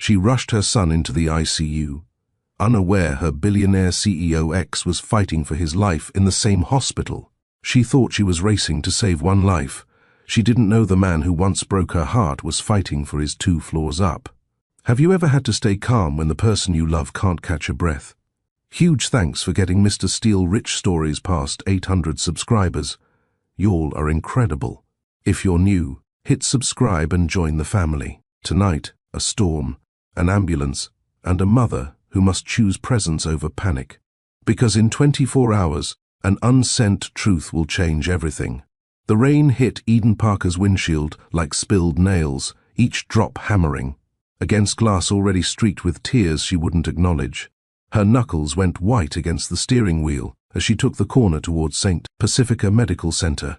She rushed her son into the ICU, unaware her billionaire CEO ex was fighting for his life in the same hospital. She thought she was racing to save one life. She didn't know the man who once broke her heart was fighting for his 2 floors up. Have you ever had to stay calm when the person you love can't catch a breath? Huge thanks for getting Mr. Steele Rich Stories past 800 subscribers. Y'all are incredible. If you're new, hit subscribe and join the family. Tonight, a storm, an ambulance, and a mother who must choose presence over panic. Because in 24 hours, an unsent truth will change everything. The rain hit Eden Parker's windshield like spilled nails, each drop hammering against glass already streaked with tears she wouldn't acknowledge. Her knuckles went white against the steering wheel as she took the corner towards St. Pacifica Medical Center,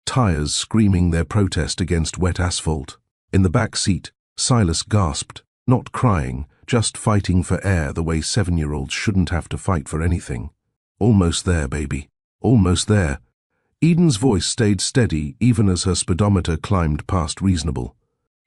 tires screaming their protest against wet asphalt. In the back seat, Silas gasped, not crying, just fighting for air the way 7-year-olds shouldn't have to fight for anything. Almost there, baby. Almost there. Eden's voice stayed steady even as her speedometer climbed past reasonable.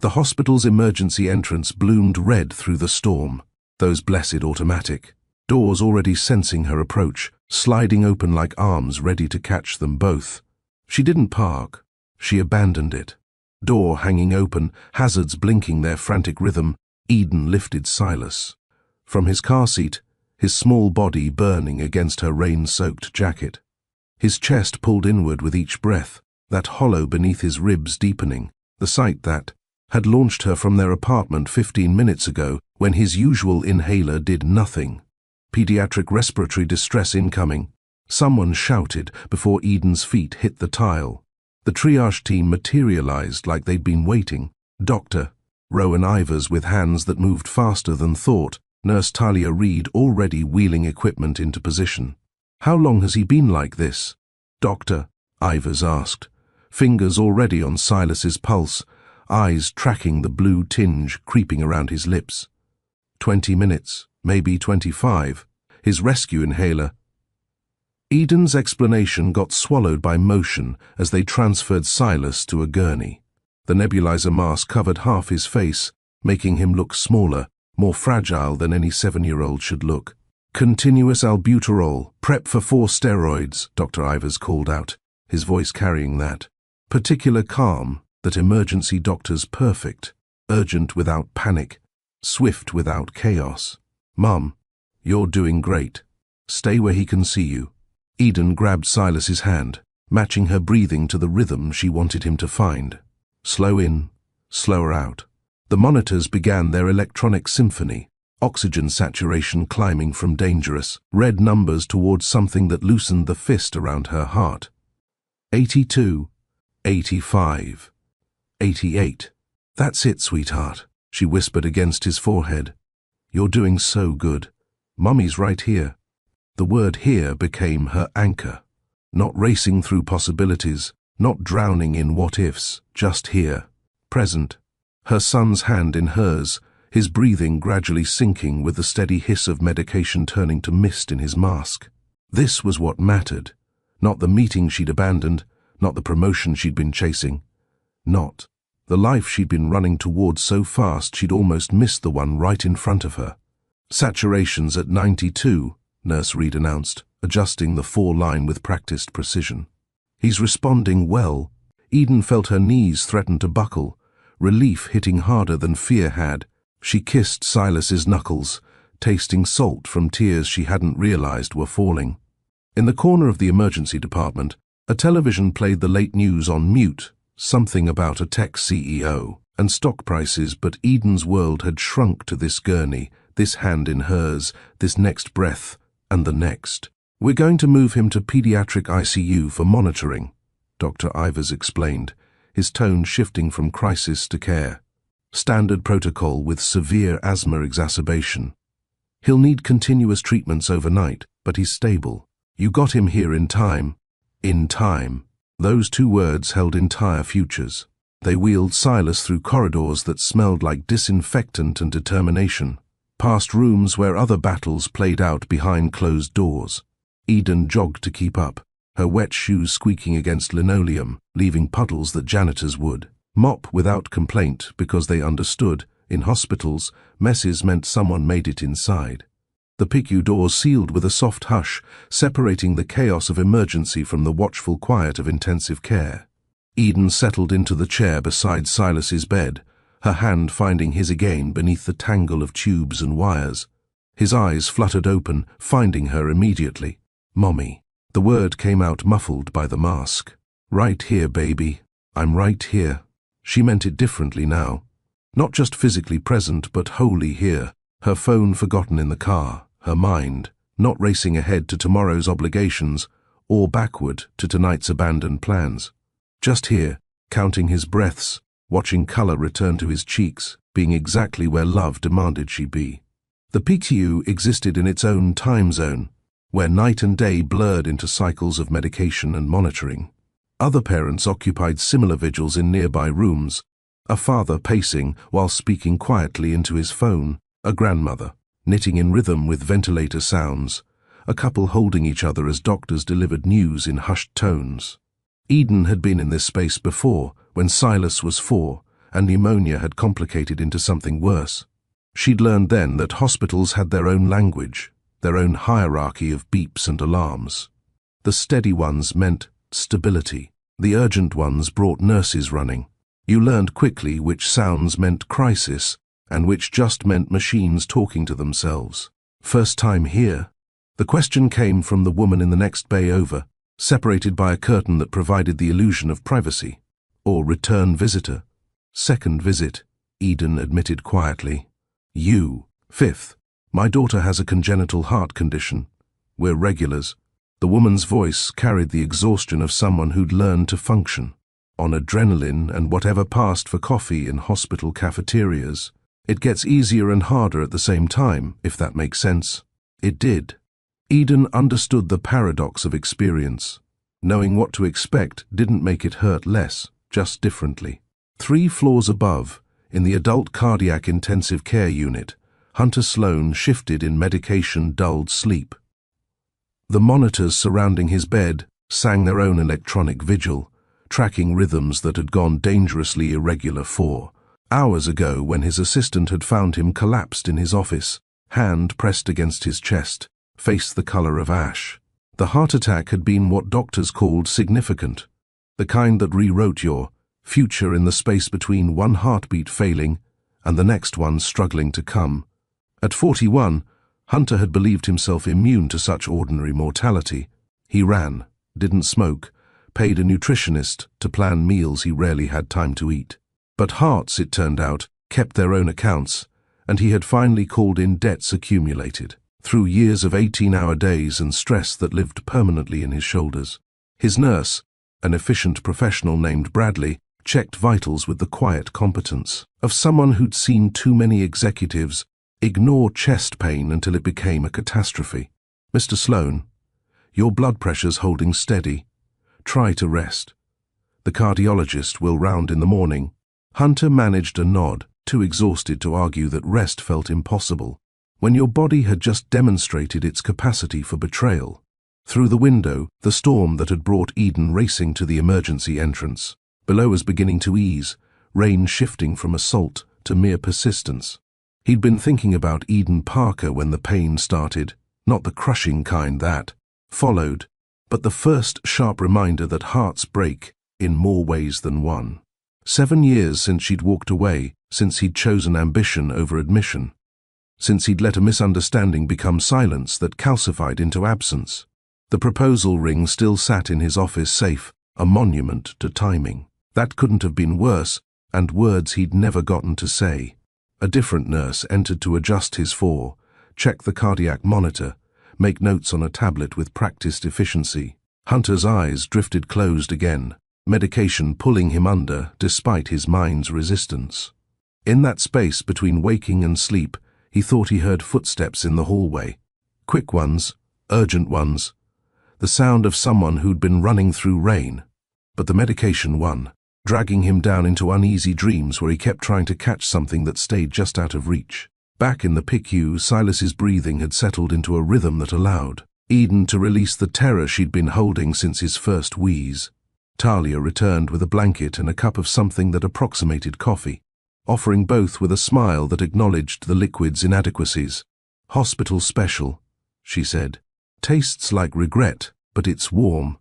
The hospital's emergency entrance bloomed red through the storm, those blessed automatic doors already sensing her approach, sliding open like arms ready to catch them both. She didn't park. She abandoned it. Door hanging open, hazards blinking their frantic rhythm, Eden lifted Silas from his car seat, his small body burning against her rain-soaked jacket. His chest pulled inward with each breath, that hollow beneath his ribs deepening, the sight that had launched her from their apartment 15 minutes ago when his usual inhaler did nothing. Pediatric respiratory distress incoming. Someone shouted before Eden's feet hit the tile. The triage team materialized like they'd been waiting. Dr. Rowan Ivers with hands that moved faster than thought, Nurse Talia Reed already wheeling equipment into position. How long has he been like this? Dr. Ivers asked, fingers already on Silas's pulse, eyes tracking the blue tinge creeping around his lips. 20 minutes, maybe 25, his rescue inhaler. Eden's explanation got swallowed by motion as they transferred Silas to a gurney. The nebulizer mask covered half his face, making him look smaller, more fragile than any 7-year-old should look. Continuous albuterol, prep for 4 steroids, Dr. Ivers called out, his voice carrying that particular calm that emergency doctors perfect, urgent without panic, swift without chaos. Mum, you're doing great. Stay where he can see you. Eden grabbed Silas's hand, matching her breathing to the rhythm she wanted him to find. Slow in, slower out. The monitors began their electronic symphony, oxygen saturation climbing from dangerous red numbers towards something that loosened the fist around her heart. 82, 85, 88. That's it, sweetheart, she whispered against his forehead. You're doing so good. Mummy's right here. The word here became her anchor. Not racing through possibilities, not drowning in what-ifs, just here, present. Her son's hand in hers, his breathing gradually sinking with the steady hiss of medication turning to mist in his mask. This was what mattered. Not the meeting she'd abandoned, not the promotion she'd been chasing, not the life she'd been running towards so fast she'd almost missed the one right in front of her. Saturations at 92, Nurse Reed announced, adjusting the 4-line with practiced precision. He's responding well. Eden felt her knees threaten to buckle, relief hitting harder than fear had. She kissed Silas's knuckles, tasting salt from tears she hadn't realized were falling. In the corner of the emergency department, a television played the late news on mute, something about a tech CEO and stock prices, but Eden's world had shrunk to this gurney, this hand in hers, this next breath, and the next. We're going to move him to pediatric ICU for monitoring, Dr. Ivers explained, his tone shifting from crisis to care. Standard protocol with severe asthma exacerbation. He'll need continuous treatments overnight, but he's stable. You got him here in time. In time. Those 2 words held entire futures. They wheeled Silas through corridors that smelled like disinfectant and determination, past rooms where other battles played out behind closed doors. Eden jogged to keep up, her wet shoes squeaking against linoleum, leaving puddles that janitors would mop without complaint because they understood In hospitals, messes meant someone made it inside. The PICU doors sealed with a soft hush, separating the chaos of emergency from the watchful quiet of intensive care. Eden settled into the chair beside Silas's bed, her hand finding his again beneath the tangle of tubes and wires. His eyes fluttered open, finding her immediately. "Mommy." The word came out muffled by the mask. "Right here, baby. I'm right here." She meant it differently now. Not just physically present, but wholly here. Her phone forgotten in the car, her mind not racing ahead to tomorrow's obligations or backward to tonight's abandoned plans. Just here, counting his breaths, watching color return to his cheeks, being exactly where love demanded she be. The PICU existed in its own time zone, where night and day blurred into cycles of medication and monitoring. Other parents occupied similar vigils in nearby rooms, a father pacing while speaking quietly into his phone, a grandmother knitting in rhythm with ventilator sounds, a couple holding each other as doctors delivered news in hushed tones. Eden had been in this space before, when Silas was 4, and pneumonia had complicated into something worse. She'd learned then that hospitals had their own language, their own hierarchy of beeps and alarms. The steady ones meant stability. The urgent ones brought nurses running. You learned quickly which sounds meant crisis and which just meant machines talking to themselves. First time here? The question came from the woman in the next bay over, separated by a curtain that provided the illusion of privacy. Or return visitor. Second visit, Eden admitted quietly. You. Fifth. My daughter has a congenital heart condition. We're regulars. The woman's voice carried the exhaustion of someone who'd learned to function on adrenaline and whatever passed for coffee in hospital cafeterias. It gets easier and harder at the same time, if that makes sense. It did. Eden understood the paradox of experience. Knowing what to expect didn't make it hurt less, just differently. 3 floors above, in the adult cardiac intensive care unit, Hunter Sloan shifted in medication-dulled sleep. The monitors surrounding his bed sang their own electronic vigil, tracking rhythms that had gone dangerously irregular 4 hours ago when his assistant had found him collapsed in his office, hand pressed against his chest, face the color of ash. The heart attack had been what doctors called significant, the kind that rewrote your future in the space between one heartbeat failing and the next one struggling to come. At 41, Hunter had believed himself immune to such ordinary mortality. He ran, didn't smoke, paid a nutritionist to plan meals he rarely had time to eat. But hearts, it turned out, kept their own accounts, and he had finally called in debts accumulated through years of 18-hour days and stress that lived permanently in his shoulders. His nurse, an efficient professional named Bradley, checked vitals with the quiet competence of someone who'd seen too many executives ignore chest pain until it became a catastrophe. "Mr. Sloan, your blood pressure's holding steady. Try to rest. The cardiologist will round in the morning." Hunter managed a nod, too exhausted to argue that rest felt impossible, when your body had just demonstrated its capacity for betrayal. Through the window, the storm that had brought Eden racing to the emergency entrance. Below was beginning to ease, rain shifting from assault to mere persistence. He'd been thinking about Eden Parker when the pain started, not the crushing kind that followed, but the first sharp reminder that hearts break in more ways than one. 7 years since she'd walked away, since he'd chosen ambition over admission, since he'd let a misunderstanding become silence that calcified into absence. The proposal ring still sat in his office safe, a monument to timing. That couldn't have been worse, and words he'd never gotten to say. A different nurse entered to adjust his 4, check the cardiac monitor, make notes on a tablet with practiced efficiency. Hunter's eyes drifted closed again, medication pulling him under despite his mind's resistance. In that space between waking and sleep, he thought he heard footsteps in the hallway. Quick ones, urgent ones, the sound of someone who'd been running through rain. But the medication won, dragging him down into uneasy dreams where he kept trying to catch something that stayed just out of reach. Back in the PICU, Silas's breathing had settled into a rhythm that allowed Eden to release the terror she'd been holding since his first wheeze. Talia returned with a blanket and a cup of something that approximated coffee. offering both with a smile that acknowledged the liquid's inadequacies. "Hospital special," she said. "Tastes like regret, but it's warm."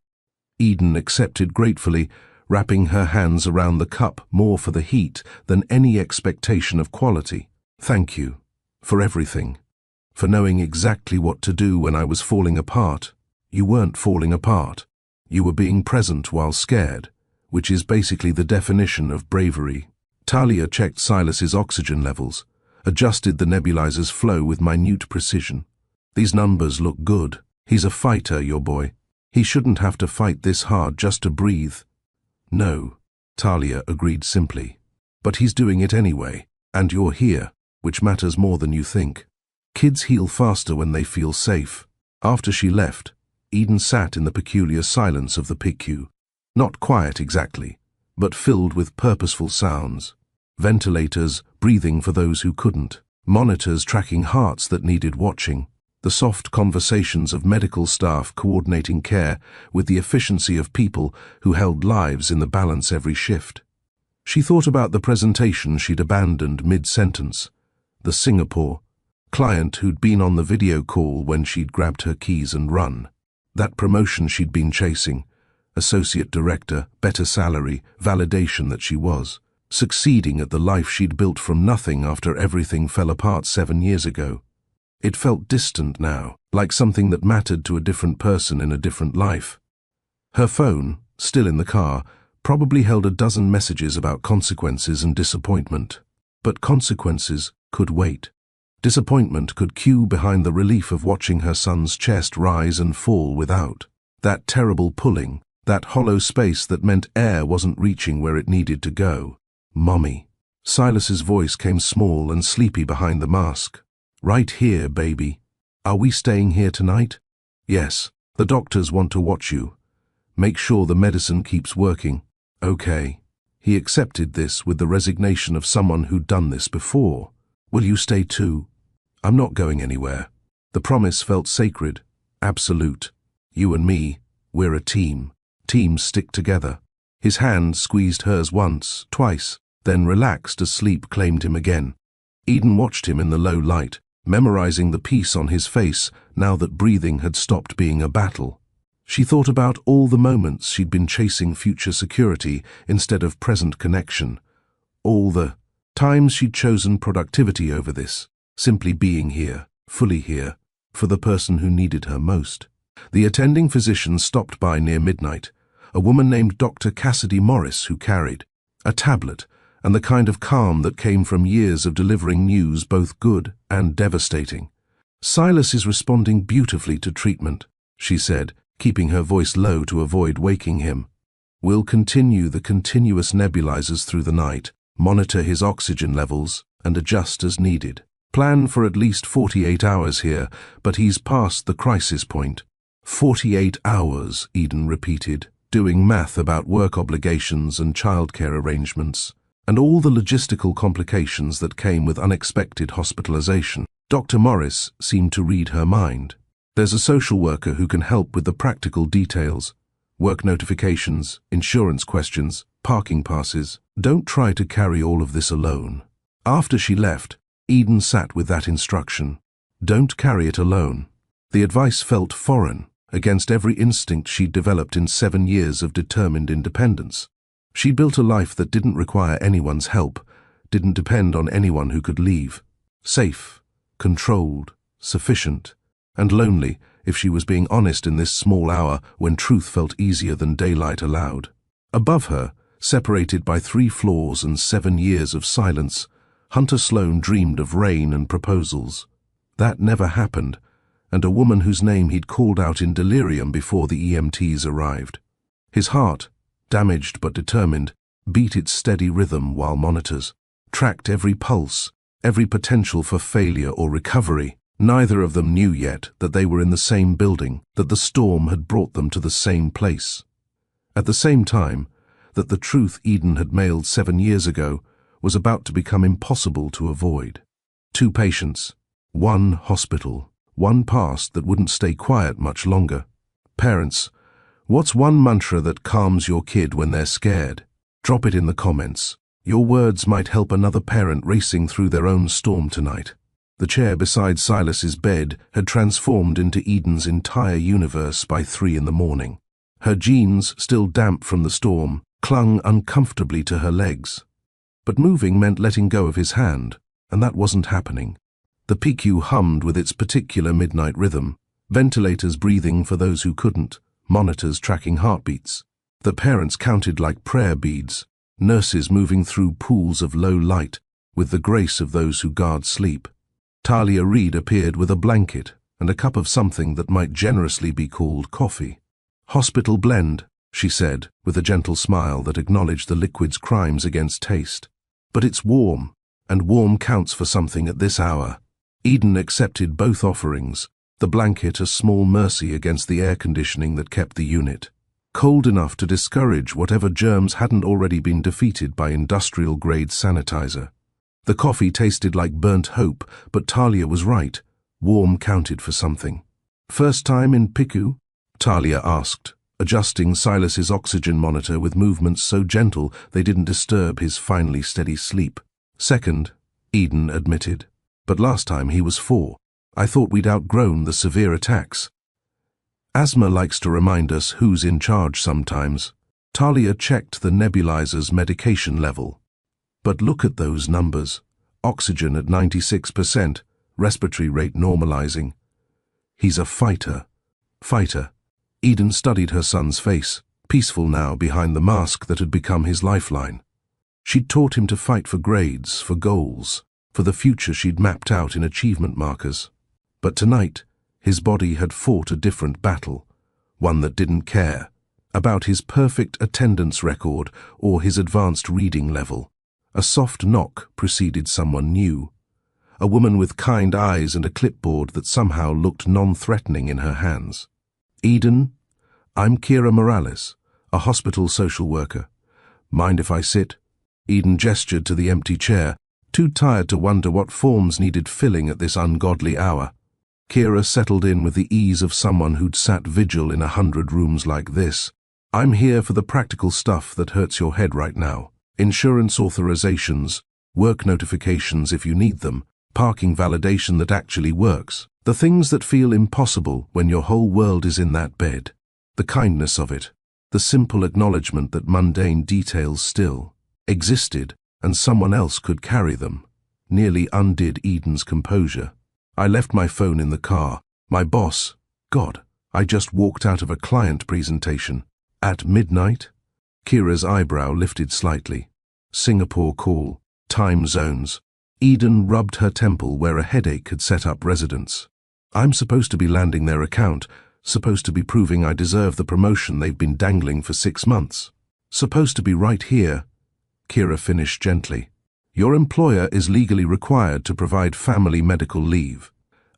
Eden accepted gratefully, wrapping her hands around the cup more for the heat than any expectation of quality. "Thank you. For everything. For knowing exactly what to do when I was falling apart." "You weren't falling apart. You were being present while scared, which is basically the definition of bravery." Talia checked Silas's oxygen levels, adjusted the nebulizer's flow with minute precision. "These numbers look good. He's a fighter, your boy. He shouldn't have to fight this hard just to breathe." "No," Talia agreed simply. "But he's doing it anyway, and you're here, which matters more than you think. Kids heal faster when they feel safe." After she left, Eden sat in the peculiar silence of the PICU. Not quiet exactly, but filled with purposeful sounds. Ventilators breathing for those who couldn't, monitors tracking hearts that needed watching, the soft conversations of medical staff coordinating care with the efficiency of people who held lives in the balance every shift. She thought about the presentation she'd abandoned mid-sentence, the Singapore client who'd been on the video call when she'd grabbed her keys and run, that promotion she'd been chasing, associate director, better salary, validation that she was, succeeding at the life she'd built from nothing after everything fell apart 7 years ago. It felt distant now, like something that mattered to a different person in a different life. Her phone, still in the car, probably held a dozen messages about consequences and disappointment. But consequences could wait. Disappointment could queue behind the relief of watching her son's chest rise and fall without. That terrible pulling, that hollow space that meant air wasn't reaching where it needed to go. "Mommy." Silas's voice came small and sleepy behind the mask. "Right here, baby. Are we staying here tonight?" "Yes. The doctors want to watch you. Make sure the medicine keeps working." "Okay." He accepted this with the resignation of someone who'd done this before. "Will you stay too?" "I'm not going anywhere." The promise felt sacred, absolute. "You and me, we're a team. Teams stick together." His hand squeezed hers once, twice, then relaxed as sleep claimed him again. Eden watched him in the low light, memorizing the peace on his face now that breathing had stopped being a battle. She thought about all the moments she'd been chasing future security instead of present connection. All the times she'd chosen productivity over this, simply being here, fully here, for the person who needed her most. The attending physician stopped by near midnight, a woman named Dr. Cassidy Morris who carried a tablet and the kind of calm that came from years of delivering news both good and devastating. "Silas is responding beautifully to treatment," she said, keeping her voice low to avoid waking him. "We'll continue the continuous nebulizers through the night, monitor his oxygen levels, and adjust as needed. Plan for at least 48 hours here, but he's past the crisis point." 48 hours, Eden repeated, doing math about work obligations and childcare arrangements, and all the logistical complications that came with unexpected hospitalization. Dr. Morris seemed to read her mind. "There's a social worker who can help with the practical details. Work notifications, insurance questions, parking passes. Don't try to carry all of this alone." After she left, Eden sat with that instruction. Don't carry it alone. The advice felt foreign, against every instinct she'd developed in 7 years of determined independence. She'd built a life that didn't require anyone's help, didn't depend on anyone who could leave. Safe, controlled, sufficient, and lonely, if she was being honest in this small hour when truth felt easier than daylight allowed. Above her, separated by 3 floors and 7 years of silence, Hunter Sloan dreamed of rain and proposals. That never happened, and a woman whose name he'd called out in delirium before the EMTs arrived. His heart, damaged but determined, beat its steady rhythm while monitors tracked every pulse, every potential for failure or recovery. Neither of them knew yet that they were in the same building, that the storm had brought them to the same place. At the same time, that the truth Eden had mailed 7 years ago was about to become impossible to avoid. 2 patients, 1 hospital, 1 past that wouldn't stay quiet much longer. Parents, what's one mantra that calms your kid when they're scared? Drop it in the comments. Your words might help another parent racing through their own storm tonight. The chair beside Silas's bed had transformed into Eden's entire universe by 3 in the morning. Her jeans, still damp from the storm, clung uncomfortably to her legs. But moving meant letting go of his hand, and that wasn't happening. The PICU hummed with its particular midnight rhythm, ventilators breathing for those who couldn't, monitors tracking heartbeats. The parents counted like prayer beads, nurses moving through pools of low light with the grace of those who guard sleep. Talia Reid appeared with a blanket and a cup of something that might generously be called coffee. "Hospital blend," she said, with a gentle smile that acknowledged the liquid's crimes against taste. "But it's warm, and warm counts for something at this hour." Eden accepted both offerings, the blanket a small mercy against the air conditioning that kept the unit cold enough to discourage whatever germs hadn't already been defeated by industrial-grade sanitizer. The coffee tasted like burnt hope, but Talia was right. Warm counted for something. "First time in PICU?" Talia asked, adjusting Silas's oxygen monitor with movements so gentle they didn't disturb his finally steady sleep. "Second," Eden admitted. "But last time he was 4. I thought we'd outgrown the severe attacks." Asthma likes to remind us who's in charge sometimes. Talia checked the nebulizer's medication level. "But look at those numbers. Oxygen at 96%, respiratory rate normalizing. He's a fighter." Fighter. Eden studied her son's face, peaceful now behind the mask that had become his lifeline. She'd taught him to fight for grades, for goals, for the future she'd mapped out in achievement markers. But tonight, his body had fought a different battle, one that didn't care about his perfect attendance record or his advanced reading level. A soft knock preceded someone new. A woman with kind eyes and a clipboard that somehow looked non-threatening in her hands. "Eden, I'm Kira Morales, a hospital social worker. Mind if I sit?" Eden gestured to the empty chair, too tired to wonder what forms needed filling at this ungodly hour. Kira settled in with the ease of someone who'd sat vigil in 100 rooms like this. "I'm here for the practical stuff that hurts your head right now. Insurance authorizations, work notifications if you need them, parking validation that actually works. The things that feel impossible when your whole world is in that bed. The kindness of it, the simple acknowledgement that mundane details still existed and someone else could carry them, nearly undid Eden's composure. I left my phone in the car. My boss, God, I just walked out of a client presentation. At midnight?" Kira's eyebrow lifted slightly. Singapore call, time zones. Eden rubbed her temple where a headache had set up residence. "I'm supposed to be landing their account, supposed to be proving I deserve the promotion they've been dangling for 6 months. Supposed to be right here," Kira finished gently. "Your employer is legally required to provide family medical leave.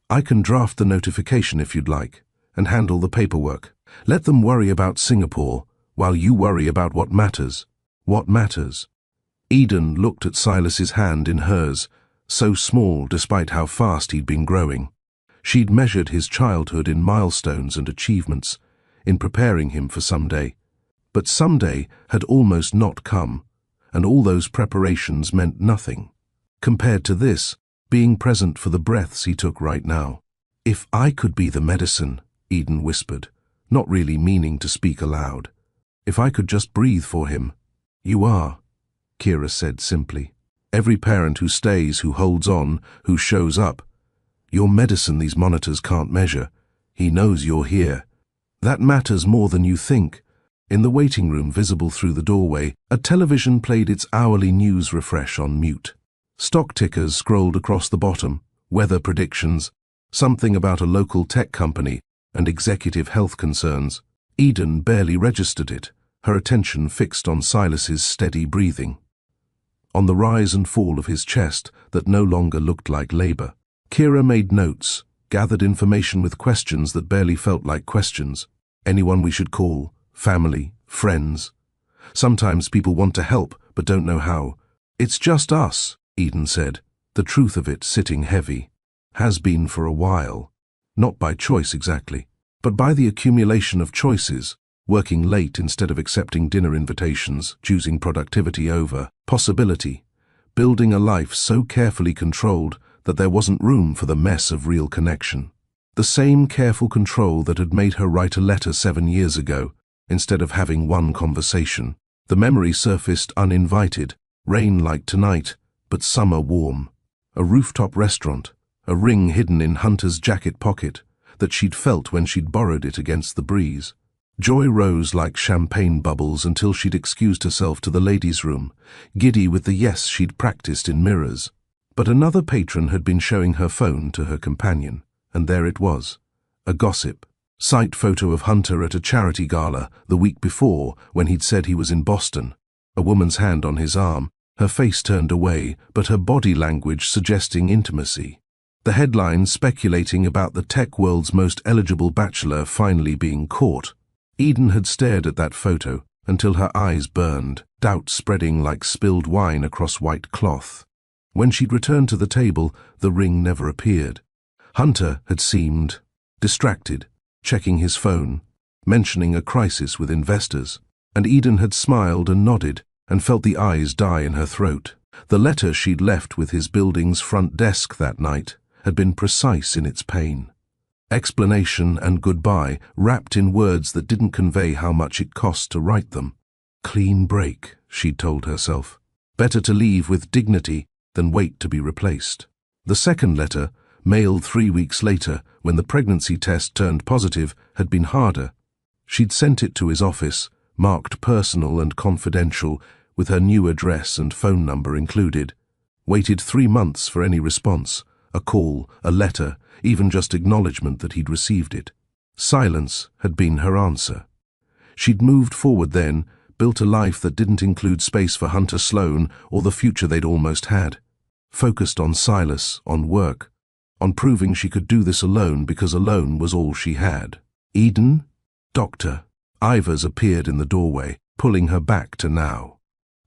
I can draft the notification if you'd like, and handle the paperwork. Let them worry about Singapore, while you worry about what matters." "What matters?" Eden looked at Silas's hand in hers, so small despite how fast he'd been growing. She'd measured his childhood in milestones and achievements, in preparing him for someday. But someday had almost not come, and all those preparations meant nothing, compared to this, being present for the breaths he took right now. "If I could be the medicine," Eden whispered, not really meaning to speak aloud. "If I could just breathe for him." "You are," Kira said simply. "Every parent who stays, who holds on, who shows up. Your medicine these monitors can't measure. He knows you're here. That matters more than you think." In the waiting room visible through the doorway, a television played its hourly news refresh on mute. Stock tickers scrolled across the bottom, weather predictions, something about a local tech company, and executive health concerns. Eden barely registered it, her attention fixed on Silas's steady breathing, on the rise and fall of his chest that no longer looked like labor. Kira made notes, gathered information with questions that barely felt like questions. Anyone we should call? Family? Friends? Sometimes people want to help, but don't know how. "It's just us," Eden said, the truth of it sitting heavy. "Has been for a while. Not by choice exactly, but by the accumulation of choices, working late instead of accepting dinner invitations, choosing productivity over possibility, building a life so carefully controlled that there wasn't room for the mess of real connection. The same careful control that had made her write a letter 7 years ago, instead of having one conversation. The memory surfaced uninvited, rain like tonight, but summer warm. A rooftop restaurant, a ring hidden in Hunter's jacket pocket that she'd felt when she'd borrowed it against the breeze. Joy rose like champagne bubbles until she'd excused herself to the ladies' room, giddy with the yes she'd practiced in mirrors. But another patron had been showing her phone to her companion, and there it was, a gossip. Sight photo of Hunter at a charity gala the week before when he'd said he was in Boston. A woman's hand on his arm, her face turned away, but her body language suggesting intimacy. The headlines speculating about the tech world's most eligible bachelor finally being caught. Eden had stared at that photo until her eyes burned, doubt spreading like spilled wine across white cloth. When she'd returned to the table, the ring never appeared. Hunter had seemed distracted, checking his phone, mentioning a crisis with investors, and Eden had smiled and nodded and felt the eyes die in her throat. The letter she'd left with his building's front desk that night had been precise in its pain. Explanation and goodbye wrapped in words that didn't convey how much it cost to write them. Clean break, she'd told herself. Better to leave with dignity than wait to be replaced. The second letter, mailed 3 weeks later when the pregnancy test turned positive, had been harder. She'd sent it to his office, marked personal and confidential, with her new address and phone number included. Waited 3 months for any response, a call, a letter, even just acknowledgement that he'd received it. Silence had been her answer. She'd moved forward then, built a life that didn't include space for Hunter Sloan or the future they'd almost had. Focused on Silas, on work, on proving she could do this alone because alone was all she had. Eden? Doctor. Ivers appeared in the doorway, pulling her back to now.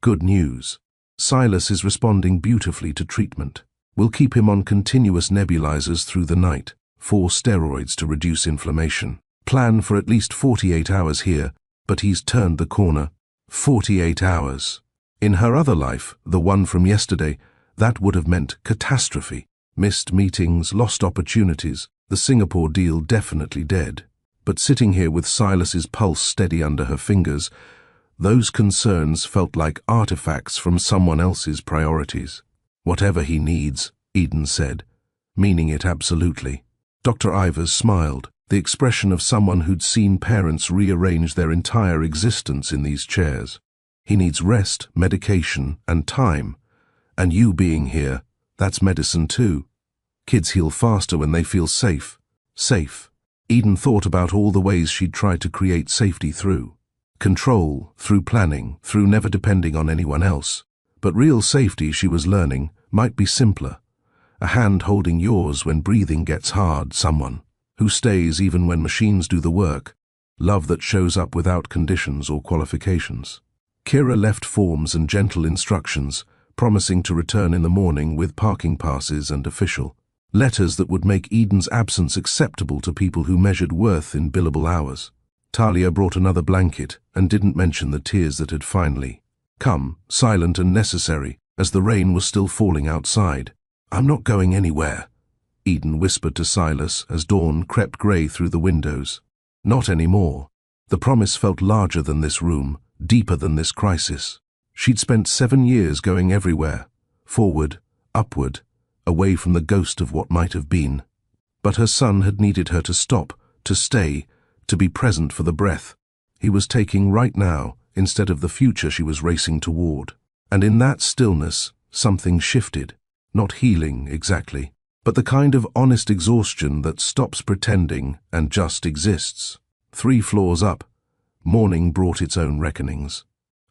Good news. Silas is responding beautifully to treatment. We'll keep him on continuous nebulizers through the night, 4 steroids to reduce inflammation. Plan for at least 48 hours here, but he's turned the corner. 48 hours. In her other life, the one from yesterday, that would have meant catastrophe. Missed meetings, lost opportunities, the Singapore deal definitely dead. But sitting here with Silas's pulse steady under her fingers, those concerns felt like artifacts from someone else's priorities. Whatever he needs, Eden said, meaning it absolutely. Dr. Ivers smiled, the expression of someone who'd seen parents rearrange their entire existence in these chairs. He needs rest, medication, and time. And you being here, that's medicine too. Kids heal faster when they feel safe. Safe. Eden thought about all the ways she'd tried to create safety through control, through planning, through never depending on anyone else. But real safety, she was learning, might be simpler. A hand holding yours when breathing gets hard, someone who stays even when machines do the work, love that shows up without conditions or qualifications. Kira left forms and gentle instructions, promising to return in the morning with parking passes and official letters that would make Eden's absence acceptable to people who measured worth in billable hours. Talia brought another blanket and didn't mention the tears that had finally come, silent and necessary, as the rain was still falling outside. I'm not going anywhere, Eden whispered to Silas as dawn crept grey through the windows. Not anymore. The promise felt larger than this room, deeper than this crisis. She'd spent 7 years going everywhere, forward, upward, away from the ghost of what might have been. But her son had needed her to stop, to stay, to be present for the breath he was taking right now instead of the future she was racing toward. And in that stillness, something shifted. Not healing, exactly, but the kind of honest exhaustion that stops pretending and just exists. 3 floors up, morning brought its own reckonings.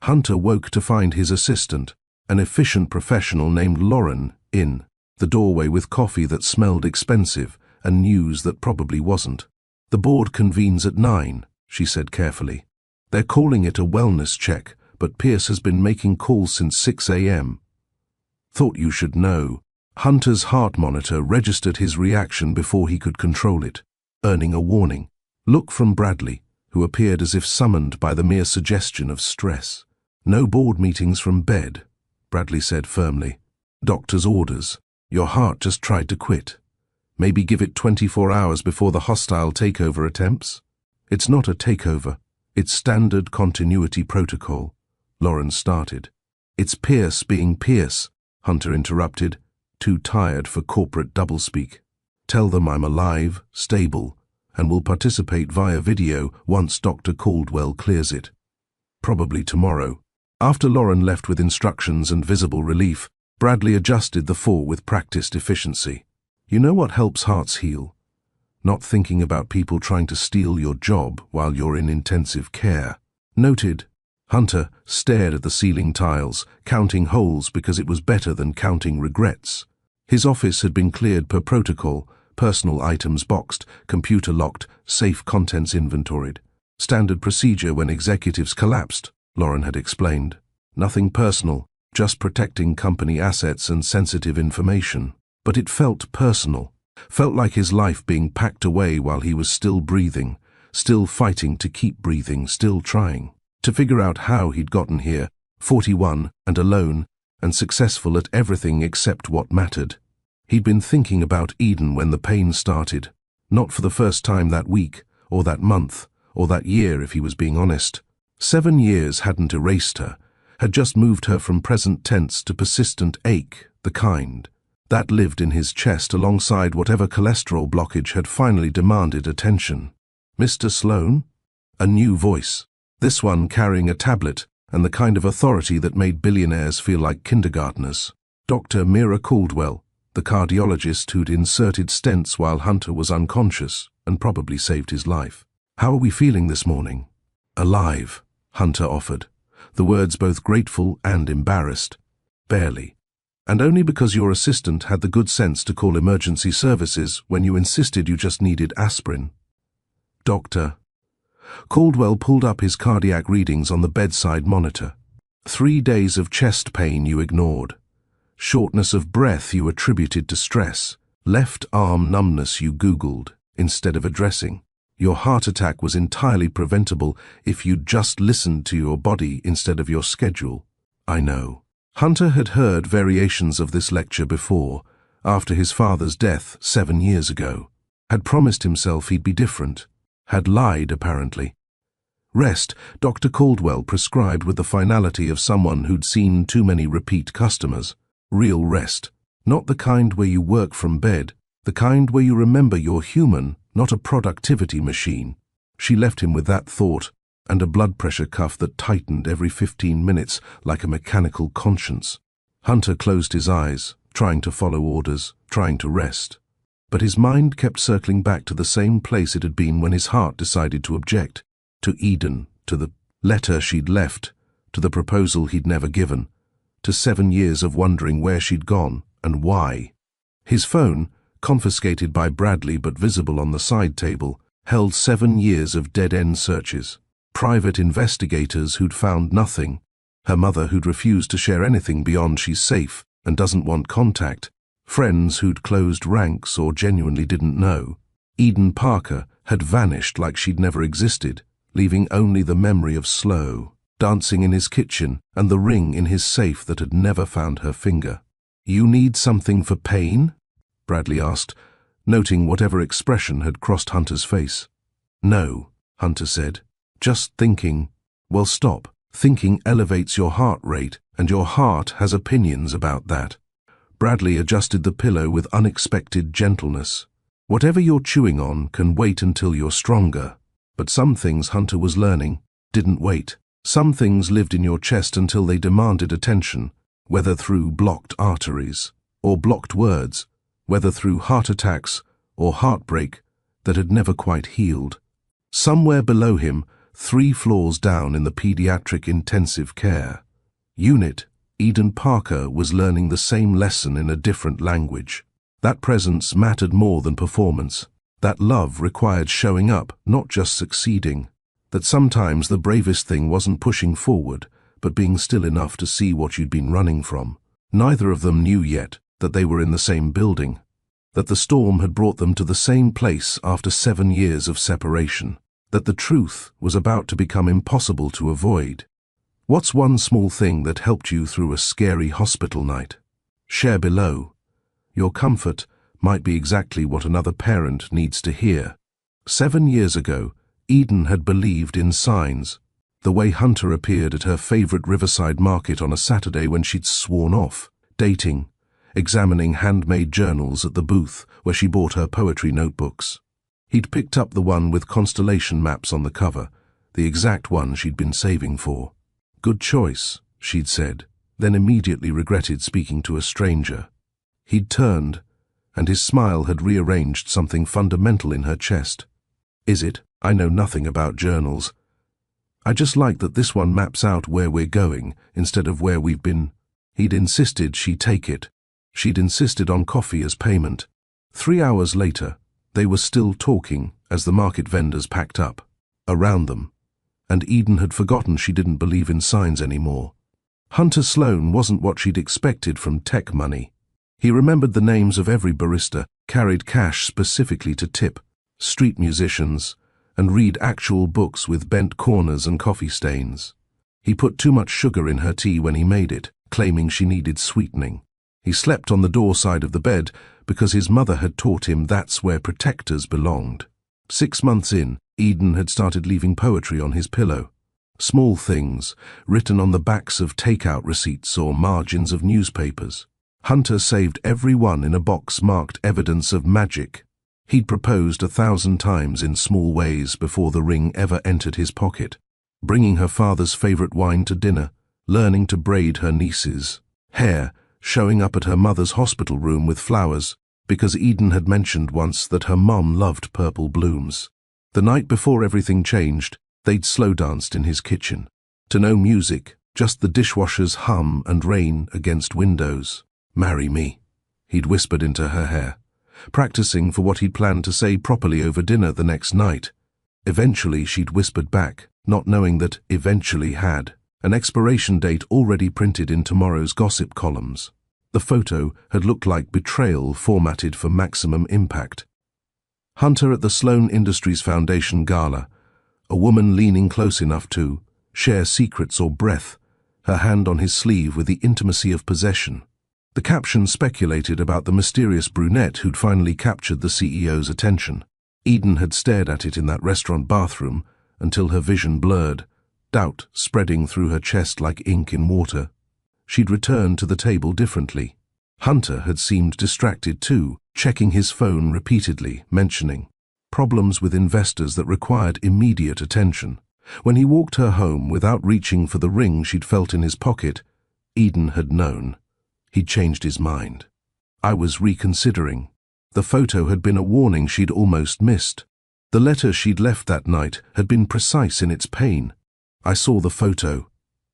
Hunter woke to find his assistant, an efficient professional named Lauren, in the doorway with coffee that smelled expensive and news that probably wasn't. The board convenes at 9, she said carefully. They're calling it a wellness check, but Pierce has been making calls since 6 a.m. Thought you should know. Hunter's heart monitor registered his reaction before he could control it, earning a warning. Look from Bradley. who appeared as if summoned by the mere suggestion of stress. "No board meetings from bed," Bradley said firmly. "Doctor's orders. Your heart just tried to quit. Maybe give it 24 hours before the hostile takeover attempts." "It's not a takeover. It's standard continuity protocol," Lauren started. "It's Pierce being Pierce," Hunter interrupted, too tired for corporate doublespeak. "Tell them I'm alive, stable, and will participate via video once Dr. Caldwell clears it. Probably tomorrow." After Lauren left with instructions and visible relief, Bradley adjusted the four with practiced efficiency. "You know what helps hearts heal? Not thinking about people trying to steal your job while you're in intensive care." "Noted." Hunter stared at the ceiling tiles, counting holes because it was better than counting regrets. His office had been cleared per protocol, personal items boxed, computer locked, safe contents inventoried. Standard procedure when executives collapsed, Lauren had explained. Nothing personal, just protecting company assets and sensitive information. But it felt personal. Felt like his life being packed away while he was still breathing, still fighting to keep breathing, still trying to figure out how he'd gotten here, 41 and alone, and successful at everything except what mattered. He'd been thinking about Eden when the pain started, not for the first time that week, or that month, or that year if he was being honest. 7 years hadn't erased her, had just moved her from present tense to persistent ache, the kind that lived in his chest alongside whatever cholesterol blockage had finally demanded attention. "Mr. Sloan?" A new voice, this one carrying a tablet and the kind of authority that made billionaires feel like kindergartners. Dr. Mira Caldwell, the cardiologist who'd inserted stents while Hunter was unconscious and probably saved his life. "How are we feeling this morning?" "Alive," Hunter offered, the words both grateful and embarrassed. "Barely. And only because your assistant had the good sense to call emergency services when you insisted you just needed aspirin." "Doctor." Caldwell pulled up his cardiac readings on the bedside monitor. 3 days of chest pain you ignored. Shortness of breath you attributed to stress. Left arm numbness you Googled instead of addressing. Your heart attack was entirely preventable if you'd just listened to your body instead of your schedule. "I know." Hunter had heard variations of this lecture before, after his father's death 7 years ago. Had promised himself he'd be different. Had lied, apparently. Rest, Dr. Caldwell prescribed with the finality of someone who'd seen too many repeat customers. Real rest. Not the kind where you work from bed, the kind where you remember you're human, not a productivity machine. She left him with that thought, and a blood pressure cuff that tightened every 15 minutes like a mechanical conscience. Hunter closed his eyes, trying to follow orders, trying to rest. But his mind kept circling back to the same place it had been when his heart decided to object. To Eden, to the letter she'd left, to the proposal he'd never given, to 7 years of wondering where she'd gone and why. His phone, confiscated by Bradley but visible on the side table, held 7 years of dead-end searches. Private investigators who'd found nothing. Her mother who'd refused to share anything beyond she's safe and doesn't want contact. Friends who'd closed ranks or genuinely didn't know. Eden Parker had vanished like she'd never existed, leaving only the memory of Slow, dancing in his kitchen, and the ring in his safe that had never found her finger. "You need something for pain?" Bradley asked, noting whatever expression had crossed Hunter's face. "No," Hunter said. "Just thinking." "Well, stop. Thinking elevates your heart rate, and your heart has opinions about that." Bradley adjusted the pillow with unexpected gentleness. "Whatever you're chewing on can wait until you're stronger." But some things Hunter was learning didn't wait. Some things lived in your chest until they demanded attention, whether through blocked arteries or blocked words, whether through heart attacks or heartbreak that had never quite healed. Somewhere below him, 3 floors down in the pediatric intensive care unit, Eden Parker was learning the same lesson in a different language. That presence mattered more than performance. That love required showing up, not just succeeding. That sometimes the bravest thing wasn't pushing forward, but being still enough to see what you'd been running from. Neither of them knew yet that they were in the same building, that the storm had brought them to the same place after 7 years of separation. that the truth was about to become impossible to avoid. What's one small thing that helped you through a scary hospital night? Share below. Your comfort might be exactly what another parent needs to hear. 7 years ago, Eden had believed in signs. The way Hunter appeared at her favorite riverside market on a Saturday when she'd sworn off, dating, examining handmade journals at the booth where she bought her poetry notebooks. He'd picked up the one with constellation maps on the cover, the exact one she'd been saving for. Good choice, she'd said, then immediately regretted speaking to a stranger. He'd turned, and his smile had rearranged something fundamental in her chest. Is it? I know nothing about journals. I just like that this one maps out where we're going instead of where we've been. He'd insisted she take it. She'd insisted on coffee as payment. 3 hours later, they were still talking as the market vendors packed up. Around them, and Eden had forgotten she didn't believe in signs anymore. Hunter Sloan wasn't what she'd expected from tech money. He remembered the names of every barista, carried cash specifically to tip, street musicians, and read actual books with bent corners and coffee stains. He put too much sugar in her tea when he made it, claiming she needed sweetening. He slept on the door side of the bed because his mother had taught him that's where protectors belonged. 6 months in, Eden had started leaving poetry on his pillow. Small things, written on the backs of takeout receipts or margins of newspapers. Hunter saved every one in a box marked evidence of magic. He'd proposed 1,000 times in small ways before the ring ever entered his pocket. Bringing her father's favorite wine to dinner, learning to braid her niece's hair, showing up at her mother's hospital room with flowers, because Eden had mentioned once that her mom loved purple blooms. The night before everything changed, they'd slow danced in his kitchen. To no music, just the dishwasher's hum and rain against windows. Marry me, he'd whispered into her hair, practicing for what he'd planned to say properly over dinner the next night. Eventually she'd whispered back, not knowing that eventually had an expiration date already printed in tomorrow's gossip columns. The photo had looked like betrayal formatted for maximum impact. Hunter at the Sloan Industries Foundation gala, a woman leaning close enough to share secrets or breath, her hand on his sleeve with the intimacy of possession. The caption speculated about the mysterious brunette who'd finally captured the CEO's attention. Eden had stared at it in that restaurant bathroom until her vision blurred, doubt spreading through her chest like ink in water. She'd returned to the table differently. Hunter had seemed distracted too, checking his phone repeatedly, mentioning problems with investors that required immediate attention. When he walked her home without reaching for the ring she'd felt in his pocket, Eden had known. He'd changed his mind. I was reconsidering. The photo had been a warning she'd almost missed. The letter she'd left that night had been precise in its pain. I saw the photo.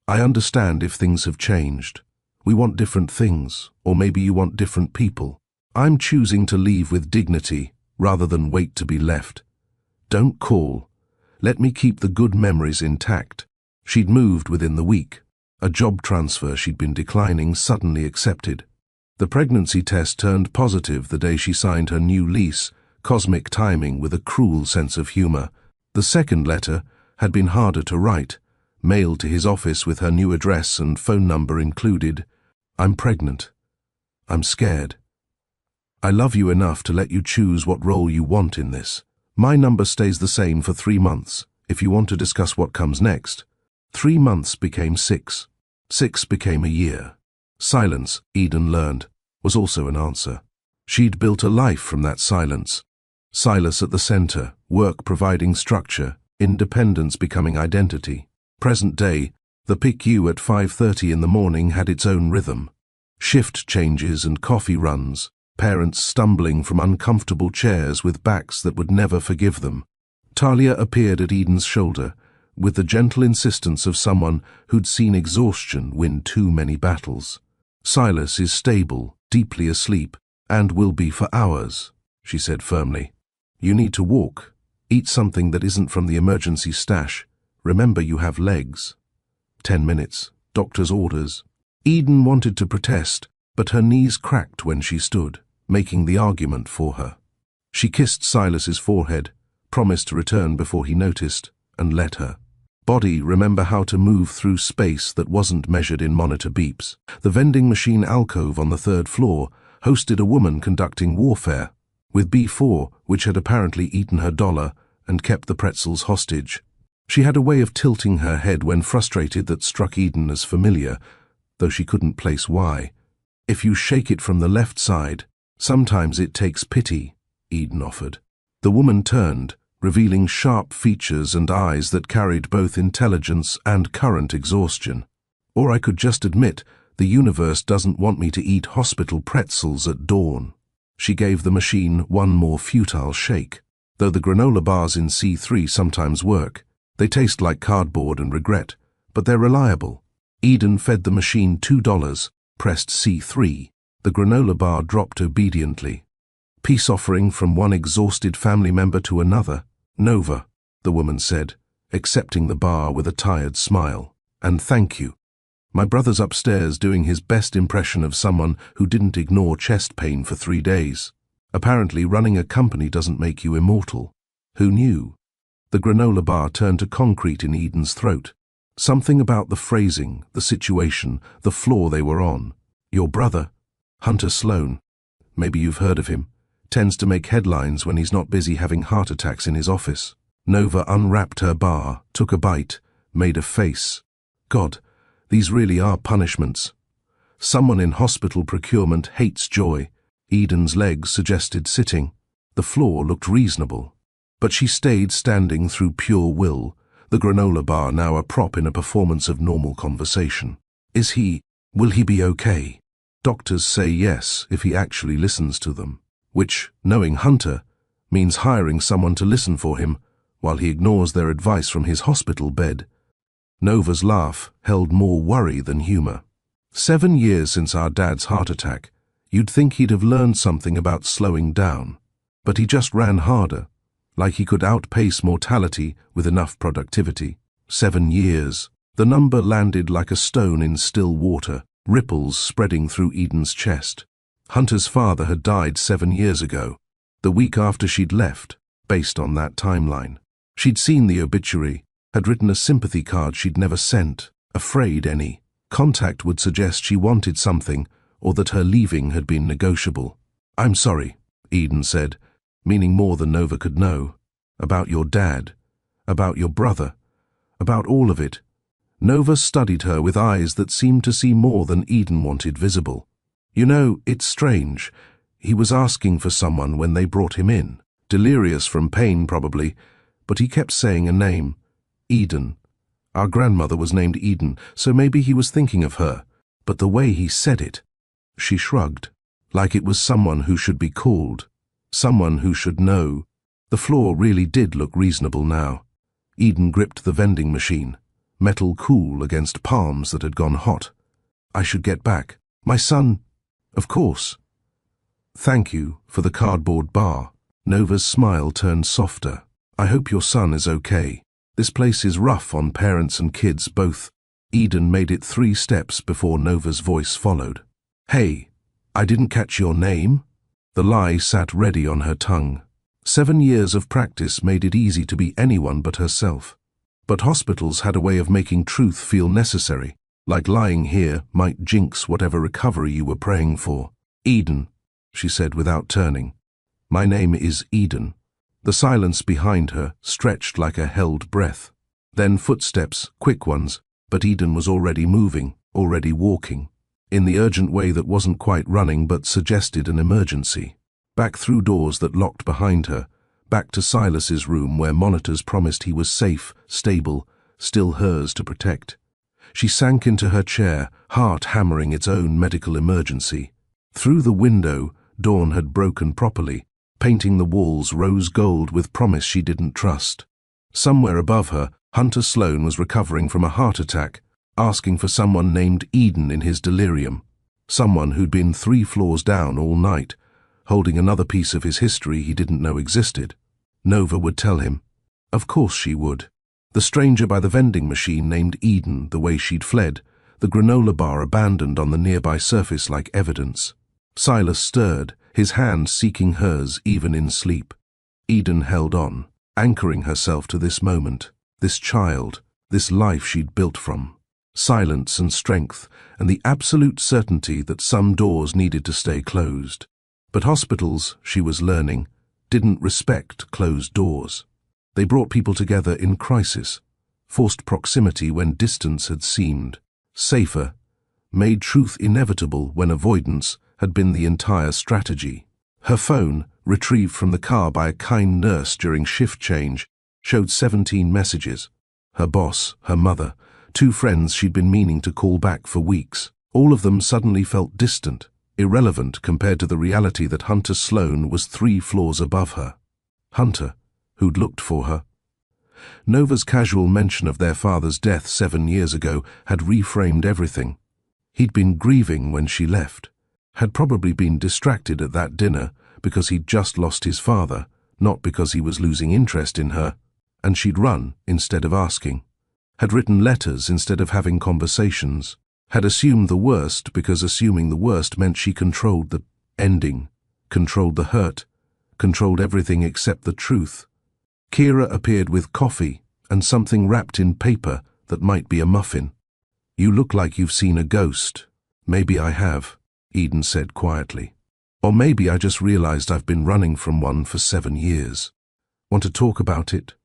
I understand if things have changed. We want different things, or maybe you want different people. I'm choosing to leave with dignity rather than wait to be left. Don't call. Let me keep the good memories intact. She'd moved within the week. A job transfer she'd been declining suddenly accepted. The pregnancy test turned positive the day she signed her new lease, cosmic timing with a cruel sense of humor. The second letter had been harder to write, mailed to his office with her new address and phone number included. I'm pregnant. I'm scared. I love you enough to let you choose what role you want in this. My number stays the same for 3 months, if you want to discuss what comes next. 3 months became 6. 6 became a year. Silence, Eden learned, was also an answer. She'd built a life from that silence. Silas at the center, work providing structure, independence becoming identity. Present day, the PICU at 5:30 in the morning had its own rhythm. Shift changes and coffee runs, parents stumbling from uncomfortable chairs with backs that would never forgive them. Talia appeared at Eden's shoulder, with the gentle insistence of someone who'd seen exhaustion win too many battles. Silas is stable, deeply asleep, and will be for hours, she said firmly. You need to walk. Eat something that isn't from the emergency stash. Remember you have legs. 10 minutes. Doctor's orders. Eden wanted to protest, but her knees cracked when she stood, making the argument for her. She kissed Silas's forehead, promised to return before he noticed, and let her. Body, remember how to move through space that wasn't measured in monitor beeps. The vending machine alcove on the 3rd floor hosted a woman conducting warfare, with B4, which had apparently eaten her dollar and kept the pretzels hostage. She had a way of tilting her head when frustrated that struck Eden as familiar, though she couldn't place why. If you shake it from the left side, sometimes it takes pity, Eden offered. The woman turned, revealing sharp features and eyes that carried both intelligence and current exhaustion. Or I could just admit, the universe doesn't want me to eat hospital pretzels at dawn. She gave the machine one more futile shake. Though the granola bars in C3 sometimes work, they taste like cardboard and regret, but they're reliable. Eden fed the machine $2, pressed C3. The granola bar dropped obediently. Peace offering from one exhausted family member to another. Nova, the woman said, accepting the bar with a tired smile. And thank you. My brother's upstairs doing his best impression of someone who didn't ignore chest pain for 3 days. Apparently running a company doesn't make you immortal. Who knew? The granola bar turned to concrete in Eden's throat. Something about the phrasing, the situation, the floor they were on. Your brother? Hunter Sloan. Maybe you've heard of him. Tends to make headlines when he's not busy having heart attacks in his office. Nova unwrapped her bar, took a bite, made a face. God, these really are punishments. Someone in hospital procurement hates joy. Eden's legs suggested sitting. The floor looked reasonable. But she stayed standing through pure will, the granola bar now a prop in a performance of normal conversation. Will he be okay? Doctors say yes if he actually listens to them. Which, knowing Hunter, means hiring someone to listen for him while he ignores their advice from his hospital bed. Nova's laugh held more worry than humor. 7 years since our dad's heart attack, you'd think he'd have learned something about slowing down. But he just ran harder, like he could outpace mortality with enough productivity. 7 years. The number landed like a stone in still water, ripples spreading through Eden's chest. Hunter's father had died 7 years ago, the week after she'd left, based on that timeline. She'd seen the obituary, had written a sympathy card she'd never sent, afraid any contact would suggest she wanted something or that her leaving had been negotiable. I'm sorry, Eden said, meaning more than Nova could know. About your dad, about your brother, about all of it. Nova studied her with eyes that seemed to see more than Eden wanted visible. You know, it's strange. He was asking for someone when they brought him in. Delirious from pain, probably, but he kept saying a name. Eden. Our grandmother was named Eden, so maybe he was thinking of her. But the way he said it, she shrugged, like it was someone who should be called, someone who should know. The floor really did look reasonable now. Eden gripped the vending machine, metal cool against palms that had gone hot. I should get back. My son... Of course. Thank you for the cardboard bar. Nova's smile turned softer. I hope your son is okay. This place is rough on parents and kids both. Eden made it 3 steps before Nova's voice followed. Hey, I didn't catch your name? The lie sat ready on her tongue. 7 years of practice made it easy to be anyone but herself. But hospitals had a way of making truth feel necessary. Like lying here might jinx whatever recovery you were praying for. Eden, she said without turning. My name is Eden. The silence behind her stretched like a held breath. Then footsteps, quick ones, but Eden was already moving, already walking, in the urgent way that wasn't quite running but suggested an emergency. Back through doors that locked behind her, back to Silas's room where monitors promised he was safe, stable, still hers to protect. She sank into her chair, heart hammering its own medical emergency. Through the window, dawn had broken properly, painting the walls rose gold with promise she didn't trust. Somewhere above her, Hunter Sloan was recovering from a heart attack, asking for someone named Eden in his delirium. Someone who'd been 3 floors down all night, holding another piece of his history he didn't know existed. Nova would tell him. Of course she would. The stranger by the vending machine named Eden the way she'd fled, the granola bar abandoned on the nearby surface like evidence. Silas stirred, his hand seeking hers even in sleep. Eden held on. anchoring herself to this moment, this child, this life she'd built from. Silence and strength, and the absolute certainty that some doors needed to stay closed. But hospitals, she was learning, didn't respect closed doors. They brought people together in crisis, forced proximity when distance had seemed safer, made truth inevitable when avoidance had been the entire strategy. Her phone, retrieved from the car by a kind nurse during shift change, showed 17 messages. Her boss, her mother, 2 friends she'd been meaning to call back for weeks. All of them suddenly felt distant, irrelevant compared to the reality that Hunter Sloan was 3 floors above her. Hunter, who'd looked for her. Nova's casual mention of their father's death 7 years ago had reframed everything. He'd been grieving when she left, had probably been distracted at that dinner because he'd just lost his father, not because he was losing interest in her, and she'd run instead of asking. Had written letters instead of having conversations, had assumed the worst because assuming the worst meant she controlled the ending, controlled the hurt, controlled everything except the truth. Kira appeared with coffee and something wrapped in paper that might be a muffin. "You look like you've seen a ghost." "Maybe I have," Eden said quietly. "Or maybe I just realized I've been running from one for 7 years. Want to talk about it?"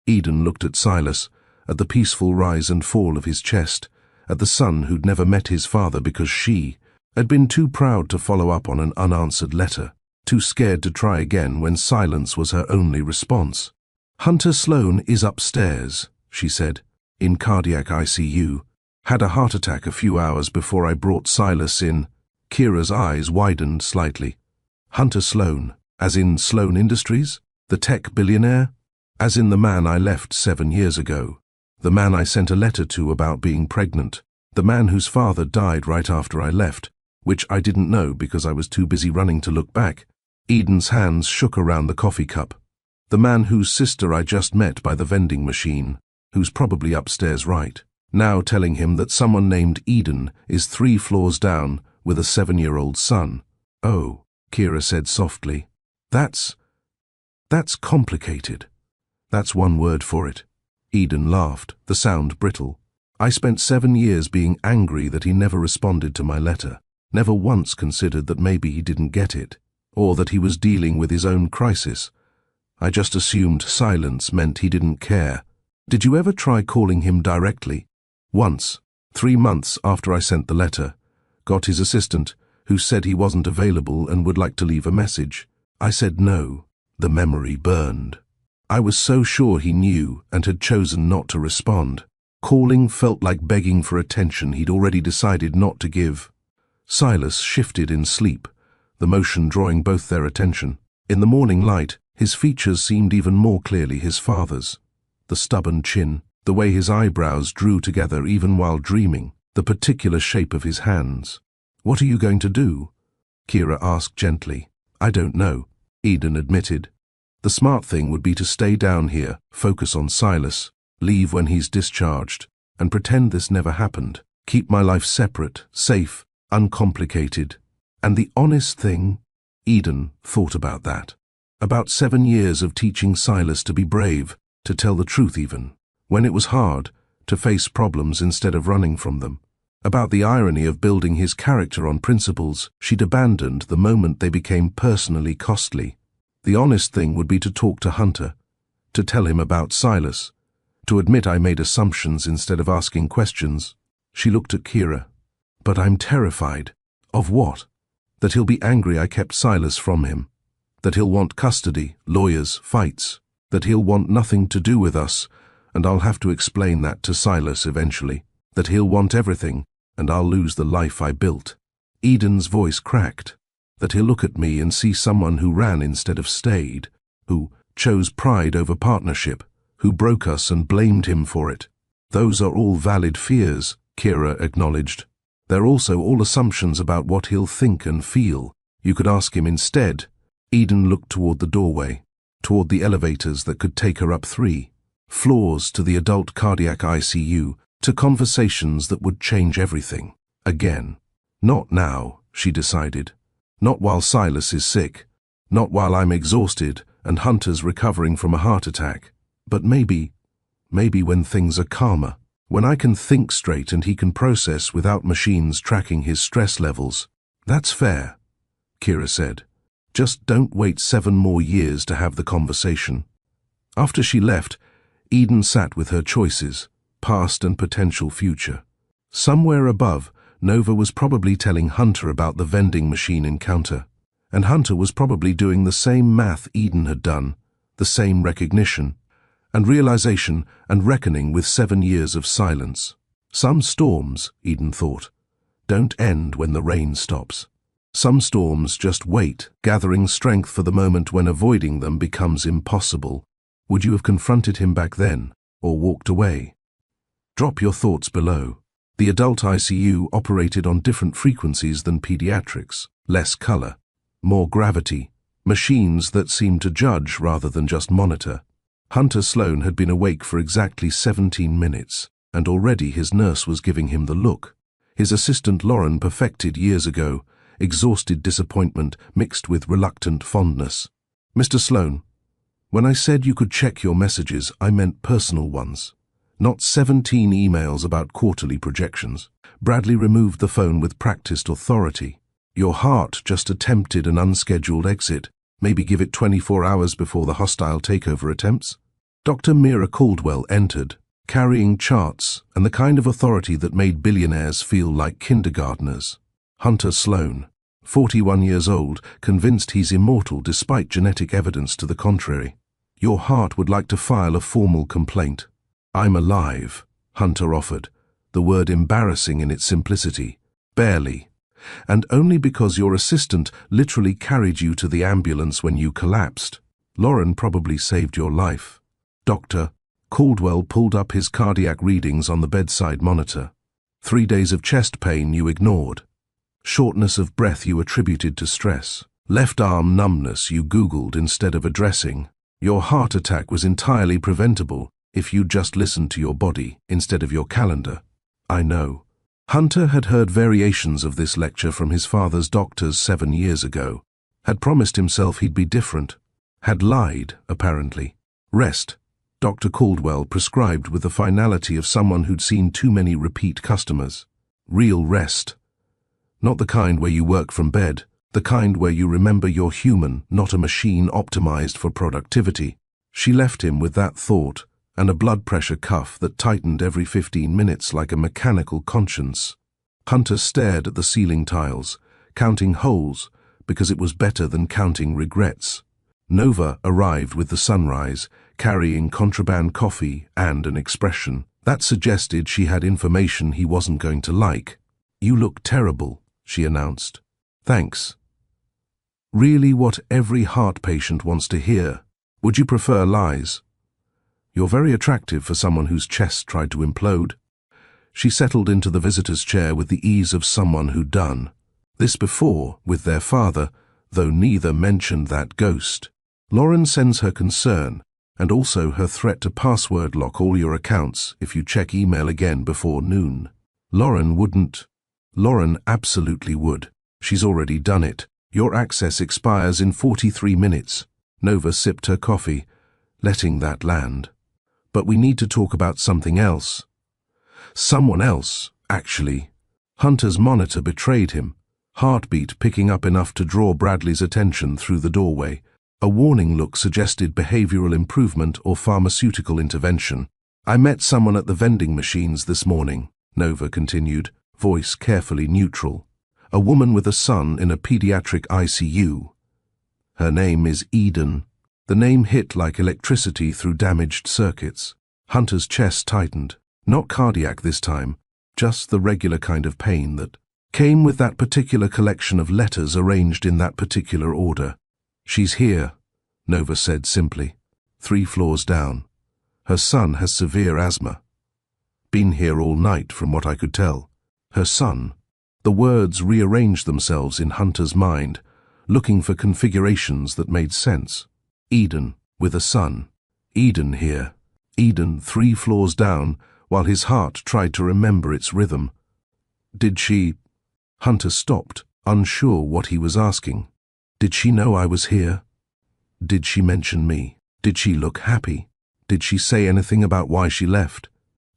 Eden looked at Silas, at the peaceful rise and fall of his chest, at the son who'd never met his father because she had been too proud to follow up on an unanswered letter, too scared to try again when silence was her only response. "Hunter Sloan is upstairs," she said, "in cardiac ICU. Had a heart attack a few hours before I brought Silas in." Kira's eyes widened slightly. "Hunter Sloan, as in Sloan Industries? The tech billionaire? As in the man I left 7 years ago? The man I sent a letter to about being pregnant? The man whose father died right after I left, which I didn't know because I was too busy running to look back?" Eden's hands shook around the coffee cup. "The man whose sister I just met by the vending machine, who's probably upstairs right now telling him that someone named Eden is 3 floors down with a 7-year-old son." "Oh," Kira said softly. That's complicated. That's one word for it." Eden laughed, the sound brittle. "I spent 7 years being angry that he never responded to my letter, never once considered that maybe he didn't get it, or that he was dealing with his own crisis. I just assumed silence meant he didn't care. Did you ever try calling him directly?" "Once, 3 months after I sent the letter. Got his assistant, who said he wasn't available and would like to leave a message. I said no." The memory burned. I was so sure he knew and had chosen not to respond. Calling felt like begging for attention he'd already decided not to give. Silas shifted in sleep, the motion drawing both their attention. In the morning light, his features seemed even more clearly his father's. The stubborn chin, the way his eyebrows drew together even while dreaming, the particular shape of his hands. "What are you going to do?" Kira asked gently. "I don't know," Eden admitted. "The smart thing would be to stay down here, focus on Silas, leave when he's discharged, and pretend this never happened. Keep my life separate, safe, uncomplicated. And the honest thing," Eden thought about that. About 7 years of teaching Silas to be brave, to tell the truth even, when it was hard, to face problems instead of running from them. About the irony of building his character on principles she'd abandoned the moment they became personally costly. The honest thing would be to talk to Hunter, to tell him about Silas, to admit I made assumptions instead of asking questions. She looked at Kira. "But I'm terrified." "Of what?" "That he'll be angry I kept Silas from him. That he'll want custody, lawyers, fights. That he'll want nothing to do with us, and I'll have to explain that to Silas eventually. That he'll want everything, and I'll lose the life I built." Eden's voice cracked. "That he'll look at me and see someone who ran instead of stayed, who chose pride over partnership, who broke us and blamed him for it. Those are all valid fears," Kira acknowledged. "They're also all assumptions about what he'll think and feel. You could ask him instead." Eden looked toward the doorway, toward the elevators that could take her up 3 floors to the adult cardiac ICU, to conversations that would change everything. Again. Not now, she decided. Not while Silas is sick. Not while I'm exhausted and Hunter's recovering from a heart attack. But maybe when things are calmer, when I can think straight and he can process without machines tracking his stress levels. That's fair, Kira said. Just don't wait 7 more years to have the conversation. After she left, Eden sat with her choices, past and potential future. Somewhere above, Nova was probably telling Hunter about the vending machine encounter, and Hunter was probably doing the same math Eden had done, the same recognition, and realization and reckoning with 7 years of silence. Some storms, Eden thought, don't end when the rain stops. Some storms just wait, gathering strength for the moment when avoiding them becomes impossible. Would you have confronted him back then, or walked away? Drop your thoughts below. The adult ICU operated on different frequencies than pediatrics, less color, more gravity, machines that seemed to judge rather than just monitor. Hunter Sloan had been awake for exactly 17 minutes, and already his nurse was giving him the look. His assistant Lauren perfected years ago, exhausted disappointment mixed with reluctant fondness. Mr. Sloan, when I said you could check your messages, I meant personal ones. Not 17 emails about quarterly projections. Bradley removed the phone with practiced authority. Your heart just attempted an unscheduled exit. Maybe give it 24 hours before the hostile takeover attempts. Dr. Mira Caldwell entered, carrying charts and the kind of authority that made billionaires feel like kindergartners. Hunter Sloan, 41 years old, convinced he's immortal despite genetic evidence to the contrary. Your heart would like to file a formal complaint. I'm alive, Hunter offered, the word embarrassing in its simplicity. Barely. And only because your assistant literally carried you to the ambulance when you collapsed. Lauren probably saved your life. Doctor, Caldwell pulled up his cardiac readings on the bedside monitor. 3 days of chest pain you ignored. Shortness of breath you attributed to stress. Left arm numbness you Googled instead of addressing. Your heart attack was entirely preventable if you'd just listened to your body instead of your calendar. I know. Hunter had heard variations of this lecture from his father's doctors 7 years ago, had promised himself he'd be different, had lied, apparently. Rest, Dr. Caldwell prescribed with the finality of someone who'd seen too many repeat customers. Real rest. Not the kind where you work from bed, the kind where you remember you're human, not a machine optimized for productivity. She left him with that thought, and a blood pressure cuff that tightened every 15 minutes like a mechanical conscience. Hunter stared at the ceiling tiles, counting holes, because it was better than counting regrets. Nova arrived with the sunrise, carrying contraband coffee and an expression that suggested she had information he wasn't going to like. You look terrible, she announced. Thanks. Really what every heart patient wants to hear. Would you prefer lies? You're very attractive for someone whose chest tried to implode. She settled into the visitor's chair with the ease of someone who'd done this before with their father, though neither mentioned that ghost. Lauren sends her concern, and also her threat to password lock all your accounts if you check email again before noon. Lauren wouldn't. Lauren absolutely would. She's already done it. Your access expires in 43 minutes. Nova sipped her coffee, letting that land. But we need to talk about something else. Someone else, actually. Hunter's monitor betrayed him, heartbeat picking up enough to draw Bradley's attention through the doorway. A warning look suggested behavioral improvement or pharmaceutical intervention. I met someone at the vending machines this morning, Nova continued, voice carefully neutral. A woman with a son in a pediatric ICU. Her name is Eden. The name hit like electricity through damaged circuits. Hunter's chest tightened. Not cardiac this time, just the regular kind of pain that came with that particular collection of letters arranged in that particular order. She's here, Nova said simply. 3 floors down. Her son has severe asthma. Been here all night from what I could tell. Her son. The words rearranged themselves in Hunter's mind, looking for configurations that made sense. Eden, with a son. Eden here. Eden 3 floors down, while his heart tried to remember its rhythm. Did she... Hunter stopped, unsure what he was asking. Did she know I was here? Did she mention me? Did she look happy? Did she say anything about why she left?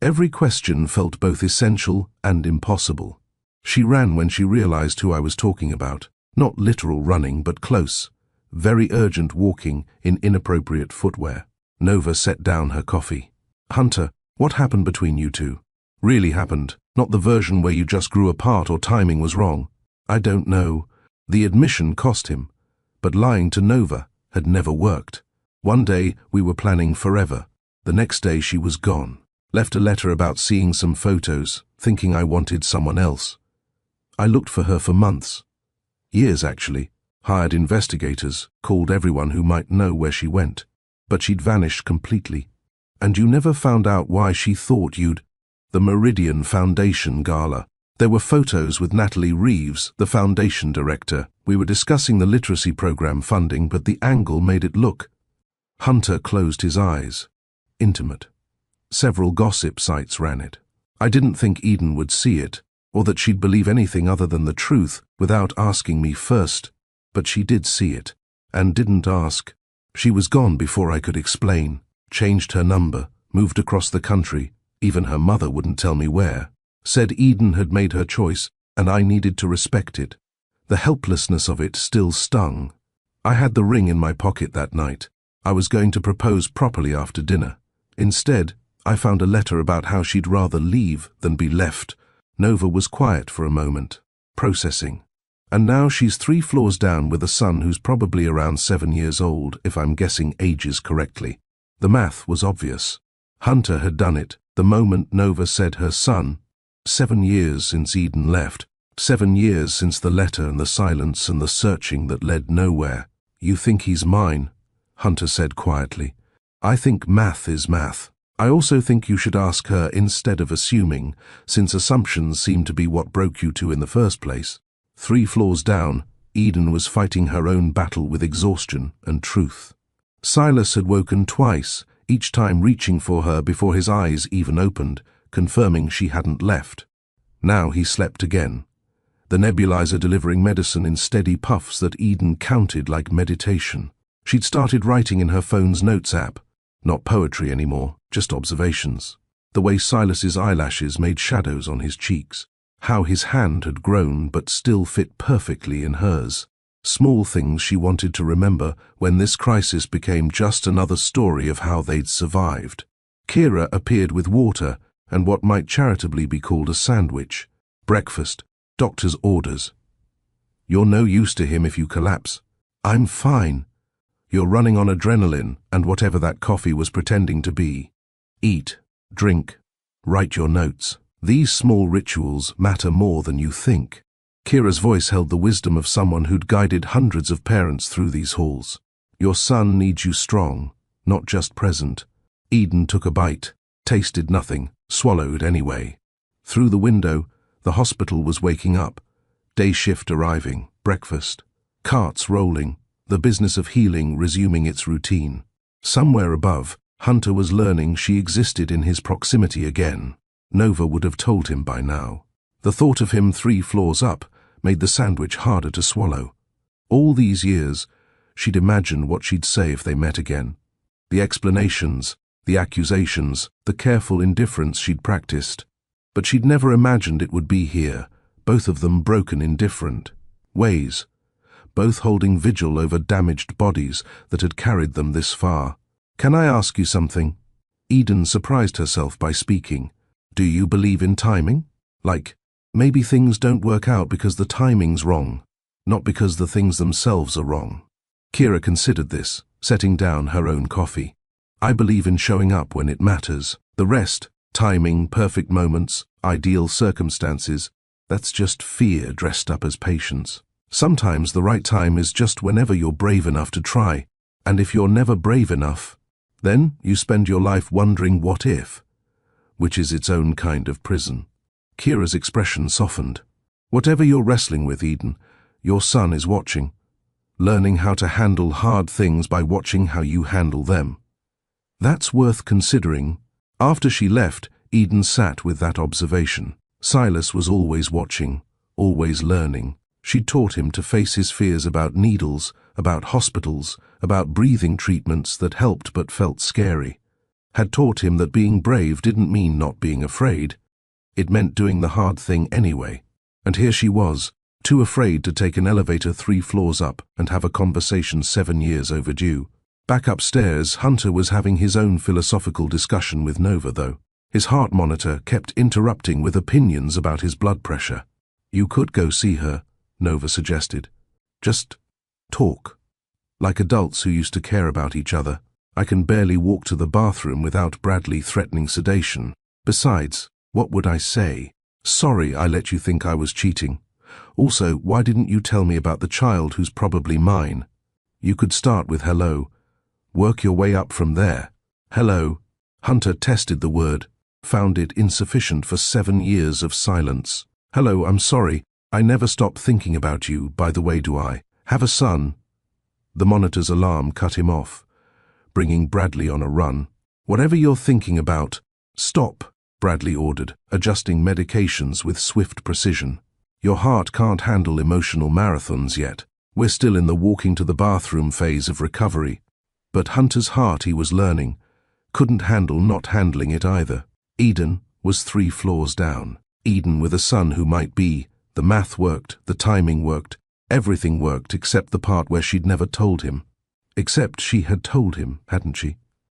Every question felt both essential and impossible. She ran when she realized who I was talking about. Not literal running, but close. Very urgent walking in inappropriate footwear. Nova set down her coffee. Hunter, what happened between you two? Really happened, not the version where you just grew apart or timing was wrong. I don't know. The admission cost him. But lying to Nova had never worked. One day we were planning forever. The next day she was gone. Left a letter about seeing some photos, thinking I wanted someone else. I looked for her for months. Years, actually. Hired investigators, called everyone who might know where she went. But she'd vanished completely. And you never found out why she thought you'd... The Meridian Foundation Gala. There were photos with Natalie Reeves, the foundation director. We were discussing the literacy program funding, but the angle made it look... Hunter closed his eyes. Intimate. Several gossip sites ran it. I didn't think Eden would see it, or that she'd believe anything other than the truth without asking me first. But she did see it, and didn't ask. She was gone before I could explain. Changed her number, moved across the country. Even her mother wouldn't tell me where. Said Eden had made her choice, and I needed to respect it. The helplessness of it still stung. I had the ring in my pocket that night. I was going to propose properly after dinner. Instead, I found a letter about how she'd rather leave than be left. Nova was quiet for a moment, processing. And now she's 3 floors down with a son who's probably around 7 years old, if I'm guessing ages correctly. The math was obvious. Hunter had done it the moment Nova said her son. 7 years since Eden left. 7 years since the letter and the silence and the searching that led nowhere. You think he's mine? Hunter said quietly. I think math is math. I also think you should ask her instead of assuming, since assumptions seem to be what broke you two in the first place. 3 floors down, Eden was fighting her own battle with exhaustion and truth. Silas had woken twice, each time reaching for her before his eyes even opened, confirming she hadn't left. Now he slept again, the nebulizer delivering medicine in steady puffs that Eden counted like meditation. She'd started writing in her phone's notes app. Not poetry anymore, just observations. The way Silas's eyelashes made shadows on his cheeks. How his hand had grown but still fit perfectly in hers. Small things she wanted to remember when this crisis became just another story of how they'd survived. Kira appeared with water and what might charitably be called a sandwich. Breakfast. Doctor's orders. You're no use to him if you collapse. I'm fine. You're running on adrenaline and whatever that coffee was pretending to be. Eat, drink, write your notes. These small rituals matter more than you think. Kira's voice held the wisdom of someone who'd guided hundreds of parents through these halls. Your son needs you strong, not just present. Eden took a bite, tasted nothing, swallowed anyway. Through the window, the hospital was waking up. Day shift arriving, breakfast, carts rolling, the business of healing resuming its routine. Somewhere above, Hunter was learning she existed in his proximity again. Nova would have told him by now. The thought of him 3 floors up made the sandwich harder to swallow. All these years, she'd imagined what she'd say if they met again. The explanations, the accusations, the careful indifference she'd practiced. But she'd never imagined it would be here, both of them broken in different ways, both holding vigil over damaged bodies that had carried them this far. Can I ask you something? Eden surprised herself by speaking. Do you believe in timing? Like, maybe things don't work out because the timing's wrong, not because the things themselves are wrong. Kira considered this, setting down her own coffee. I believe in showing up when it matters. The rest, timing, perfect moments, ideal circumstances, that's just fear dressed up as patience. Sometimes the right time is just whenever you're brave enough to try, and if you're never brave enough, then you spend your life wondering what if, which is its own kind of prison. Kira's expression softened. Whatever you're wrestling with, Eden, your son is watching, learning how to handle hard things by watching how you handle them. That's worth considering. After she left, Eden sat with that observation. Silas was always watching, always learning. She'd taught him to face his fears about needles, about hospitals, about breathing treatments that helped but felt scary, had taught him that being brave didn't mean not being afraid. It meant doing the hard thing anyway. And here she was, too afraid to take an elevator 3 floors up and have a conversation 7 years overdue. Back upstairs, Hunter was having his own philosophical discussion with Nova, though. His heart monitor kept interrupting with opinions about his blood pressure. "You could go see her," Nova suggested. "Just talk. Like adults who used to care about each other. I can barely walk to the bathroom without Bradley threatening sedation. Besides, what would I say? Sorry I let you think I was cheating. Also, why didn't you tell me about the child who's probably mine? You could start with hello. Work your way up from there. Hello." Hunter tested the word, found it insufficient for 7 years of silence. "Hello, I'm sorry. I never stop thinking about you, by the way. Do I have a son?" The monitor's alarm cut him off, bringing Bradley on a run. "Whatever you're thinking about, stop," Bradley ordered, adjusting medications with swift precision. "Your heart can't handle emotional marathons yet. We're still in the walking to the bathroom phase of recovery." But Hunter's heart, he was learning, couldn't handle not handling it either. Eden was 3 floors down. Eden with a son who might be. The math worked, the timing worked, everything worked except the part where she'd never told him. Except she had told him, hadn't she?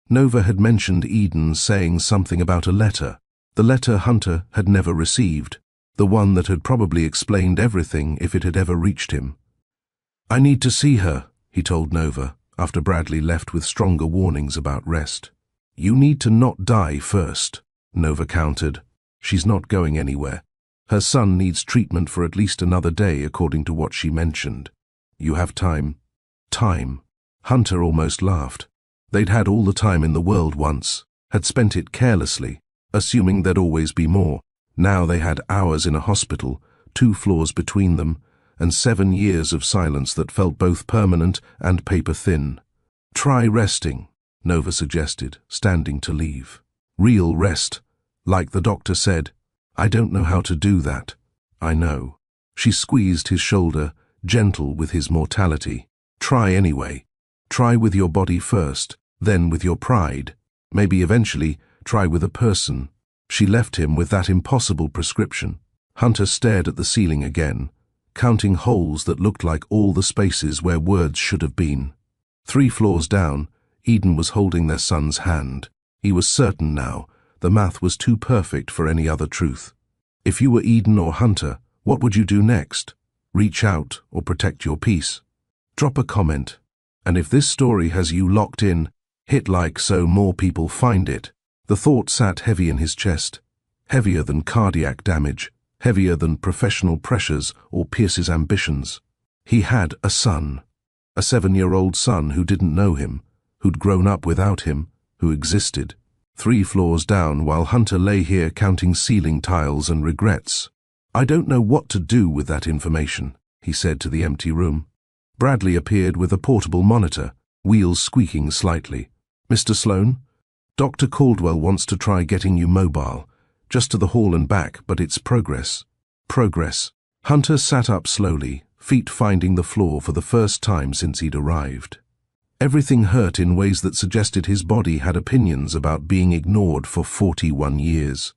Nova had mentioned Eden saying something about a letter. The letter Hunter had never received. The one that had probably explained everything if it had ever reached him. "I need to see her," he told Nova, after Bradley left with stronger warnings about rest. "You need to not die first," Nova countered. "She's not going anywhere. Her son needs treatment for at least another day, according to what she mentioned. You have time." Time. Hunter almost laughed. They'd had all the time in the world once, had spent it carelessly, assuming there'd always be more. Now they had hours in a hospital, 2 floors between them, and 7 years of silence that felt both permanent and paper-thin. "Try resting," Nova suggested, standing to leave. "Real rest, like the doctor said." "I don't know how to do that." "I know." She squeezed his shoulder, gentle with his mortality. "Try anyway. Try with your body first, then with your pride. Maybe eventually try with a person." She left him with that impossible prescription. Hunter stared at the ceiling again, counting holes that looked like all the spaces where words should have been. 3 floors down, Eden was holding their son's hand. He was certain now, the math was too perfect for any other truth. If you were Eden or Hunter, what would you do next? Reach out or protect your peace? Drop a comment. And if this story has you locked in, hit like so more people find it. The thought sat heavy in his chest, heavier than cardiac damage, heavier than professional pressures or Pierce's ambitions. He had a son, a 7-year-old son who didn't know him, who'd grown up without him, who existed. 3 floors down while Hunter lay here counting ceiling tiles and regrets. "I don't know what to do with that information," he said to the empty room. Bradley appeared with a portable monitor, wheels squeaking slightly. "Mr. Sloan? Dr. Caldwell wants to try getting you mobile, just to the hall and back, but it's progress." Progress. Hunter sat up slowly, feet finding the floor for the first time since he'd arrived. Everything hurt in ways that suggested his body had opinions about being ignored for 41 years.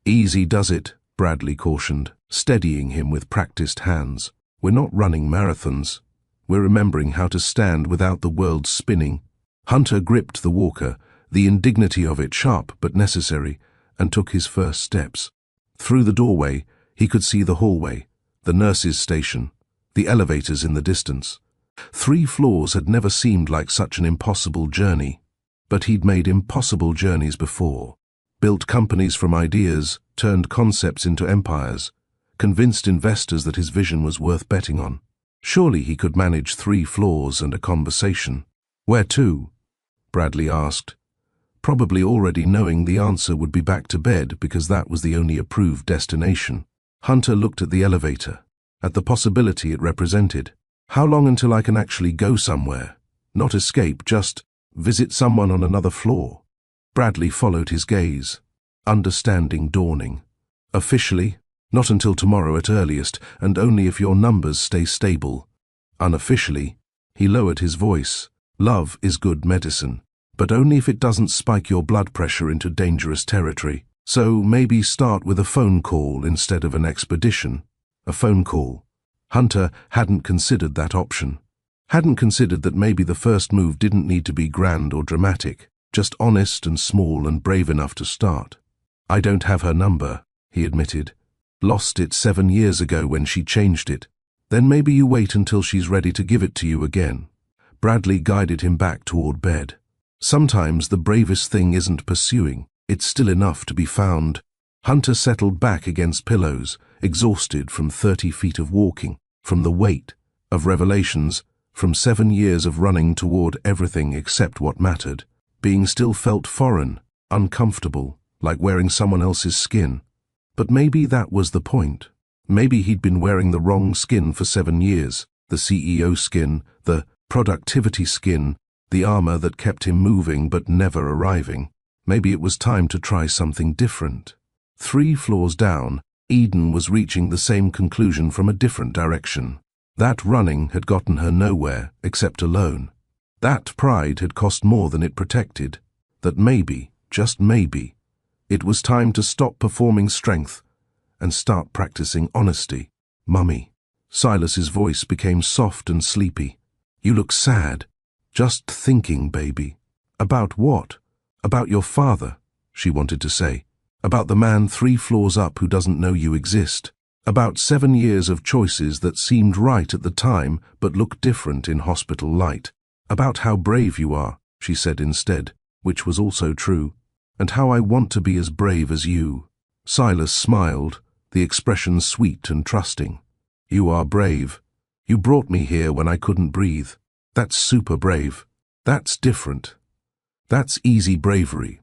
"Easy does it," Bradley cautioned, steadying him with practiced hands. "We're not running marathons. We're remembering how to stand without the world spinning." Hunter gripped the walker, the indignity of it sharp but necessary, and took his first steps. Through the doorway, he could see the hallway, the nurse's station, the elevators in the distance. 3 floors had never seemed like such an impossible journey, but he'd made impossible journeys before. Built companies from ideas, turned concepts into empires, convinced investors that his vision was worth betting on. Surely he could manage 3 floors and a conversation. "Where to?" Bradley asked, probably already knowing the answer would be back to bed because that was the only approved destination. Hunter looked at the elevator, at the possibility it represented. How long until I can actually go somewhere? Not escape, just visit someone on another floor. Bradley followed his gaze, understanding dawning. Officially, not until tomorrow at earliest, and only if your numbers stay stable. Unofficially, he lowered his voice, Love is good medicine, but only if it doesn't spike your blood pressure into dangerous territory. So maybe start with a phone call instead of an expedition. A phone call. Hunter hadn't considered that option. Hadn't considered that maybe the first move didn't need to be grand or dramatic, just honest and small and brave enough to start. I don't have her number, he admitted. Lost it 7 years ago when she changed it. Then maybe you wait until she's ready to give it to you again. Bradley guided him back toward bed. Sometimes the bravest thing isn't pursuing, it's still enough to be found. Hunter settled back against pillows, exhausted from 30 feet of walking, from the weight of revelations, from 7 years of running toward everything except what mattered. Being still felt foreign, uncomfortable, like wearing someone else's skin. But maybe that was the point. Maybe he'd been wearing the wrong skin for 7 years, the CEO skin, the productivity skin, the armor that kept him moving but never arriving. Maybe it was time to try something different. 3 floors down, Eden was reaching the same conclusion from a different direction. That running had gotten her nowhere except alone. That pride had cost more than it protected. That maybe, just maybe, it was time to stop performing strength and start practicing honesty. Mummy. Silas's voice became soft and sleepy. You look sad. Just thinking, baby. About what? About your father, she wanted to say. About the man 3 floors up who doesn't know you exist. About 7 years of choices that seemed right at the time but looked different in hospital light. About how brave you are, she said instead, which was also true. And how I want to be as brave as you. Silas smiled, the expression sweet and trusting. You are brave. You brought me here when I couldn't breathe. That's super brave. That's different. That's easy bravery.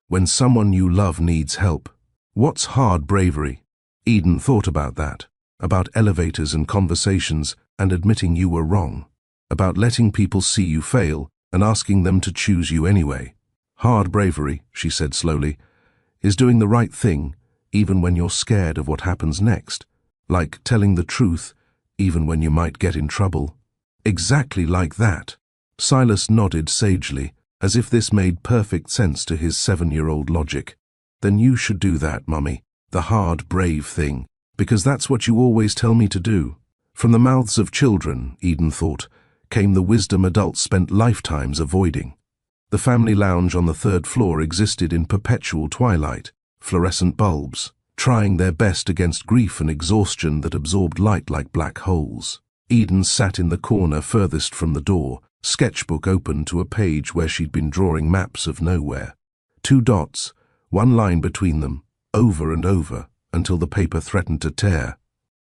When someone you love needs help. What's hard bravery? Eden thought about that. About elevators and conversations and admitting you were wrong. About letting people see you fail and asking them to choose you anyway. Hard bravery, she said slowly, is doing the right thing even when you're scared of what happens next. Like telling the truth even when you might get in trouble. Exactly like that. Silas nodded sagely, as if this made perfect sense to his 7-year-old logic. Then you should do that, Mummy. The hard, brave thing. Because that's what you always tell me to do. From the mouths of children, Eden thought, came the wisdom adults spent lifetimes avoiding. The family lounge on the 3rd floor existed in perpetual twilight, fluorescent bulbs, trying their best against grief and exhaustion that absorbed light like black holes. Eden sat in the corner furthest from the door, sketchbook open to a page where she'd been drawing maps of nowhere. 2 dots, 1 line between them, over and over, until the paper threatened to tear.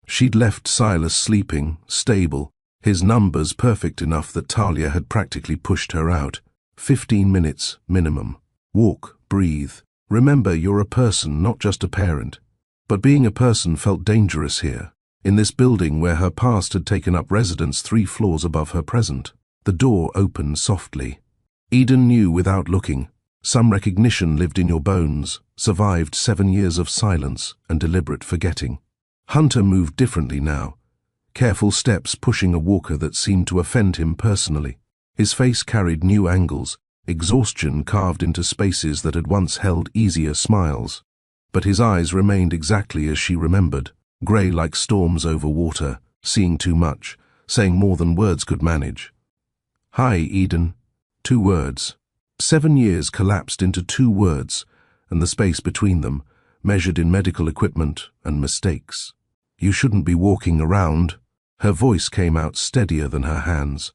She'd left Silas sleeping, stable, his numbers perfect enough that Talia had practically pushed her out. 15 minutes, minimum. Walk, breathe. Remember, you're a person, not just a parent. But being a person felt dangerous here, in this building where her past had taken up residence 3 floors above her present. The door opened softly. Eden knew without looking. Some recognition lived in your bones, survived 7 years of silence and deliberate forgetting. Hunter moved differently now. Careful steps pushing a walker that seemed to offend him personally. His face carried new angles, exhaustion carved into spaces that had once held easier smiles. But his eyes remained exactly as she remembered, grey like storms over water, seeing too much, saying more than words could manage. Hi, Eden. 2 words. 7 years collapsed into 2 words, and the space between them, measured in medical equipment and mistakes. You shouldn't be walking around. Her voice came out steadier than her hands.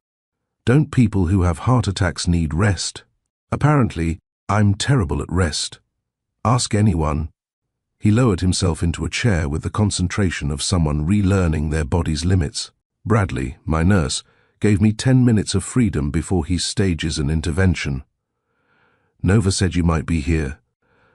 Don't people who have heart attacks need rest? Apparently, I'm terrible at rest. Ask anyone. He lowered himself into a chair with the concentration of someone relearning their body's limits. Bradley, my nurse, gave me 10 minutes of freedom before he stages an intervention. Nova said you might be here.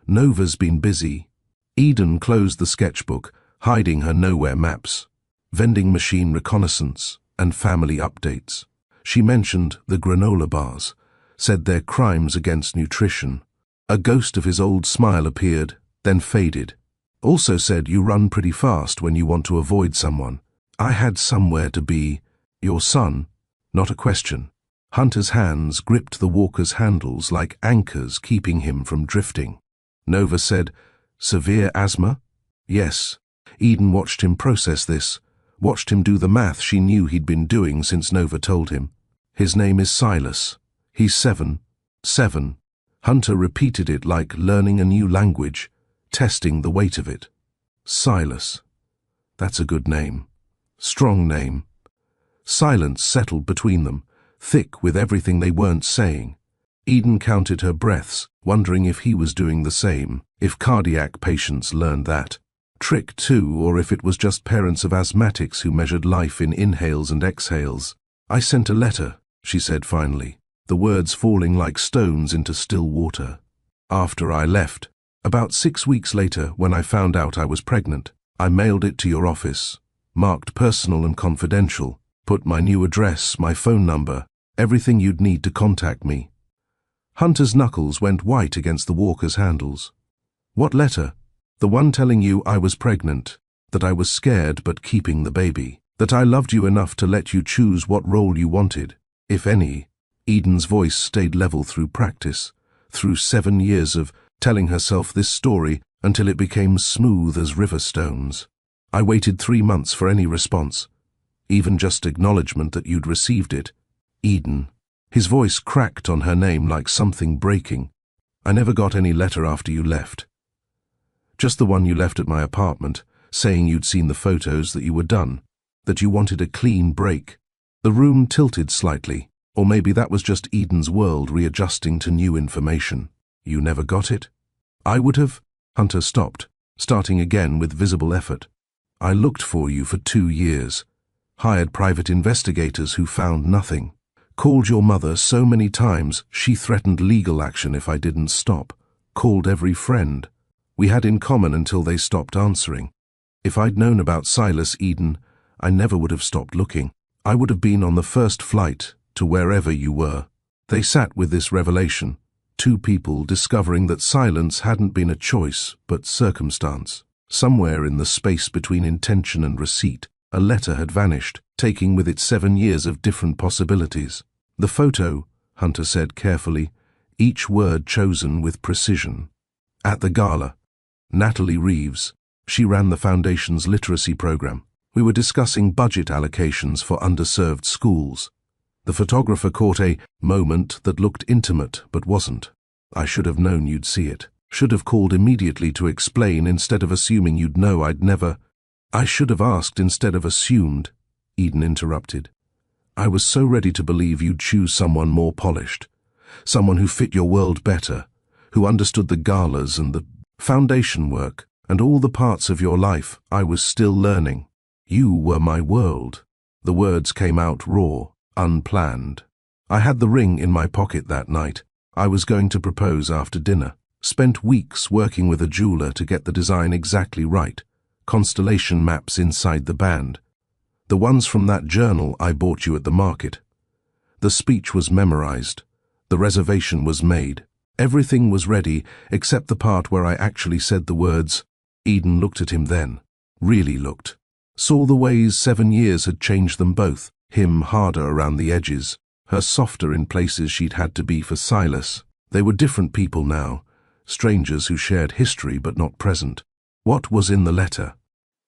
Nova's been busy. Eden closed the sketchbook, hiding her nowhere maps, vending machine reconnaissance, and family updates. She mentioned the granola bars, said they're crimes against nutrition. A ghost of his old smile appeared, then faded. Also said you run pretty fast when you want to avoid someone. I had somewhere to be. Your son? Not a question. Hunter's hands gripped the walker's handles like anchors keeping him from drifting. Nova said, "Severe asthma?" "Yes." Eden watched him process this, watched him do the math she knew he'd been doing since Nova told him. "His name is Silas. He's 7. 7. Hunter repeated it like learning a new language, testing the weight of it. Silas. That's a good name. Strong name. Silence settled between them, thick with everything they weren't saying. Eden counted her breaths, wondering if he was doing the same, if cardiac patients learned that trick too, or if it was just parents of asthmatics who measured life in inhales and exhales. "I sent a letter," she said finally, the words falling like stones into still water. "After I left. About 6 weeks later, when I found out I was pregnant, I mailed it to your office, marked personal and confidential, put my new address, my phone number, everything you'd need to contact me." Hunter's knuckles went white against the walker's handles. "What letter?" "The one telling you I was pregnant, that I was scared but keeping the baby, that I loved you enough to let you choose what role you wanted, if any." Eden's voice stayed level through practice, through 7 years of telling herself this story until it became smooth as river stones. "I waited 3 months for any response, even just acknowledgement that you'd received it. Eden." His voice cracked on her name like something breaking. "I never got any letter after you left. Just the one you left at my apartment, saying you'd seen the photos, that you were done, that you wanted a clean break." The room tilted slightly, or maybe that was just Eden's world readjusting to new information. "You never got it?" "I would have." Hunter stopped, starting again with visible effort. "I looked for you for 2 years, hired private investigators who found nothing, called your mother so many times she threatened legal action if I didn't stop, called every friend we had in common until they stopped answering. If I'd known about Silas, Eden, I never would have stopped looking. I would have been on the first flight to wherever you were." They sat with this revelation, 2 people discovering that silence hadn't been a choice but circumstance. Somewhere in the space between intention and receipt, a letter had vanished, taking with it 7 years of different possibilities. "The photo," Hunter said carefully, each word chosen with precision. "At the gala. Natalie Reeves. She ran the Foundation's literacy program. We were discussing budget allocations for underserved schools. The photographer caught a moment that looked intimate but wasn't. I should have known you'd see it. Should have called immediately to explain instead of assuming you'd know I'd never." "I should have asked instead of assumed," Eden interrupted. "I was so ready to believe you'd choose someone more polished, someone who fit your world better, who understood the galas and the foundation work and all the parts of your life I was still learning. You were my world." The words came out raw, unplanned. "I had the ring in my pocket that night. I was going to propose after dinner. Spent weeks working with a jeweler to get the design exactly right. Constellation maps inside the band. The ones from that journal I bought you at the market. The speech was memorized. The reservation was made. Everything was ready except the part where I actually said the words." Eden looked at him then, really looked. Saw the ways 7 years had changed them both, him harder around the edges, her softer in places she'd had to be for Silas. They were different people now, strangers who shared history but not present. "What was in the letter?"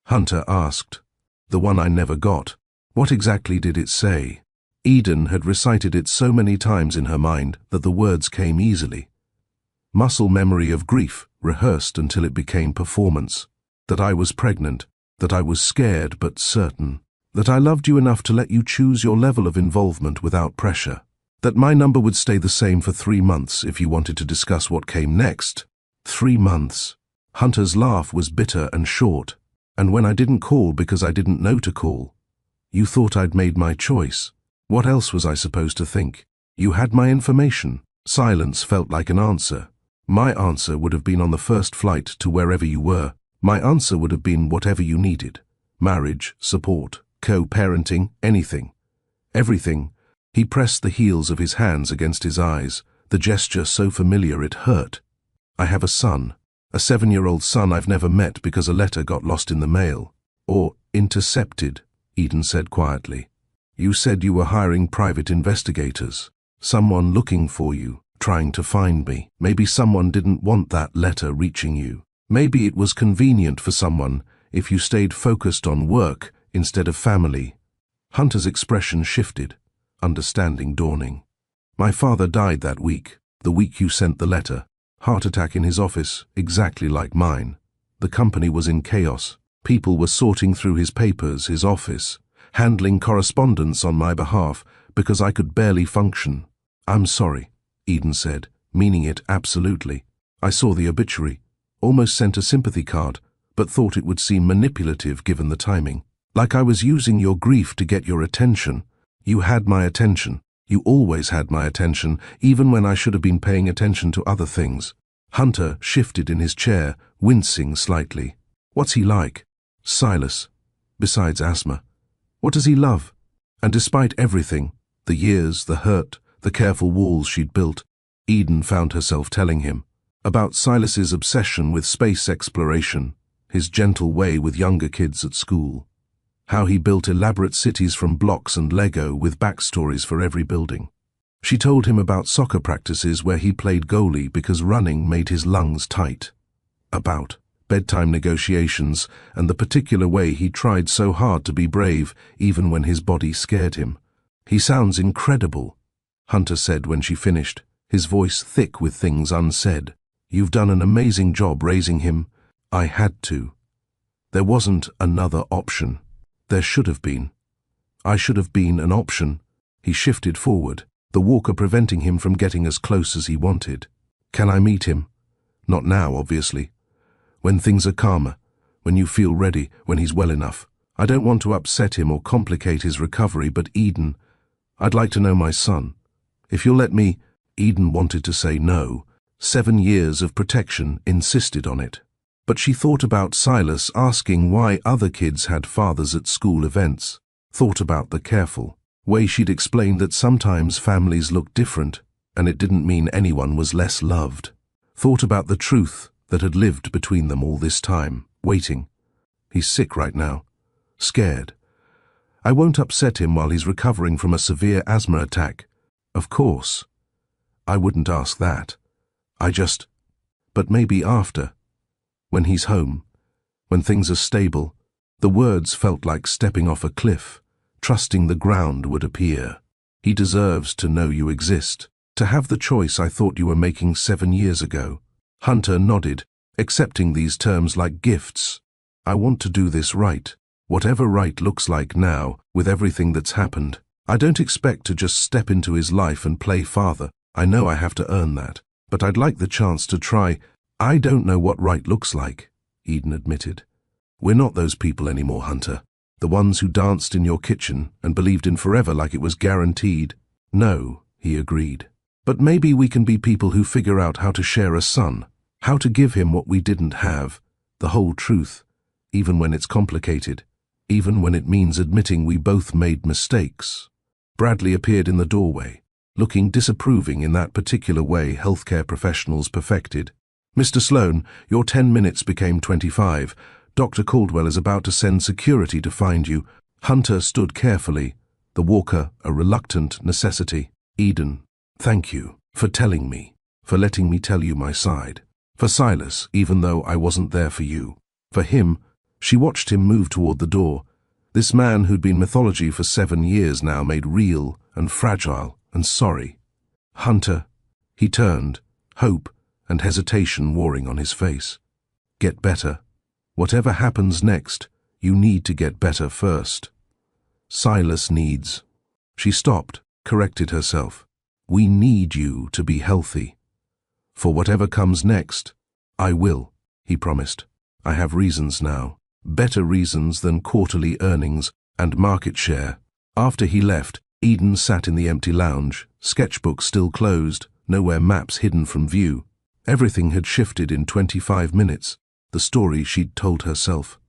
Hunter asked. "The one I never got. What exactly did it say?" Eden had recited it so many times in her mind that the words came easily. Muscle memory of grief, rehearsed until it became performance. That I was pregnant, that I was scared but certain, that I loved you enough to let you choose your level of involvement without pressure, that my number would stay the same for 3 months if you wanted to discuss what came next. 3 months. Hunter's laugh was bitter and short. "And when I didn't call because I didn't know to call, you thought I'd made my choice. What else was I supposed to think? You had my information." Silence felt like an answer. "My answer would have been on the first flight to wherever you were. My answer would have been whatever you needed. Marriage, support, co-parenting, anything. Everything." He pressed the heels of his hands against his eyes, the gesture so familiar it hurt. "I have a son. A 7-year-old son I've never met because a letter got lost in the mail. Or intercepted," Eden said quietly. "You said you were hiring private investigators." Someone looking for you, trying to find me. Maybe someone didn't want that letter reaching you. Maybe it was convenient for someone if you stayed focused on work instead of family. Hunter's expression shifted, understanding dawning. My father died that week, the week you sent the letter. Heart attack in his office, exactly like mine. The company was in chaos. People were sorting through his papers, his office, handling correspondence on my behalf because I could barely function. I'm sorry, Eden said, meaning it absolutely. I saw the obituary, almost sent a sympathy card, but thought it would seem manipulative given the timing. Like I was using your grief to get your attention. You had my attention. You always had my attention, even when I should have been paying attention to other things. Hunter shifted in his chair, wincing slightly. What's he like? Silas. Besides asthma. What does he love? And despite everything, the years, the hurt, the careful walls she'd built, Eden found herself telling him about Silas's obsession with space exploration, his gentle way with younger kids at school, how he built elaborate cities from blocks and Lego with backstories for every building. She told him about soccer practices where he played goalie because running made his lungs tight, about bedtime negotiations and the particular way he tried so hard to be brave even when his body scared him. He sounds incredible, Hunter said when she finished, his voice thick with things unsaid. You've done an amazing job raising him. I had to. There wasn't another option. There should have been. I should have been an option. He shifted forward, the walker preventing him from getting as close as he wanted. Can I meet him? Not now, obviously. When things are calmer, when you feel ready, when he's well enough. I don't want to upset him or complicate his recovery, but Eden, I'd like to know my son. If you'll let me. Eden wanted to say no. 7 years of protection insisted on it. But she thought about Silas asking why other kids had fathers at school events, thought about the careful way she'd explained that sometimes families look different, and it didn't mean anyone was less loved. Thought about the truth that had lived between them all this time, waiting. He's sick right now, scared. I won't upset him while he's recovering from a severe asthma attack. Of course. I wouldn't ask that. But maybe after. When he's home, when things are stable. The words felt like stepping off a cliff, trusting the ground would appear. He deserves to know you exist, to have the choice I thought you were making 7 years ago. Hunter nodded, accepting these terms like gifts. I want to do this right, whatever right looks like now, with everything that's happened. I don't expect to just step into his life and play father. I know I have to earn that, but I'd like the chance to try. I don't know what right looks like, Eden admitted. We're not those people anymore, Hunter. The ones who danced in your kitchen and believed in forever like it was guaranteed. No, he agreed. But maybe we can be people who figure out how to share a son, how to give him what we didn't have, the whole truth, even when it's complicated, even when it means admitting we both made mistakes. Bradley appeared in the doorway, looking disapproving in that particular way healthcare professionals perfected. Mr. Sloan, your 10 minutes became 25. Dr. Caldwell is about to send security to find you. Hunter stood carefully, the walker a reluctant necessity. Eden, thank you for telling me, for letting me tell you my side. For Silas, even though I wasn't there for you. For him, she watched him move toward the door. This man who'd been mythology for 7 years now made real and fragile and sorry. Hunter, he turned, hope and hesitation warring on his face. Get better. Whatever happens next, you need to get better first. Silas needs. She stopped, corrected herself. We need you to be healthy. For whatever comes next, I will, he promised. I have reasons now, better reasons than quarterly earnings and market share. After he left, Eden sat in the empty lounge, sketchbook still closed, nowhere maps hidden from view. Everything had shifted in 25 minutes, the story she'd told herself.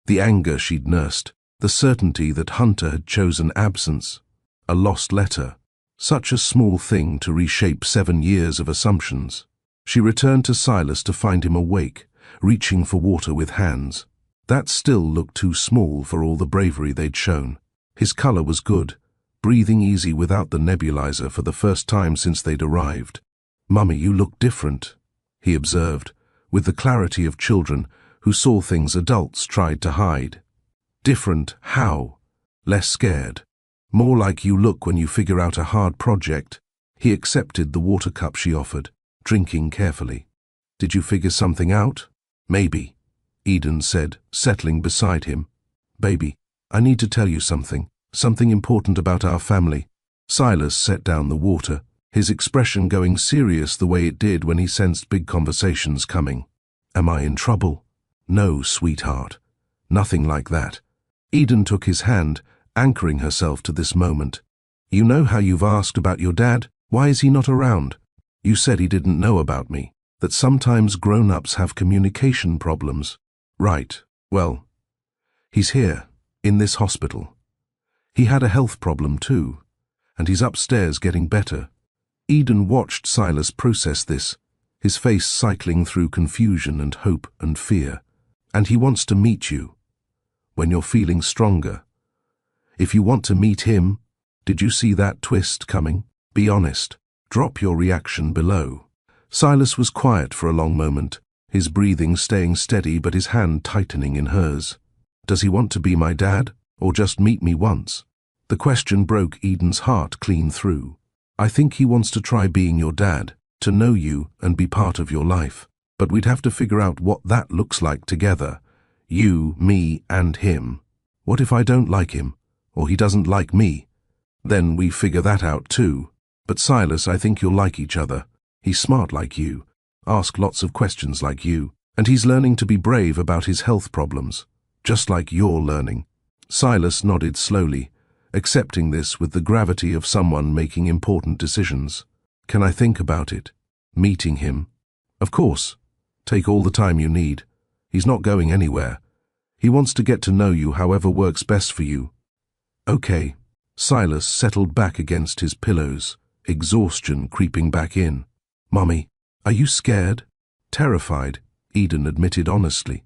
The anger she'd nursed, the certainty that Hunter had chosen absence. A lost letter. Such a small thing to reshape 7 years of assumptions. She returned to Silas to find him awake, reaching for water with hands. That still looked too small for all the bravery they'd shown. His color was good, breathing easy without the nebulizer for the first time since they'd arrived. "Mummy, you look different," he observed, with the clarity of children who saw things adults tried to hide. "Different how?" "Less scared. More like you look when you figure out a hard project." He accepted the water cup she offered, drinking carefully. "Did you figure something out?" "Maybe," Eden said, settling beside him. "Baby, I need to tell you something important about our family." Silas set down the water, his expression going serious the way it did when he sensed big conversations coming. "Am I in trouble?" "No, sweetheart. Nothing like that." Eden took his hand, anchoring herself to this moment. "You know how you've asked about your dad? Why is he not around? You said he didn't know about me, that sometimes grown-ups have communication problems." "Right. Well, he's here, in this hospital. He had a health problem too, and he's upstairs getting better." Eden watched Silas process this, his face cycling through confusion and hope and fear. "And he wants to meet you, when you're feeling stronger. If you want to meet him, did you see that twist coming? Be honest. Drop your reaction below." Silas was quiet for a long moment, his breathing staying steady but his hand tightening in hers. "Does he want to be my dad, or just meet me once?" The question broke Eden's heart clean through. "I think he wants to try being your dad, to know you and be part of your life. But we'd have to figure out what that looks like together. You, me, and him. What if I don't like him, or he doesn't like me? Then we figure that out too. But Silas, I think you'll like each other. He's smart like you, ask lots of questions like you, and he's learning to be brave about his health problems, just like you're learning." Silas nodded slowly, accepting this with the gravity of someone making important decisions. "Can I think about it? Meeting him?" "Of course. Take all the time you need. He's not going anywhere. He wants to get to know you however works best for you." "Okay." Silas settled back against his pillows, exhaustion creeping back in. "Mummy, are you scared?" "Terrified," Eden admitted honestly.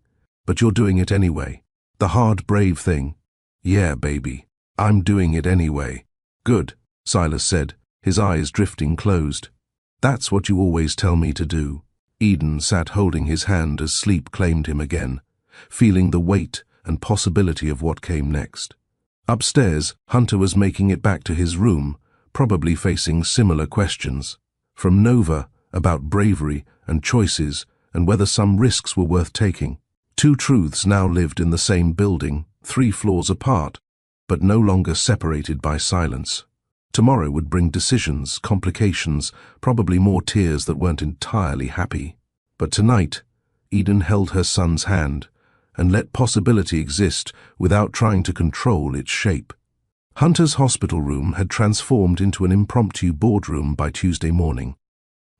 "But you're doing it anyway. The hard, brave thing." "Yeah, baby. I'm doing it anyway." "Good," Silas said, his eyes drifting closed. "That's what you always tell me to do." Eden sat holding his hand as sleep claimed him again, feeling the weight and possibility of what came next. Upstairs, Hunter was making it back to his room, probably facing similar questions. From Nova, about bravery and choices and whether some risks were worth taking. Two truths now lived in the same building, 3 floors apart, but no longer separated by silence. Tomorrow would bring decisions, complications, probably more tears that weren't entirely happy. But tonight, Eden held her son's hand and let possibility exist without trying to control its shape. Hunter's hospital room had transformed into an impromptu boardroom by Tuesday morning,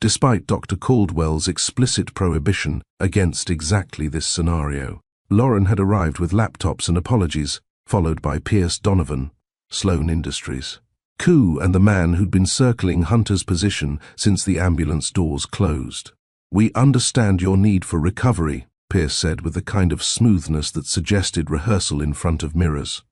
despite Dr. Caldwell's explicit prohibition against exactly this scenario. Lauren had arrived with laptops and apologies, followed by Pierce Donovan, Sloan Industries. Koo and the man who'd been circling Hunter's position since the ambulance doors closed. "We understand your need for recovery," Pierce said with a kind of smoothness that suggested rehearsal in front of mirrors.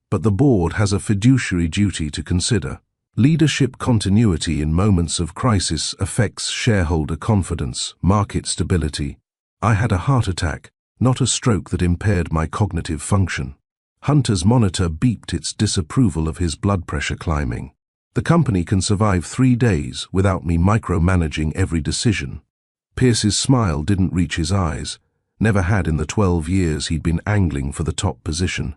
"But the board has a fiduciary duty to consider. Leadership continuity in moments of crisis affects shareholder confidence, market stability. I had a heart attack, not a stroke that impaired my cognitive function." Hunter's monitor beeped its disapproval of his blood pressure climbing. "The company can survive 3 days without me micromanaging every decision." Pierce's smile didn't reach his eyes, never had in the 12 years he'd been angling for the top position.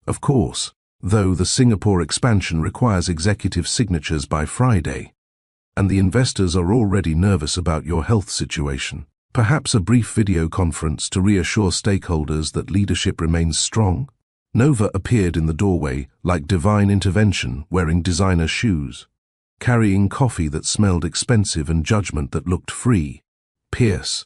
"Of course, though the Singapore expansion requires executive signatures by Friday, and the investors are already nervous about your health situation. Perhaps a brief video conference to reassure stakeholders that leadership remains strong?" Nova appeared in the doorway like divine intervention, wearing designer shoes, carrying coffee that smelled expensive and judgment that looked free. "Pierce,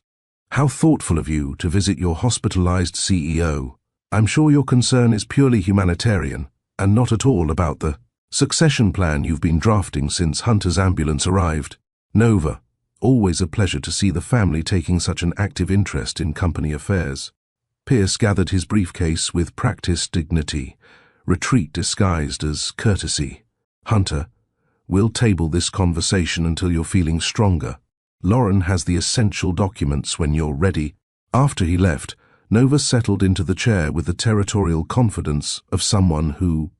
how thoughtful of you to visit your hospitalized CEO. I'm sure your concern is purely humanitarian and not at all about the succession plan you've been drafting since Hunter's ambulance arrived. Nova, always a pleasure to see the family taking such an active interest in company affairs." Pierce gathered his briefcase with practiced dignity, retreat disguised as courtesy. Hunter, we'll table this conversation until you're feeling stronger. Lauren has the essential documents when you're ready. After he left, Nova settled into the chair with the territorial confidence of someone who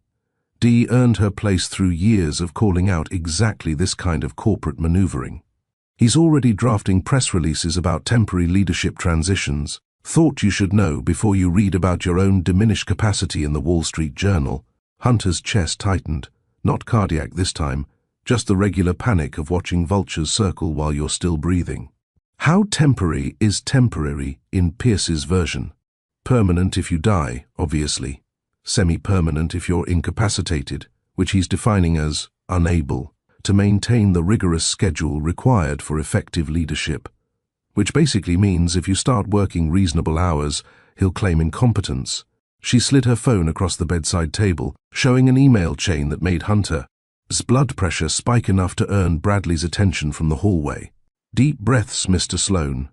earned her place through years of calling out exactly this kind of corporate maneuvering. He's already drafting press releases about temporary leadership transitions. Thought you should know before you read about your own diminished capacity in the Wall Street Journal. Hunter's chest tightened. Not cardiac this time, just the regular panic of watching vultures circle while you're still breathing. How temporary is temporary in Pierce's version? Permanent if you die, obviously. Semi-permanent if you're incapacitated, which he's defining as unable to maintain the rigorous schedule required for effective leadership. Which basically means if you start working reasonable hours, he'll claim incompetence. She slid her phone across the bedside table, showing an email chain that made Hunter's blood pressure spike enough to earn Bradley's attention from the hallway. Deep breaths, Mr. Sloan.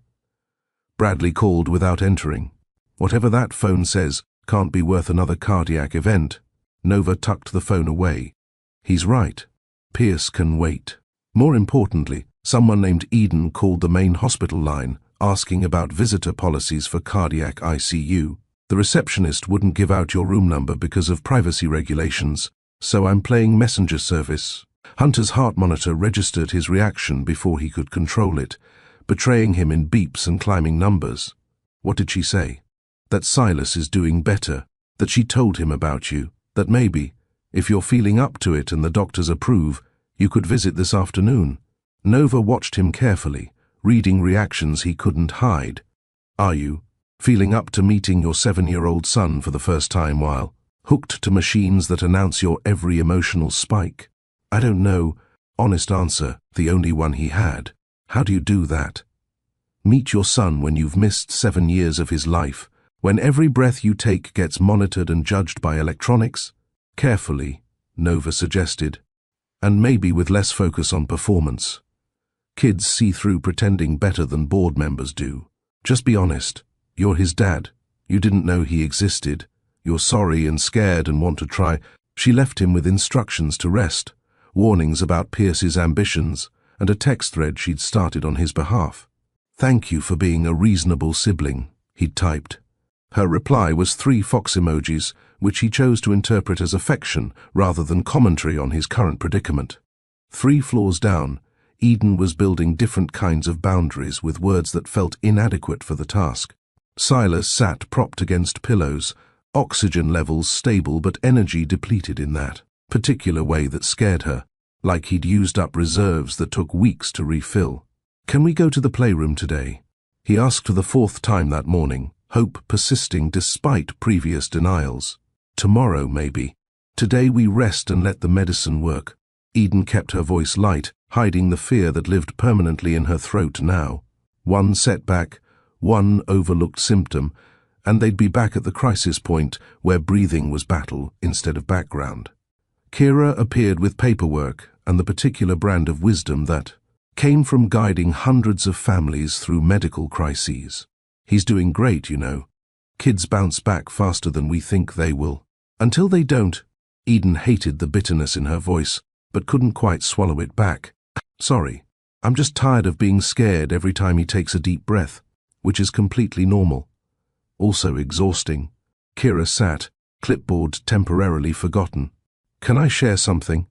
Bradley called without entering. Whatever that phone says can't be worth another cardiac event. Nova tucked the phone away. He's right. Pierce can wait. More importantly, someone named Eden called the main hospital line, asking about visitor policies for cardiac ICU. The receptionist wouldn't give out your room number because of privacy regulations, so I'm playing messenger service. Hunter's heart monitor registered his reaction before he could control it, betraying him in beeps and climbing numbers. What did she say? That Silas is doing better, that she told him about you, that maybe, if you're feeling up to it and the doctors approve, you could visit this afternoon. Nova watched him carefully, reading reactions he couldn't hide. Are you feeling up to meeting your 7-year-old son for the first time while hooked to machines that announce your every emotional spike? I don't know. Honest answer, the only one he had. How do you do that? Meet your son when you've missed 7 years of his life, when every breath you take gets monitored and judged by electronics? Carefully, Nova suggested, and maybe with less focus on performance. Kids see through pretending better than board members do. Just be honest. You're his dad. You didn't know he existed. You're sorry and scared and want to try. She left him with instructions to rest, warnings about Pierce's ambitions, and a text thread she'd started on his behalf. Thank you for being a reasonable sibling, he'd typed. Her reply was 3 fox emojis, which he chose to interpret as affection rather than commentary on his current predicament. 3 floors down, Eden was building different kinds of boundaries with words that felt inadequate for the task. Silas sat propped against pillows, oxygen levels stable but energy depleted in that particular way that scared her, like he'd used up reserves that took weeks to refill. Can we go to the playroom today? He asked for the 4th time that morning, hope persisting despite previous denials. Tomorrow, maybe. Today we rest and let the medicine work. Eden kept her voice light, hiding the fear that lived permanently in her throat now. One setback, one overlooked symptom, and they'd be back at the crisis point where breathing was battle instead of background. Kira appeared with paperwork and the particular brand of wisdom that came from guiding hundreds of families through medical crises. He's doing great, you know. Kids bounce back faster than we think they will. Until they don't. Eden hated the bitterness in her voice, but couldn't quite swallow it back. Sorry, I'm just tired of being scared every time he takes a deep breath, which is completely normal. Also exhausting. Kira sat, clipboard temporarily forgotten. Can I share something?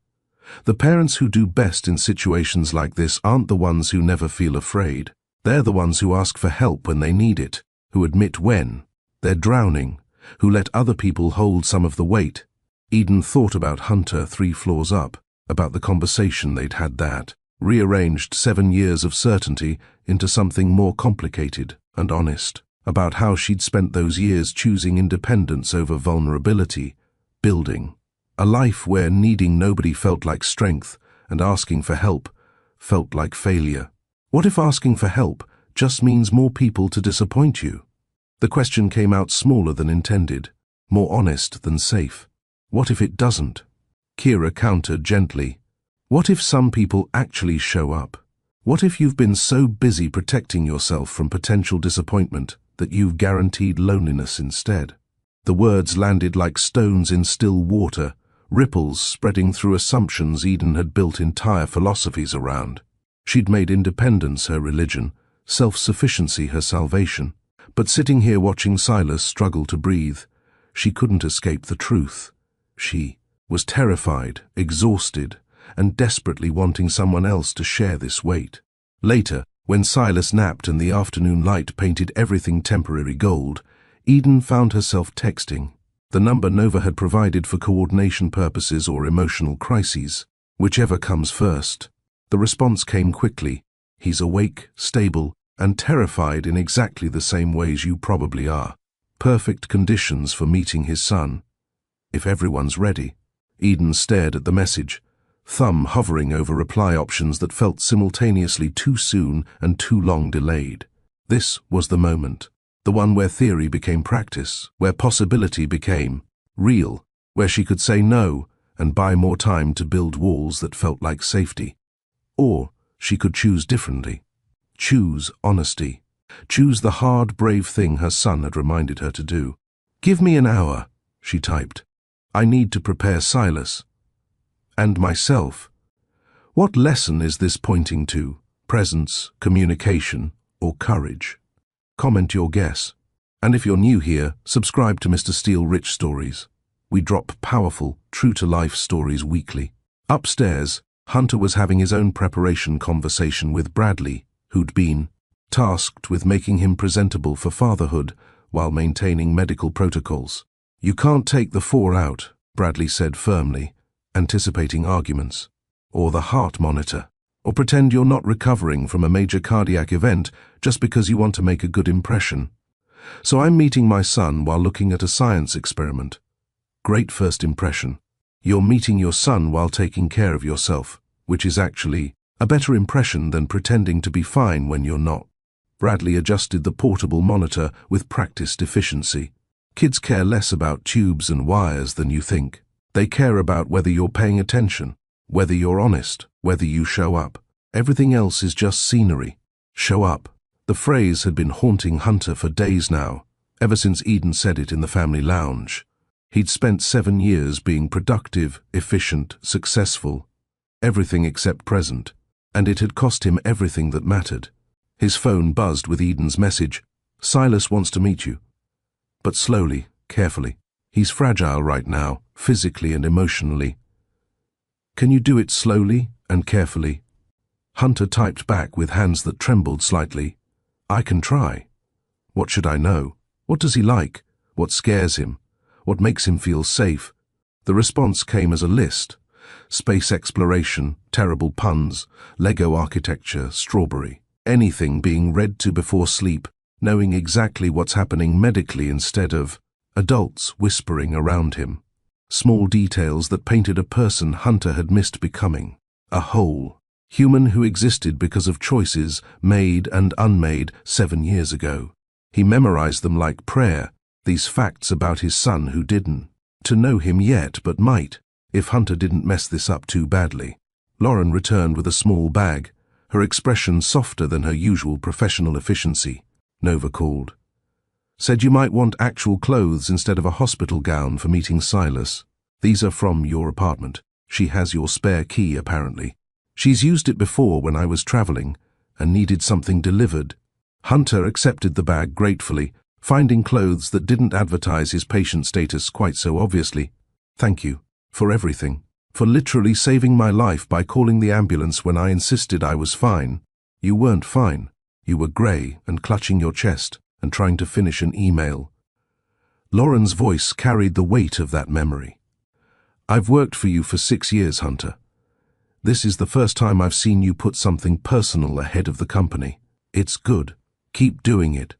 The parents who do best in situations like this aren't the ones who never feel afraid. They're the ones who ask for help when they need it, who admit when they're drowning, who let other people hold some of the weight. Eden thought about Hunter 3 floors up, about the conversation they'd had that rearranged 7 years of certainty into something more complicated and honest, about how she'd spent those years choosing independence over vulnerability, building a life where needing nobody felt like strength and asking for help felt like failure. What if asking for help just means more people to disappoint you? The question came out smaller than intended, more honest than safe. What if it doesn't? Kira countered gently. What if some people actually show up? What if you've been so busy protecting yourself from potential disappointment that you've guaranteed loneliness instead? The words landed like stones in still water, ripples spreading through assumptions Eden had built entire philosophies around. She'd made independence her religion, self-sufficiency her salvation. But sitting here watching Silas struggle to breathe, she couldn't escape the truth. She was terrified, exhausted, and desperately wanting someone else to share this weight. Later, when Silas napped and the afternoon light painted everything temporary gold, Eden found herself texting the number Nova had provided for coordination purposes or emotional crises. Whichever comes first. The response came quickly. He's awake, stable, and terrified in exactly the same ways you probably are. Perfect conditions for meeting his son. If everyone's ready. Eden stared at the message, thumb hovering over reply options that felt simultaneously too soon and too long delayed. This was the moment. The one where theory became practice, where possibility became real, where she could say no and buy more time to build walls that felt like safety. Or she could choose differently. Choose honesty. Choose the hard, brave thing her son had reminded her to do. "Give me an hour," she typed. "I need to prepare Silas. And myself." What lesson is this pointing to? Presence, communication, or courage? Comment your guess. And if you're new here, subscribe to Mr. Steele Rich Stories. We drop powerful, true-to-life stories weekly. Upstairs, Hunter was having his own preparation conversation with Bradley, who'd been tasked with making him presentable for fatherhood while maintaining medical protocols. "You can't take the 4 out," Bradley said firmly, anticipating arguments. "Or the heart monitor. Or pretend you're not recovering from a major cardiac event just because you want to make a good impression. So I'm meeting my son while looking at a science experiment. Great first impression. You're meeting your son while taking care of yourself, which is actually a better impression than pretending to be fine when you're not." Bradley adjusted the portable monitor with practiced efficiency. Kids care less about tubes and wires than you think. They care about whether you're paying attention, whether you're honest, whether you show up. Everything else is just scenery. Show up. The phrase had been haunting Hunter for days now, ever since Eden said it in the family lounge. He'd spent 7 years being productive, efficient, successful, everything except present, and it had cost him everything that mattered. His phone buzzed with Eden's message, "Silas wants to meet you." But slowly, carefully. He's fragile right now, physically and emotionally. "Can you do it slowly and carefully?" Hunter typed back with hands that trembled slightly. "I can try. What should I know? What does he like? What scares him? What makes him feel safe?" The response came as a list. Space exploration, terrible puns, Lego architecture, strawberry. Anything being read to before sleep, knowing exactly what's happening medically instead of adults whispering around him. Small details that painted a person Hunter had missed becoming. A whole, human who existed because of choices made and unmade 7 years ago. He memorized them like prayer, these facts about his son who didn't to know him yet but might, if Hunter didn't mess this up too badly. Lauren returned with a small bag, her expression softer than her usual professional efficiency. Nova called. "Said you might want actual clothes instead of a hospital gown for meeting Silas. These are from your apartment. She has your spare key, apparently. She's used it before when I was traveling and needed something delivered." Hunter accepted the bag gratefully, finding clothes that didn't advertise his patient status quite so obviously. "Thank you for everything. For literally saving my life by calling the ambulance when I insisted I was fine. You weren't fine. You were grey and clutching your chest and trying to finish an email." Lauren's voice carried the weight of that memory. "I've worked for you for 6 years, Hunter. This is the first time I've seen you put something personal ahead of the company. It's good. Keep doing it."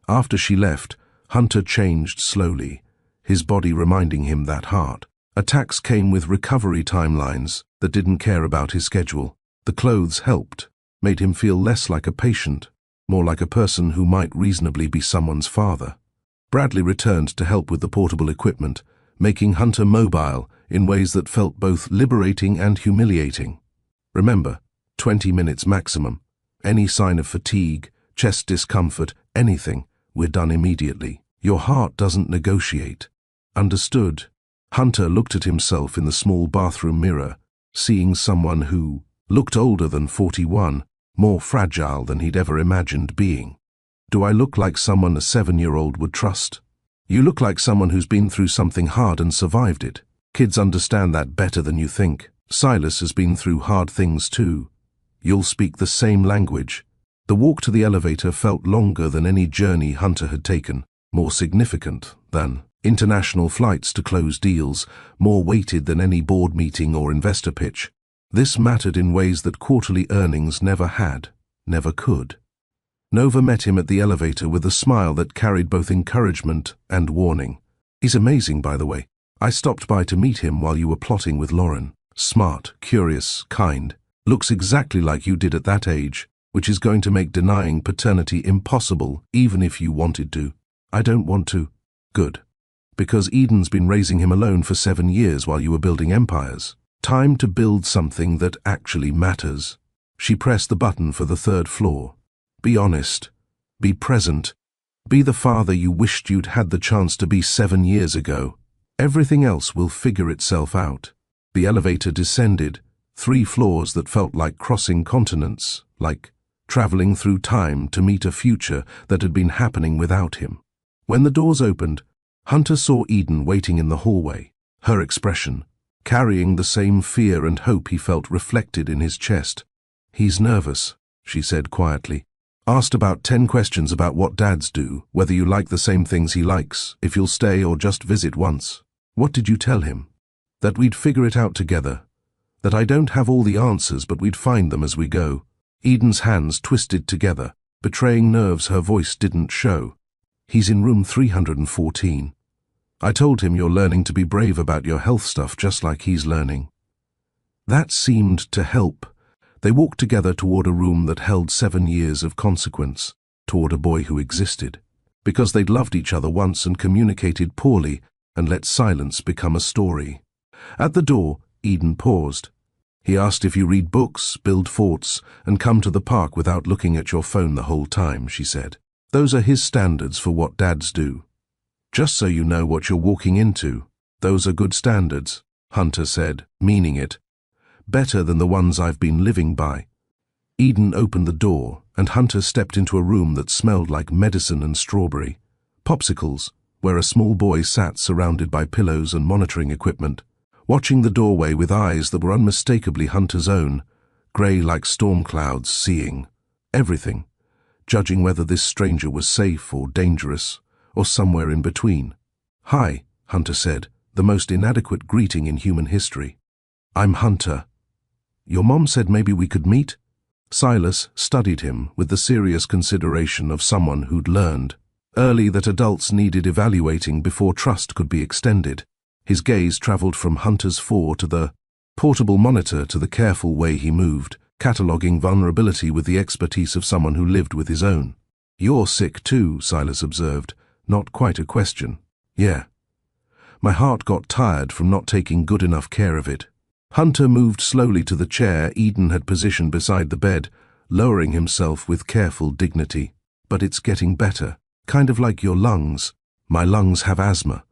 After she left, Hunter changed slowly, his body reminding him that heart. Attacks came with recovery timelines that didn't care about his schedule. The clothes helped, made him feel less like a patient, more like a person who might reasonably be someone's father. Bradley returned to help with the portable equipment, making Hunter mobile in ways that felt both liberating and humiliating. "Remember, 20 minutes maximum. Any sign of fatigue, chest discomfort, anything, we're done immediately. Your heart doesn't negotiate." "Understood." Hunter looked at himself in the small bathroom mirror, seeing someone who looked older than 41, more fragile than he'd ever imagined being. Do I look like someone a 7-year-old would trust? You look like someone who's been through something hard and survived it. Kids understand that better than you think. Silas has been through hard things too. You'll speak the same language. The walk to the elevator felt longer than any journey Hunter had taken, more significant than international flights to close deals, more weighted than any board meeting or investor pitch. This mattered in ways that quarterly earnings never had, never could. Nova met him at the elevator with a smile that carried both encouragement and warning. He's amazing, by the way. I stopped by to meet him while you were plotting with Lauren. Smart, curious, kind. Looks exactly like you did at that age, which is going to make denying paternity impossible, even if you wanted to. I don't want to. Good. Because Eden's been raising him alone for 7 years while you were building empires. Time to build something that actually matters. She pressed the button for the 3rd floor. Be honest. Be present. Be the father you wished you'd had the chance to be 7 years ago. Everything else will figure itself out. The elevator descended, 3 floors that felt like crossing continents, like traveling through time to meet a future that had been happening without him. When the doors opened, Hunter saw Eden waiting in the hallway, her expression, carrying the same fear and hope he felt reflected in his chest. He's nervous, she said quietly. Asked about 10 questions about what dads do, whether you like the same things he likes, if you'll stay or just visit once. What did you tell him? That we'd figure it out together. That I don't have all the answers, but we'd find them as we go. Eden's hands twisted together, betraying nerves her voice didn't show. He's in room 314. I told him you're learning to be brave about your health stuff just like he's learning. That seemed to help. They walked together toward a room that held 7 years of consequence, toward a boy who existed. Because they'd loved each other once and communicated poorly and let silence become a story. At the door, Eden paused. He asked if you read books, build forts, and come to the park without looking at your phone the whole time, she said. Those are his standards for what dads do. Just so you know what you're walking into, those are good standards, Hunter said, meaning it. Better than the ones I've been living by. Eden opened the door, and Hunter stepped into a room that smelled like medicine and strawberry. Popsicles, where a small boy sat surrounded by pillows and monitoring equipment, watching the doorway with eyes that were unmistakably Hunter's own, grey like storm clouds, seeing everything, judging whether this stranger was safe or dangerous, or somewhere in between. Hi, Hunter said, the most inadequate greeting in human history. I'm Hunter. Your mom said maybe we could meet? Silas studied him with the serious consideration of someone who'd learned early that adults needed evaluating before trust could be extended. His gaze traveled from Hunter's 4 to the portable monitor to the careful way he moved, cataloging vulnerability with the expertise of someone who lived with his own. You're sick too, Silas observed, not quite a question. Yeah. My heart got tired from not taking good enough care of it. Hunter moved slowly to the chair Eden had positioned beside the bed, lowering himself with careful dignity. But it's getting better, kind of like your lungs. My lungs have asthma.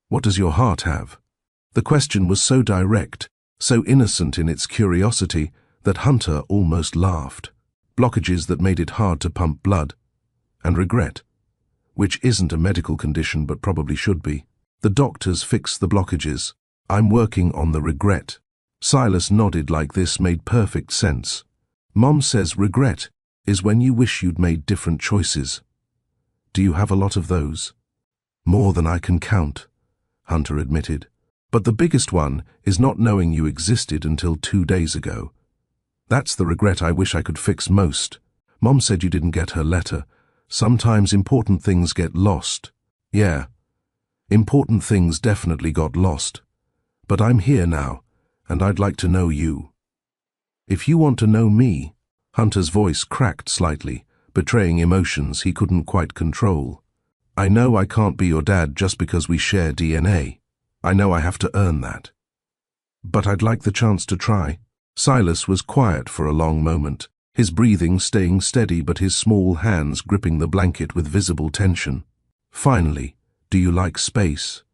What does your heart have? The question was so direct, so innocent in its curiosity, that Hunter almost laughed. Blockages that made it hard to pump blood. And regret, which isn't a medical condition but probably should be. The doctors fix the blockages. I'm working on the regret. Silas nodded like this made perfect sense. Mom says regret is when you wish you'd made different choices. Do you have a lot of those? More than I can count, Hunter admitted. But the biggest one is not knowing you existed until 2 days ago. That's the regret I wish I could fix most. Mom said you didn't get her letter. Sometimes important things get lost. Yeah, important things definitely got lost. But I'm here now, and I'd like to know you. If you want to know me, Hunter's voice cracked slightly, betraying emotions he couldn't quite control. I know I can't be your dad just because we share DNA. I know I have to earn that. But I'd like the chance to try. Silas was quiet for a long moment, his breathing staying steady but his small hands gripping the blanket with visible tension. Finally, do you like space?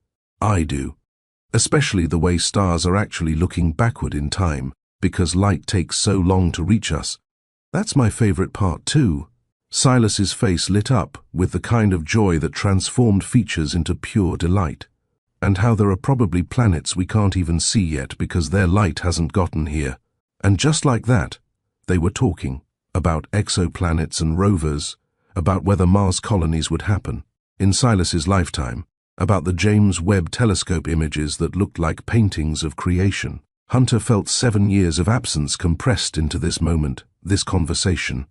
I do. especially the way stars are actually looking backward in time, because light takes so long to reach us. That's my favorite part too. Silas's face lit up with the kind of joy that transformed features into pure delight. And how there are probably planets we can't even see yet because their light hasn't gotten here. And just like that, they were talking about exoplanets and rovers, about whether Mars colonies would happen in Silas's lifetime, about the James Webb Telescope images that looked like paintings of creation. Hunter felt 7 years of absence compressed into this moment, this conversation.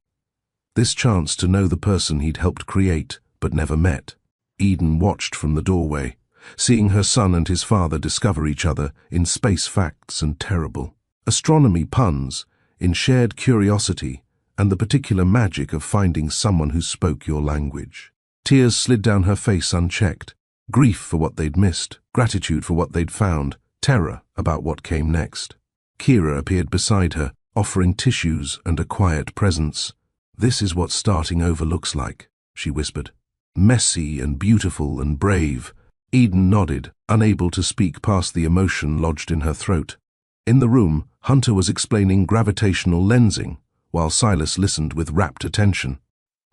This chance to know the person he'd helped create but never met. Eden watched from the doorway, seeing her son and his father discover each other in space facts and terrible astronomy puns, in shared curiosity and the particular magic of finding someone who spoke your language. Tears slid down her face unchecked. Grief for what they'd missed, gratitude for what they'd found, terror about what came next. Kira appeared beside her, offering tissues and a quiet presence. "This is what starting over looks like," she whispered. "Messy and beautiful and brave." Eden nodded, unable to speak past the emotion lodged in her throat. In the room, Hunter was explaining gravitational lensing, while Silas listened with rapt attention.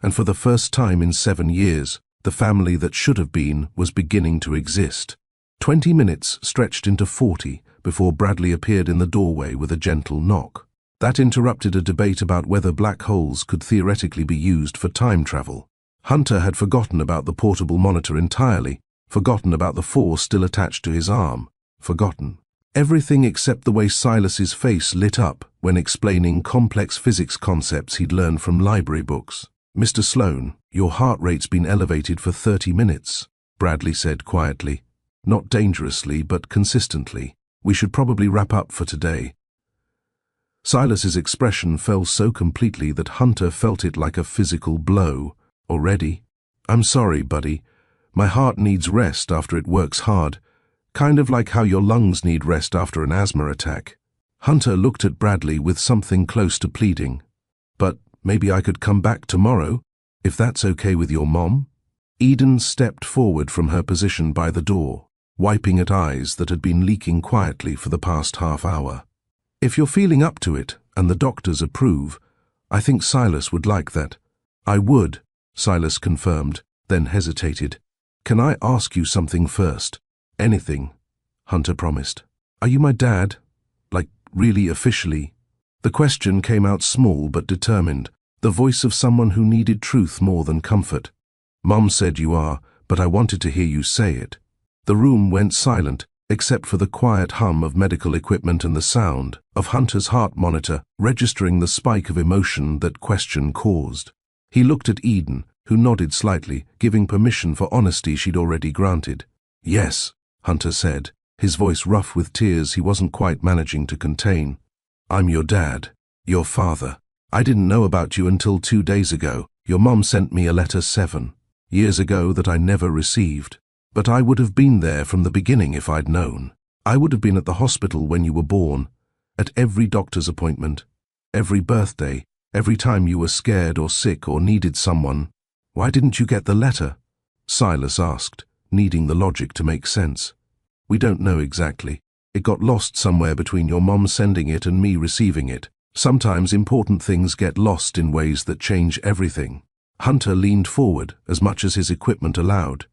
And for the first time in 7 years, the family that should have been was beginning to exist. 20 minutes stretched into 40 before Bradley appeared in the doorway with a gentle knock. That interrupted a debate about whether black holes could theoretically be used for time travel. Hunter had forgotten about the portable monitor entirely, forgotten about the force still attached to his arm, forgotten everything except the way Silas's face lit up when explaining complex physics concepts he'd learned from library books. "Mr. Sloan, your heart rate's been elevated for 30 minutes, Bradley said quietly. "Not dangerously, but consistently. We should probably wrap up for today." Silas's expression fell so completely that Hunter felt it like a physical blow. "Already? I'm sorry, buddy. My heart needs rest after it works hard, kind of like how your lungs need rest after an asthma attack." Hunter looked at Bradley with something close to pleading. "But maybe I could come back tomorrow, if that's okay with your mom?" Eden stepped forward from her position by the door, wiping at eyes that had been leaking quietly for the past half hour. "If you're feeling up to it, and the doctors approve, I think Silas would like that." "I would," Silas confirmed, then hesitated. "Can I ask you something first?" "Anything," Hunter promised. "Are you my dad? Like, really officially?" The question came out small but determined, the voice of someone who needed truth more than comfort. "Mom said you are, but I wanted to hear you say it." The room went silent, except for the quiet hum of medical equipment and the sound of Hunter's heart monitor registering the spike of emotion that question caused. He looked at Eden, who nodded slightly, giving permission for honesty she'd already granted. "Yes," Hunter said, his voice rough with tears he wasn't quite managing to contain. "I'm your dad, your father. I didn't know about you until 2 days ago. Your mom sent me a letter 7 years ago that I never received. But I would have been there from the beginning if I'd known. I would have been at the hospital when you were born, at every doctor's appointment, every birthday, every time you were scared or sick or needed someone." "Why didn't you get the letter?" Silas asked, needing the logic to make sense. "We don't know exactly. It got lost somewhere between your mom sending it and me receiving it. Sometimes important things get lost in ways that change everything." Hunter leaned forward as much as his equipment allowed.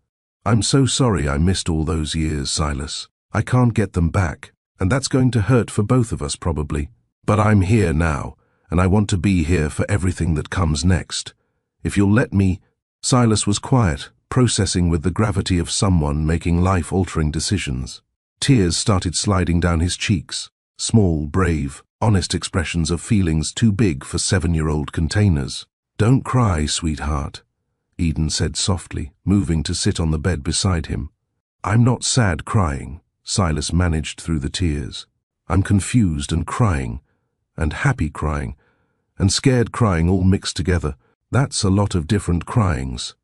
"I'm so sorry I missed all those years, Silas. I can't get them back, and that's going to hurt for both of us probably. But I'm here now, and I want to be here for everything that comes next. If you'll let me—" Silas was quiet, processing with the gravity of someone making life-altering decisions. Tears started sliding down his cheeks, small, brave, honest expressions of feelings too big for 7-year-old containers. "Don't cry, sweetheart," Eden said softly, moving to sit on the bed beside him. "I'm not sad crying," Silas managed through the tears. "I'm confused and crying, and happy crying, and scared crying all mixed together. That's a lot of different cryings,"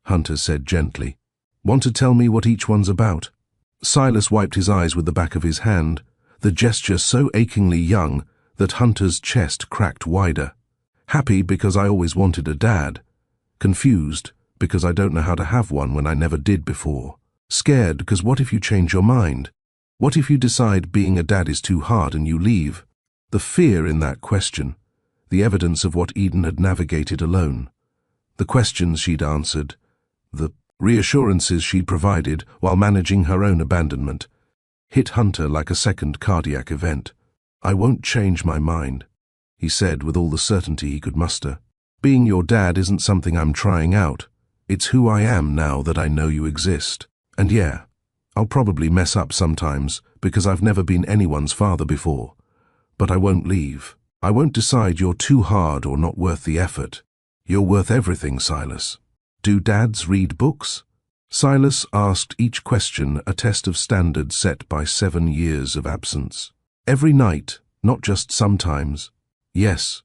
Hunter said gently. "Want to tell me what each one's about?" Silas wiped his eyes with the back of his hand, the gesture so achingly young that Hunter's chest cracked wider. "Happy because I always wanted a dad. Confused because I don't know how to have one when I never did before. Scared because what if you change your mind? What if you decide being a dad is too hard and you leave? The fear in that question, the evidence of what Eden had navigated alone, the questions she'd answered, the reassurances she'd provided while managing her own abandonment, hit Hunter like a second cardiac event. "I won't change my mind," he said with all the certainty he could muster. "Being your dad isn't something I'm trying out. It's who I am now that I know you exist. And yeah, I'll probably mess up sometimes because I've never been anyone's father before. But I won't leave. I won't decide you're too hard or not worth the effort. You're worth everything, Silas." Do dads read books? Silas asked each question a test of standards set by 7 years of absence. Every night, not just sometimes. "Yes,"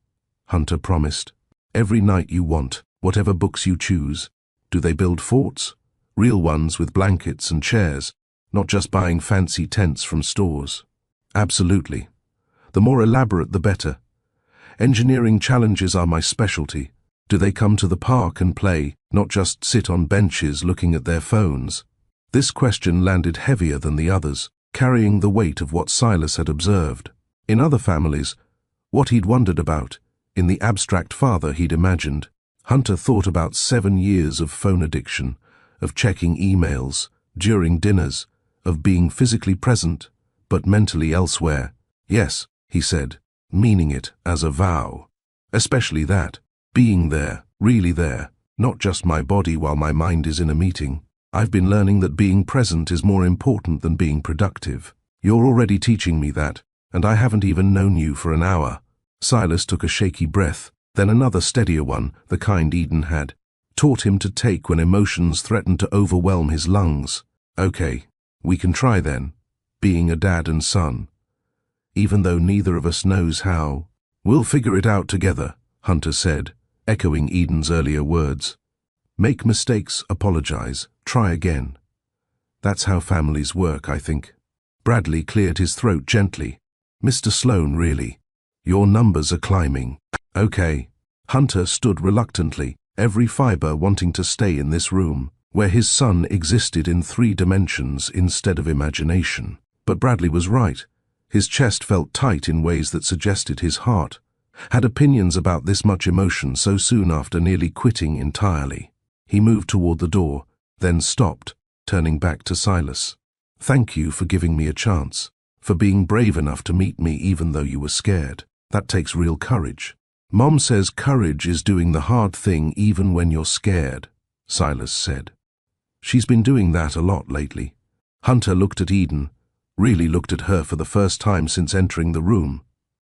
Hunter promised. "Every night you want, whatever books you choose. Do they build forts? Real ones with blankets and chairs, not just buying fancy tents from stores?" "Absolutely. The more elaborate the better. Engineering challenges are my specialty. Do they come to the park and play, not just sit on benches looking at their phones?" This question landed heavier than the others, carrying the weight of what Silas had observed. In other families, what he'd wondered about, in the abstract father he'd imagined, Hunter thought about 7 years of phone addiction, of checking emails, during dinners, of being physically present, but mentally elsewhere. "Yes," he said, meaning it as a vow. "Especially that. Being there, really there, not just my body while my mind is in a meeting. I've been learning that being present is more important than being productive. You're already teaching me that, and I haven't even known you for an hour." Silas took a shaky breath, then another steadier one, the kind Eden had taught him to take when emotions threatened to overwhelm his lungs. "Okay, we can try then, being a dad and son. Even though neither of us knows how. We'll figure it out together," Hunter said, echoing Eden's earlier words. "Make mistakes, apologize, try again. That's how families work, I think." Bradley cleared his throat gently. "Mr. Sloan, really. Your numbers are climbing." "Okay." Hunter stood reluctantly, every fiber wanting to stay in this room, where his son existed in 3 dimensions instead of imagination. But Bradley was right. His chest felt tight in ways that suggested his heart had opinions about this much emotion so soon after nearly quitting entirely. He moved toward the door, then stopped, turning back to Silas. "Thank you for giving me a chance, for being brave enough to meet me even though you were scared. That takes real courage." "Mom says courage is doing the hard thing even when you're scared," Silas said. "She's been doing that a lot lately." Hunter looked at Eden, really looked at her for the first time since entering the room,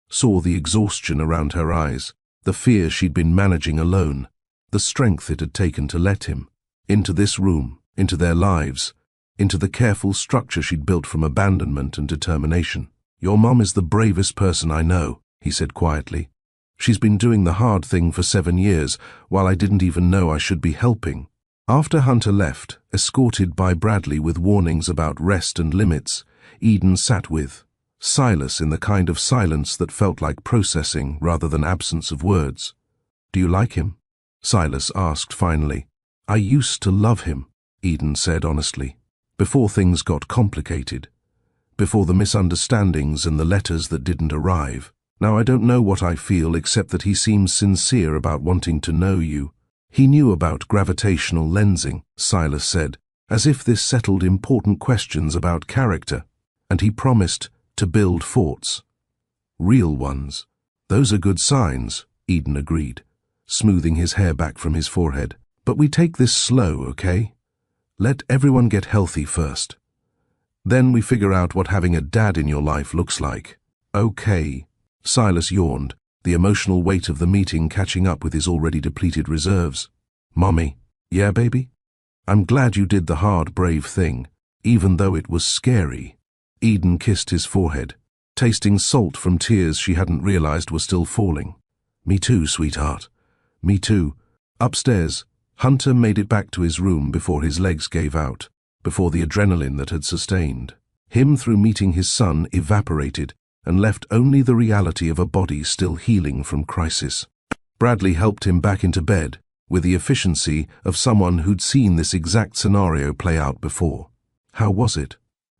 saw the exhaustion around her eyes, the fear she'd been managing alone, the strength it had taken to let him into this room, into their lives, into the careful structure she'd built from abandonment and determination. "Your mom is the bravest person I know," he said quietly. "She's been doing the hard thing for 7 years, while I didn't even know I should be helping." After Hunter left, escorted by Bradley with warnings about rest and limits, Eden sat with Silas in the kind of silence that felt like processing rather than absence of words. "Do you like him?" Silas asked finally. "I used to love him," Eden said honestly, "before things got complicated, before the misunderstandings and the letters that didn't arrive. Now I don't know what I feel except that he seems sincere about wanting to know you." "He knew about gravitational lensing," Silas said, as if this settled important questions about character, "and he promised to build forts. Real ones." "Those are good signs," Eden agreed, smoothing his hair back from his forehead. "But we take this slow, okay? Let everyone get healthy first. Then we figure out what having a dad in your life looks like." "Okay." Silas yawned, the emotional weight of the meeting catching up with his already depleted reserves. "Mommy." "Yeah, baby? I'm glad you did the hard, brave thing, even though it was scary." Eden kissed his forehead, tasting salt from tears she hadn't realized were still falling. "Me too, sweetheart. Me too." Upstairs, Hunter made it back to his room before his legs gave out, before the adrenaline that had sustained him through meeting his son evaporated and left only the reality of a body still healing from crisis. Bradley helped him back into bed with the efficiency of someone who'd seen this exact scenario play out before. "How was it?"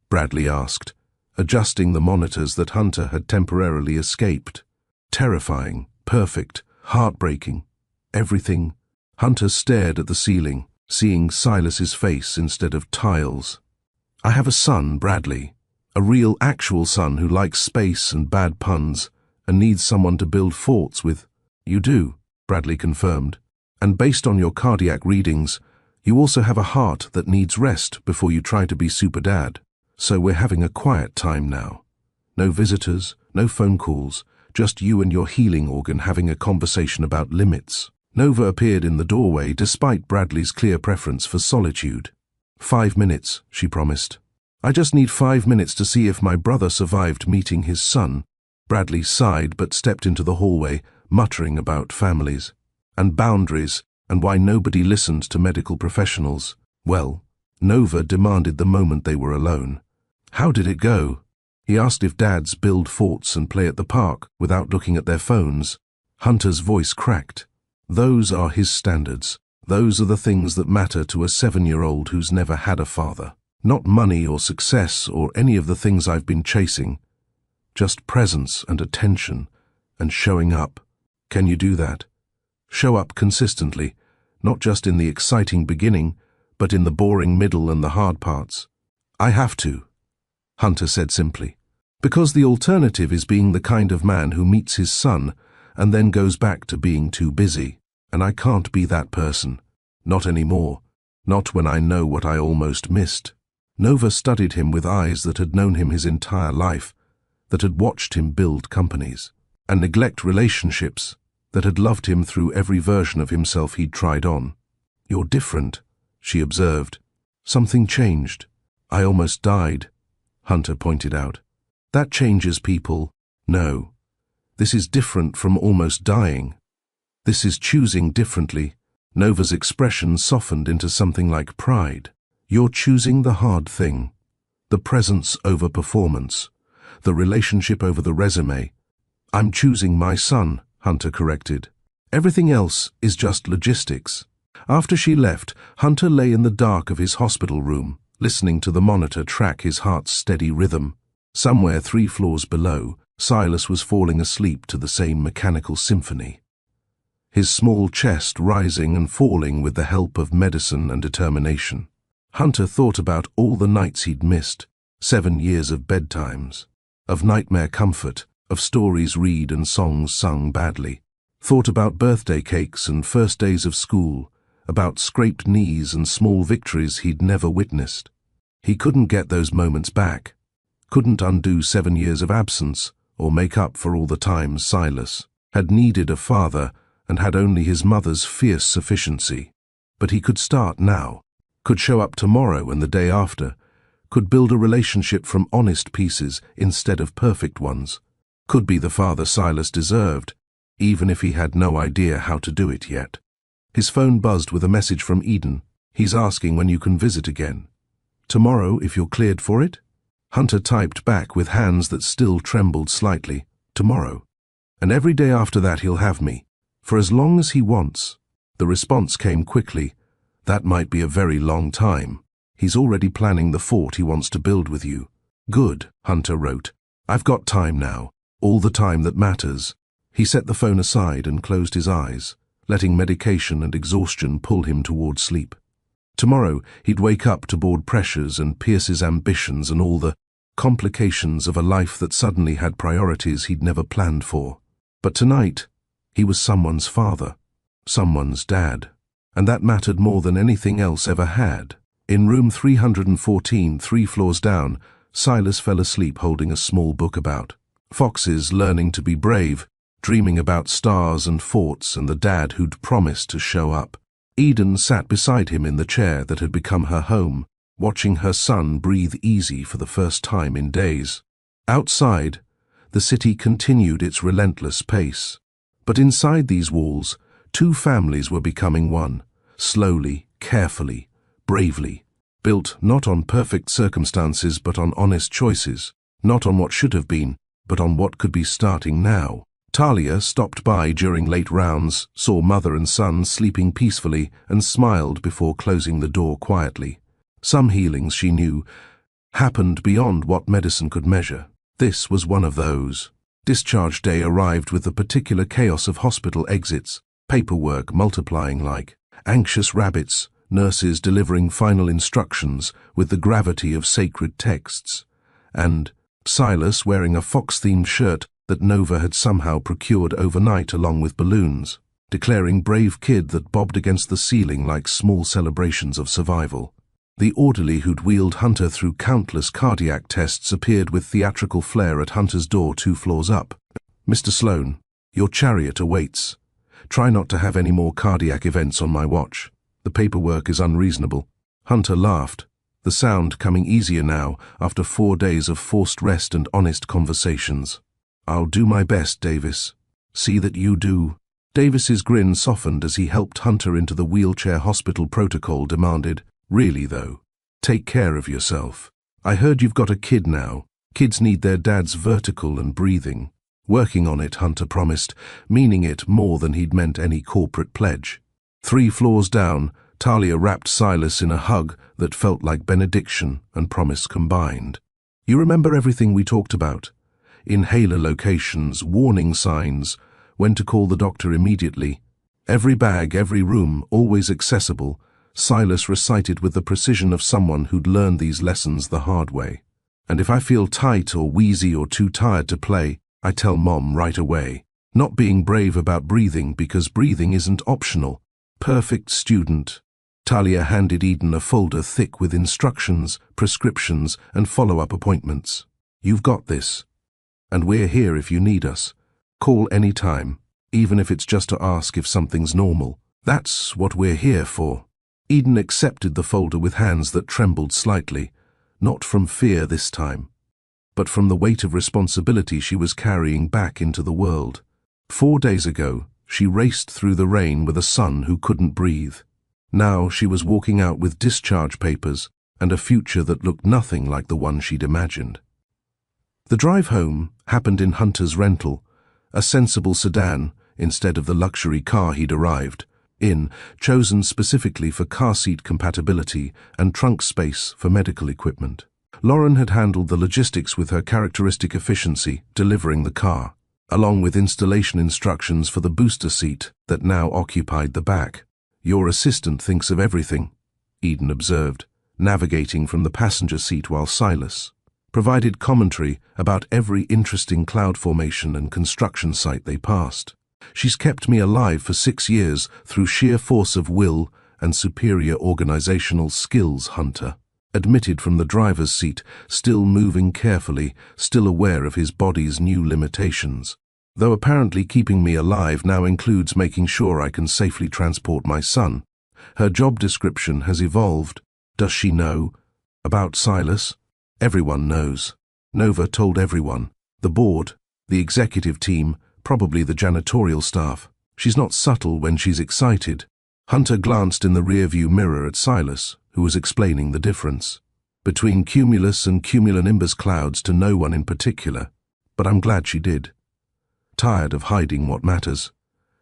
Bradley asked, adjusting the monitors that Hunter had temporarily escaped. Terrifying, perfect, heartbreaking, everything. Hunter stared at the ceiling, seeing Silas's face instead of tiles. "I have a son, Bradley. A real, actual son who likes space and bad puns, and needs someone to build forts with." "You do," Bradley confirmed. "And based on your cardiac readings, you also have a heart that needs rest before you try to be super dad. So we're having a quiet time now. No visitors, no phone calls, just you and your healing organ having a conversation about limits." Nova appeared in the doorway despite Bradley's clear preference for solitude. "5 minutes," she promised. "I just need 5 minutes to see if my brother survived meeting his son." Bradley sighed but stepped into the hallway, muttering about families and boundaries and why nobody listened to medical professionals. Well, Nova demanded the moment they were alone. "How did it go?" He asked if dads build forts and play at the park without looking at their phones. Hunter's voice cracked. "Those are his standards. Those are the things that matter to a 7-year-old who's never had a father. Not money or success or any of the things I've been chasing. Just presence and attention and showing up. Can you do that? Show up consistently, not just in the exciting beginning, but in the boring middle and the hard parts." "I have to," Hunter said simply. "Because the alternative is being the kind of man who meets his son and then goes back to being too busy. And I can't be that person. Not anymore. Not when I know what I almost missed." Nova studied him with eyes that had known him his entire life, that had watched him build companies and neglect relationships, that had loved him through every version of himself he'd tried on. "You're different," she observed. "Something changed." "I almost died," Hunter pointed out. "That changes people." "No. This is different from almost dying. This is choosing differently." Nova's expression softened into something like pride. "You're choosing the hard thing. The presence over performance. The relationship over the resume." "I'm choosing my son," Hunter corrected. "Everything else is just logistics." After she left, Hunter lay in the dark of his hospital room, listening to the monitor track his heart's steady rhythm. Somewhere 3 floors below, Silas was falling asleep to the same mechanical symphony. His small chest rising and falling with the help of medicine and determination. Hunter thought about all the nights he'd missed, 7 years of bedtimes, of nightmare comfort, of stories read and songs sung badly. Thought about birthday cakes and first days of school, about scraped knees and small victories he'd never witnessed. He couldn't get those moments back, couldn't undo 7 years of absence or make up for all the times Silas had needed a father and had only his mother's fierce sufficiency. But he could start now. Could show up tomorrow and the day after, could build a relationship from honest pieces instead of perfect ones, could be the father Silas deserved, even if he had no idea how to do it yet. His phone buzzed with a message from Eden. "He's asking when you can visit again." "Tomorrow, if you're cleared for it?" Hunter typed back with hands that still trembled slightly. "Tomorrow. And every day after that he'll have me, for as long as he wants." The response came quickly. "That might be a very long time. He's already planning the fort he wants to build with you." "Good," Hunter wrote. "I've got time now. All the time that matters." He set the phone aside and closed his eyes, letting medication and exhaustion pull him toward sleep. Tomorrow he'd wake up to board pressures and Pierce's ambitions and all the complications of a life that suddenly had priorities he'd never planned for. But tonight, he was someone's father, someone's dad. And that mattered more than anything else ever had. In room 314, 3 floors down, Silas fell asleep holding a small book about foxes learning to be brave, dreaming about stars and forts and the dad who'd promised to show up. Eden sat beside him in the chair that had become her home, watching her son breathe easy for the first time in days. Outside, the city continued its relentless pace. But inside these walls, 2 families were becoming one, slowly, carefully, bravely, built not on perfect circumstances but on honest choices, not on what should have been, but on what could be starting now. Talia stopped by during late rounds, saw mother and son sleeping peacefully, and smiled before closing the door quietly. Some healings, she knew, happened beyond what medicine could measure. This was one of those. Discharge day arrived with the particular chaos of hospital exits, paperwork multiplying like anxious rabbits, nurses delivering final instructions with the gravity of sacred texts, and Silas wearing a fox-themed shirt that Nova had somehow procured overnight along with balloons, declaring brave kid that bobbed against the ceiling like small celebrations of survival. The orderly who'd wheeled Hunter through countless cardiac tests appeared with theatrical flair at Hunter's door 2 floors up. "Mr. Sloan, your chariot awaits. Try not to have any more cardiac events on my watch. The paperwork is unreasonable." Hunter laughed, the sound coming easier now after 4 days of forced rest and honest conversations. "I'll do my best, Davis. See that you do." Davis's grin softened as he helped Hunter into the wheelchair. Hospital protocol demanded, "Really though, take care of yourself. I heard you've got a kid now. Kids need their dad's vertical and breathing." "Working on it," Hunter promised, meaning it more than he'd meant any corporate pledge. 3 floors down, Talia wrapped Silas in a hug that felt like benediction and promise combined. "You remember everything we talked about? Inhaler locations, warning signs, when to call the doctor immediately. Every bag, every room, always accessible," Silas recited with the precision of someone who'd learned these lessons the hard way. "And if I feel tight or wheezy or too tired to play, I tell Mom right away." Not being brave about breathing because breathing isn't optional. Perfect student. Talia handed Eden a folder thick with instructions, prescriptions, and follow-up appointments. "You've got this. And we're here if you need us. Call any time, even if it's just to ask if something's normal. That's what we're here for." Eden accepted the folder with hands that trembled slightly, not from fear this time, but from the weight of responsibility she was carrying back into the world. 4 days ago, she raced through the rain with a son who couldn't breathe. Now she was walking out with discharge papers and a future that looked nothing like the one she'd imagined. The drive home happened in Hunter's rental, a sensible sedan instead of the luxury car he'd arrived in, chosen specifically for car seat compatibility and trunk space for medical equipment. Lauren had handled the logistics with her characteristic efficiency, delivering the car, along with installation instructions for the booster seat that now occupied the back. "Your assistant thinks of everything," Eden observed, navigating from the passenger seat while Silas provided commentary about every interesting cloud formation and construction site they passed. "She's kept me alive for 6 years through sheer force of will and superior organizational skills," Hunter admitted from the driver's seat, still moving carefully, still aware of his body's new limitations. "Though apparently keeping me alive now includes making sure I can safely transport my son. Her job description has evolved." "Does she know about Silas?" "Everyone knows. Nova told everyone. The board, the executive team, probably the janitorial staff. She's not subtle when she's excited." Hunter glanced in the rearview mirror at Silas, who was explaining the difference between cumulus and cumulonimbus clouds to no one in particular, but I'm glad she did. Tired of hiding what matters.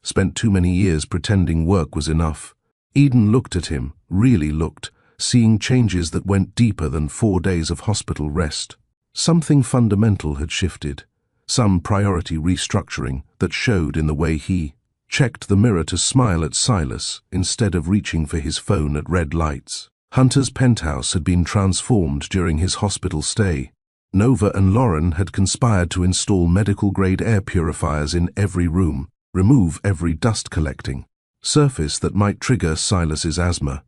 Spent too many years pretending work was enough. Eden looked at him, really looked, seeing changes that went deeper than 4 days of hospital rest. Something fundamental had shifted, some priority restructuring that showed in the way he checked the mirror to smile at Silas instead of reaching for his phone at red lights. Hunter's penthouse had been transformed during his hospital stay. Nova and Lauren had conspired to install medical-grade air purifiers in every room, remove every dust-collecting surface that might trigger Silas's asthma,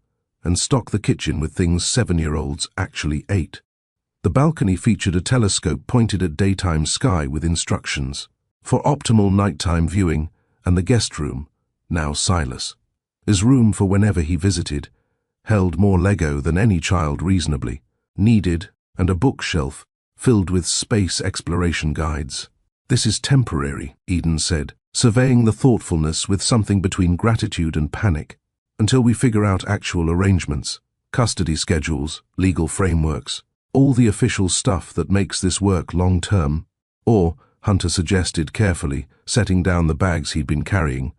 and stock the kitchen with things 7-year-olds actually ate. The balcony featured a telescope pointed at daytime sky with instructions for optimal nighttime viewing, and the guest room, now Silas, his room for whenever he visited, held more Lego than any child reasonably needed, and a bookshelf filled with space exploration guides. "This is temporary," Eden said, surveying the thoughtfulness with something between gratitude and panic, "until we figure out actual arrangements, custody schedules, legal frameworks, all the official stuff that makes this work long-term." Or, Hunter suggested carefully, setting down the bags he'd been carrying,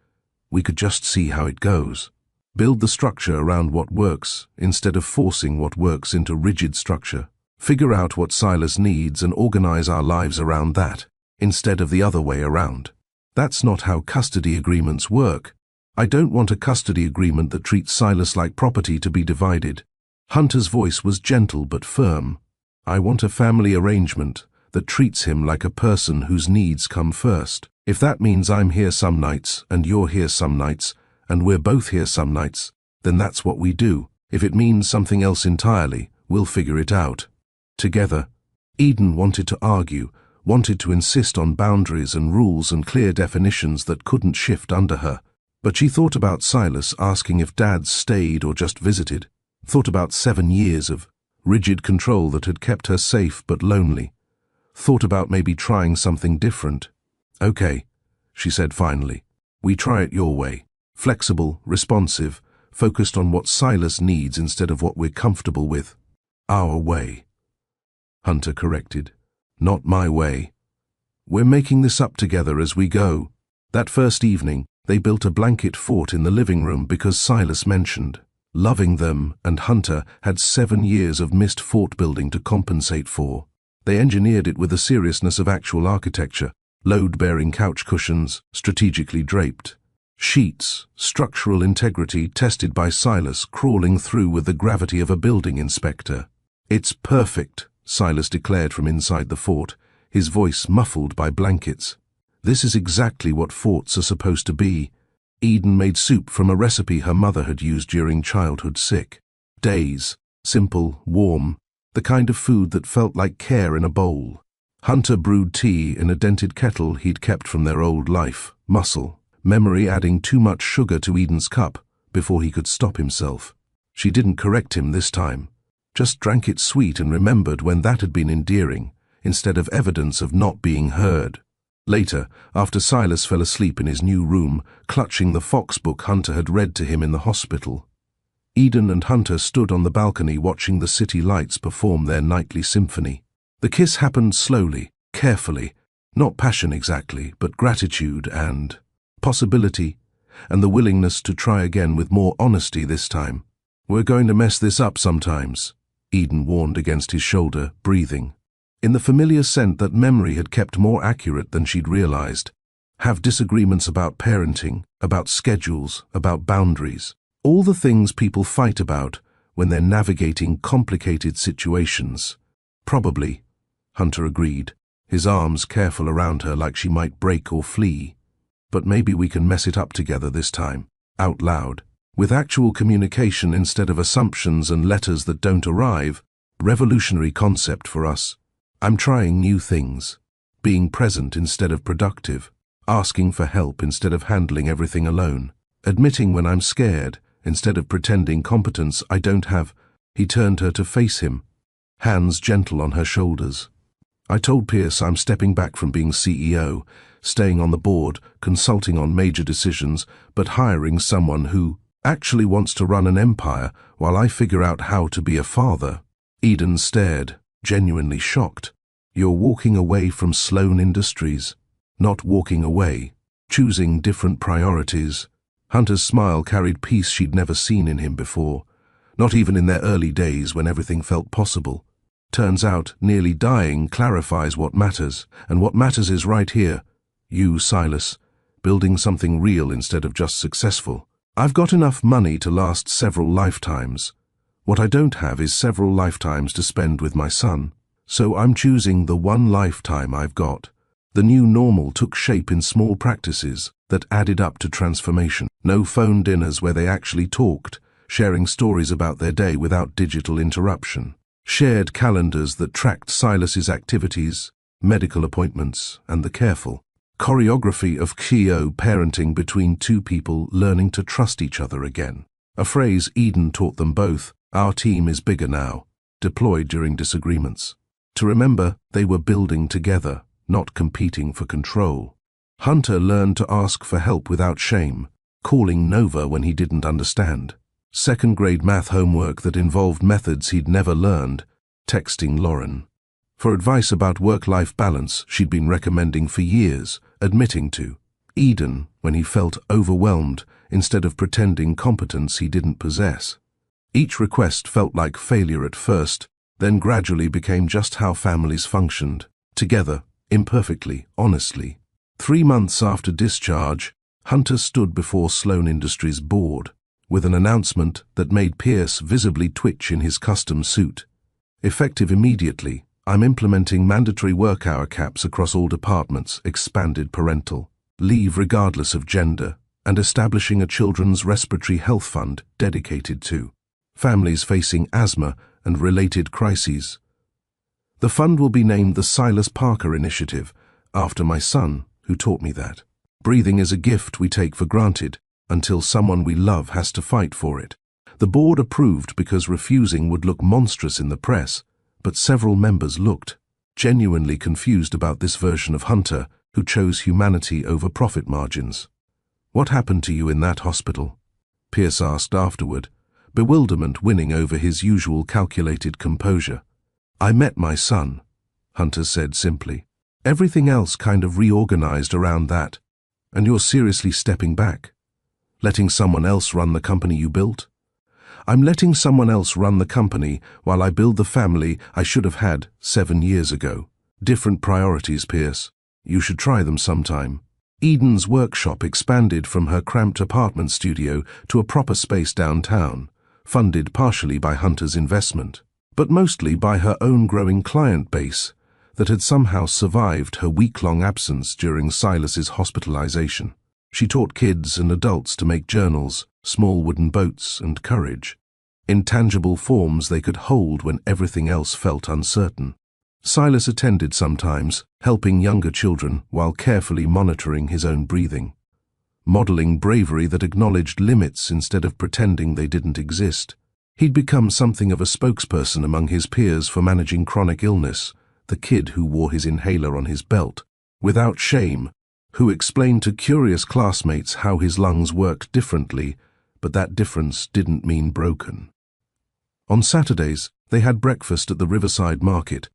"we could just see how it goes. Build the structure around what works, instead of forcing what works into rigid structure." Figure out what Silas needs and organize our lives around that, instead of the other way around. That's not how custody agreements work. I don't want a custody agreement that treats Silas like property to be divided. Hunter's voice was gentle but firm. I want a family arrangement that treats him like a person whose needs come first. If that means I'm here some nights and you're here some nights and we're both here some nights, then that's what we do. If it means something else entirely, we'll figure it out. Together. Eden wanted to argue, wanted to insist on boundaries and rules and clear definitions that couldn't shift under her. But she thought about Silas asking if Dad stayed or just visited, thought about 7 years of rigid control that had kept her safe but lonely, thought about maybe trying something different. Okay, she said finally. We try it your way. Flexible, responsive, focused on what Silas needs instead of what we're comfortable with. Our way. Hunter corrected. Not my way. We're making this up together as we go. That first evening, they built a blanket fort in the living room because Silas mentioned. Loving them and Hunter had 7 years of missed fort building to compensate for. They engineered it with the seriousness of actual architecture, load-bearing couch cushions, strategically draped. Sheets, structural integrity tested by Silas crawling through with the gravity of a building inspector. It's perfect, Silas declared from inside the fort, his voice muffled by blankets. This is exactly what forts are supposed to be. Eden made soup from a recipe her mother had used during childhood sick. Days, simple, warm, the kind of food that felt like care in a bowl. Hunter brewed tea in a dented kettle he'd kept from their old life, muscle, memory adding too much sugar to Eden's cup before he could stop himself. She didn't correct him this time, just drank it sweet and remembered when that had been endearing, instead of evidence of not being heard. Later, after Silas fell asleep in his new room, clutching the Fox book Hunter had read to him in the hospital, Eden and Hunter stood on the balcony watching the city lights perform their nightly symphony. The kiss happened slowly, carefully, not passion exactly, but gratitude and possibility, and the willingness to try again with more honesty this time. We're going to mess this up sometimes, Eden warned against his shoulder, breathing. In the familiar scent that memory had kept more accurate than she'd realized. Have disagreements about parenting, about schedules, about boundaries. All the things people fight about when they're navigating complicated situations. Probably, Hunter agreed, his arms careful around her like she might break or flee. But maybe we can mess it up together this time, out loud, with actual communication instead of assumptions and letters that don't arrive. Revolutionary concept for us. I'm trying new things, being present instead of productive, asking for help instead of handling everything alone, admitting when I'm scared instead of pretending competence I don't have. He turned her to face him, hands gentle on her shoulders. I told Pierce I'm stepping back from being CEO, staying on the board, consulting on major decisions, but hiring someone who actually wants to run an empire while I figure out how to be a father. Eden stared, genuinely shocked. You're walking away from Sloan Industries. Not walking away, choosing different priorities. Hunter's smile carried peace she'd never seen in him before, not even in their early days when everything felt possible. Turns out, nearly dying clarifies what matters, and what matters is right here. You, Silas, building something real instead of just successful. I've got enough money to last several lifetimes. What I don't have is several lifetimes to spend with my son. So I'm choosing the one lifetime I've got. The new normal took shape in small practices that added up to transformation. No phone dinners where they actually talked, sharing stories about their day without digital interruption. Shared calendars that tracked Silas's activities, medical appointments, and the careful choreography of Kyo parenting between two people learning to trust each other again. A phrase Eden taught them both, our team is bigger now, deployed during disagreements. To remember they were building together, not competing for control. Hunter learned to ask for help without shame, calling Nova when he didn't understand. Second-grade math homework that involved methods he'd never learned, texting Lauren. For advice about work-life balance she'd been recommending for years, admitting to. Eden when he felt overwhelmed instead of pretending competence he didn't possess. Each request felt like failure at first, then gradually became just how families functioned, together, imperfectly, honestly. 3 months after discharge, Hunter stood before Sloan Industries' board, with an announcement that made Pierce visibly twitch in his custom suit. Effective immediately, I'm implementing mandatory work hour caps across all departments, expanded parental leave regardless of gender, and establishing a children's respiratory health fund dedicated to families facing asthma and related crises. The fund will be named the Silas Parker Initiative, after my son, who taught me that. Breathing is a gift we take for granted until someone we love has to fight for it. The board approved because refusing would look monstrous in the press, but several members looked genuinely confused about this version of Hunter, who chose humanity over profit margins. "What happened to you in that hospital?" Pierce asked afterward, bewilderment winning over his usual calculated composure. "I met my son," Hunter said simply. "Everything else kind of reorganized around that. And you're seriously stepping back? Letting someone else run the company you built?" "I'm letting someone else run the company while I build the family I should have had 7 years ago. Different priorities, Pierce. You should try them sometime." Eden's workshop expanded from her cramped apartment studio to a proper space downtown, funded partially by Hunter's investment, but mostly by her own growing client base that had somehow survived her week-long absence during Silas's hospitalization. She taught kids and adults to make journals, small wooden boats, and courage, intangible forms they could hold when everything else felt uncertain. Silas attended sometimes, helping younger children while carefully monitoring his own breathing, modeling bravery that acknowledged limits instead of pretending they didn't exist. He'd become something of a spokesperson among his peers for managing chronic illness, the kid who wore his inhaler on his belt, without shame, who explained to curious classmates how his lungs worked differently, but that difference didn't mean broken. On Saturdays, they had breakfast at the Riverside Market,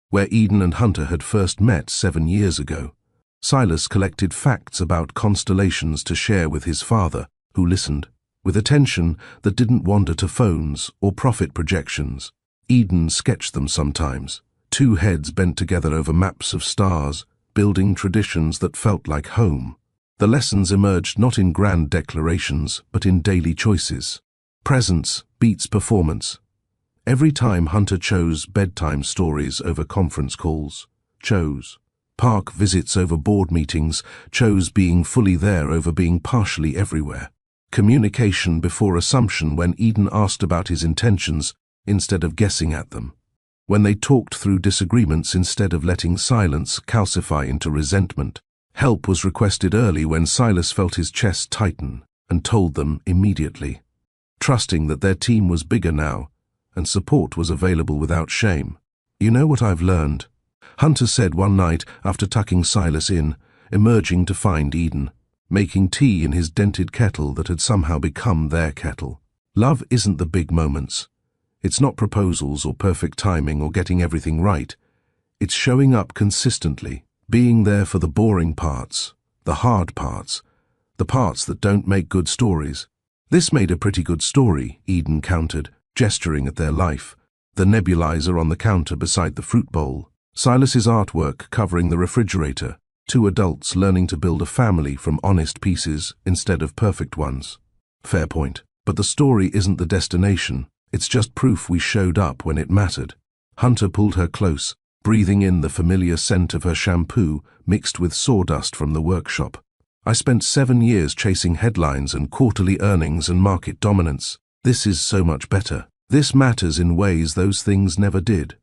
where Eden and Hunter had first met 7 years ago. Silas collected facts about constellations to share with his father, who listened, with attention that didn't wander to phones or profit projections. Eden sketched them sometimes, 2 heads bent together over maps of stars, building traditions that felt like home. The lessons emerged not in grand declarations, but in daily choices. Presence beats performance. Every time Hunter chose bedtime stories over conference calls, chose park visits over board meetings, chose being fully there over being partially everywhere. Communication before assumption when Eden asked about his intentions instead of guessing at them. When they talked through disagreements instead of letting silence calcify into resentment. Help was requested early when Silas felt his chest tighten and told them immediately, trusting that their team was bigger now and support was available without shame. "You know what I've learned?" Hunter said one night after tucking Silas in, emerging to find Eden, making tea in his dented kettle that had somehow become their kettle. "Love isn't the big moments. It's not proposals or perfect timing or getting everything right. It's showing up consistently, being there for the boring parts, the hard parts, the parts that don't make good stories." "This made a pretty good story," Eden countered, gesturing at their life, the nebulizer on the counter beside the fruit bowl, Silas's artwork covering the refrigerator, 2 adults learning to build a family from honest pieces instead of perfect ones. "Fair point. But the story isn't the destination. It's just proof we showed up when it mattered." Hunter pulled her close, breathing in the familiar scent of her shampoo mixed with sawdust from the workshop. "I spent 7 years chasing headlines and quarterly earnings and market dominance. This is so much better. This matters in ways those things never did."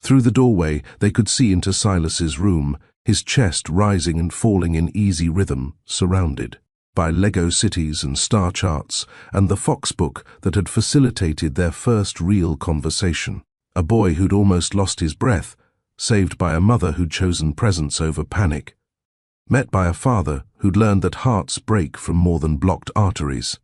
Through the doorway, they could see into Silas's room, his chest rising and falling in easy rhythm, surrounded by Lego cities and star charts and the Fox book that had facilitated their first real conversation. A boy who'd almost lost his breath, saved by a mother who'd chosen presence over panic. Met by a father who'd learned that hearts break from more than blocked arteries.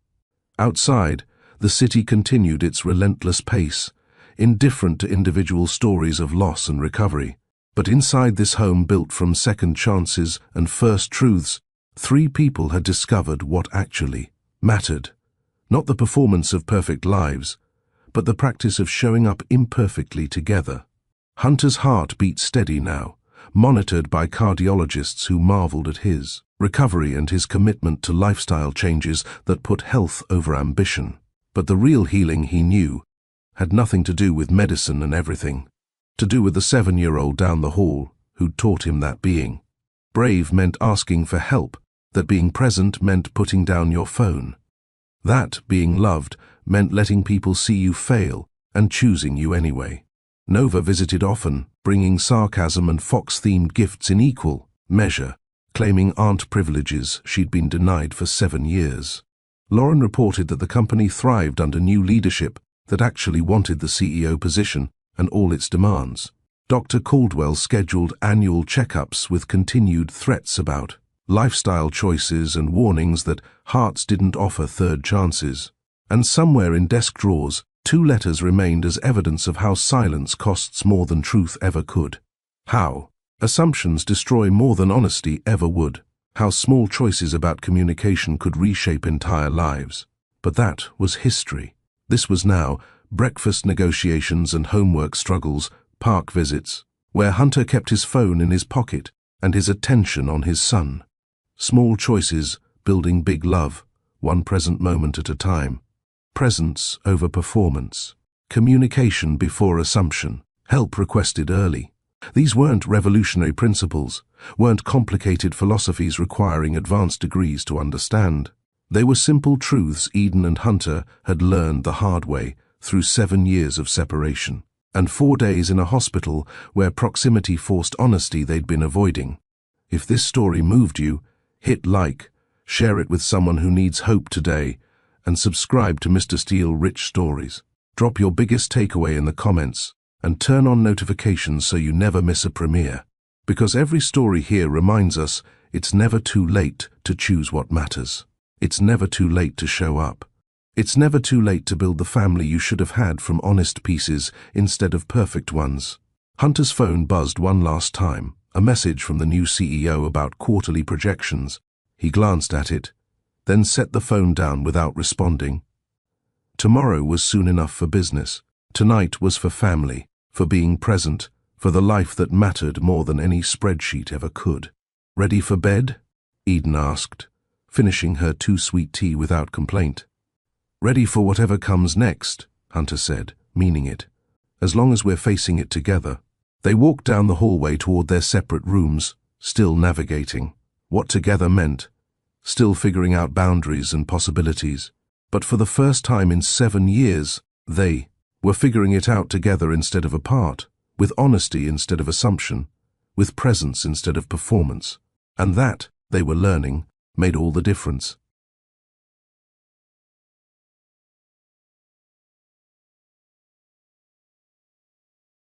Outside, the city continued its relentless pace, indifferent to individual stories of loss and recovery. But inside this home built from second chances and first truths, 3 people had discovered what actually mattered. Not the performance of perfect lives, but the practice of showing up imperfectly together. Hunter's heart beat steady now, monitored by cardiologists who marveled at his recovery and his commitment to lifestyle changes that put health over ambition. But the real healing, he knew, had nothing to do with medicine and everything to do with the 7-year-old down the hall who'd taught him that being brave meant asking for help, that being present meant putting down your phone, that being loved meant letting people see you fail and choosing you anyway. Nova visited often, bringing sarcasm and Fox-themed gifts in equal measure, claiming aunt privileges she'd been denied for 7 years. Lauren reported that the company thrived under new leadership that actually wanted the CEO position and all its demands. Dr. Caldwell scheduled annual checkups with continued threats about lifestyle choices and warnings that hearts didn't offer third chances. And somewhere in desk drawers, 2 letters remained as evidence of how silence costs more than truth ever could. How assumptions destroy more than honesty ever would. How small choices about communication could reshape entire lives. But that was history. This was now breakfast negotiations and homework struggles, park visits, where Hunter kept his phone in his pocket and his attention on his son. Small choices building big love, one present moment at a time. Presence over performance. Communication before assumption. Help requested early. These weren't revolutionary principles, weren't complicated philosophies requiring advanced degrees to understand. They were simple truths Eden and Hunter had learned the hard way through 7 years of separation, and 4 days in a hospital where proximity forced honesty they'd been avoiding. If this story moved you, hit like, share it with someone who needs hope today, and subscribe to Mr. Steele Rich Stories. Drop your biggest takeaway in the comments, and turn on notifications so you never miss a premiere. Because every story here reminds us it's never too late to choose what matters. It's never too late to show up. It's never too late to build the family you should have had from honest pieces instead of perfect ones. Hunter's phone buzzed one last time, a message from the new CEO about quarterly projections. He glanced at it, then set the phone down without responding. Tomorrow was soon enough for business. Tonight was for family, for being present, for the life that mattered more than any spreadsheet ever could. Ready for bed? Eden asked, finishing her too-sweet tea without complaint. Ready for whatever comes next, Hunter said, meaning it. As long as we're facing it together. They walked down the hallway toward their separate rooms, still navigating what together meant, still figuring out boundaries and possibilities. But for the first time in 7 years, they were figuring it out together instead of apart, with honesty instead of assumption, with presence instead of performance. And that, they were learning, made all the difference.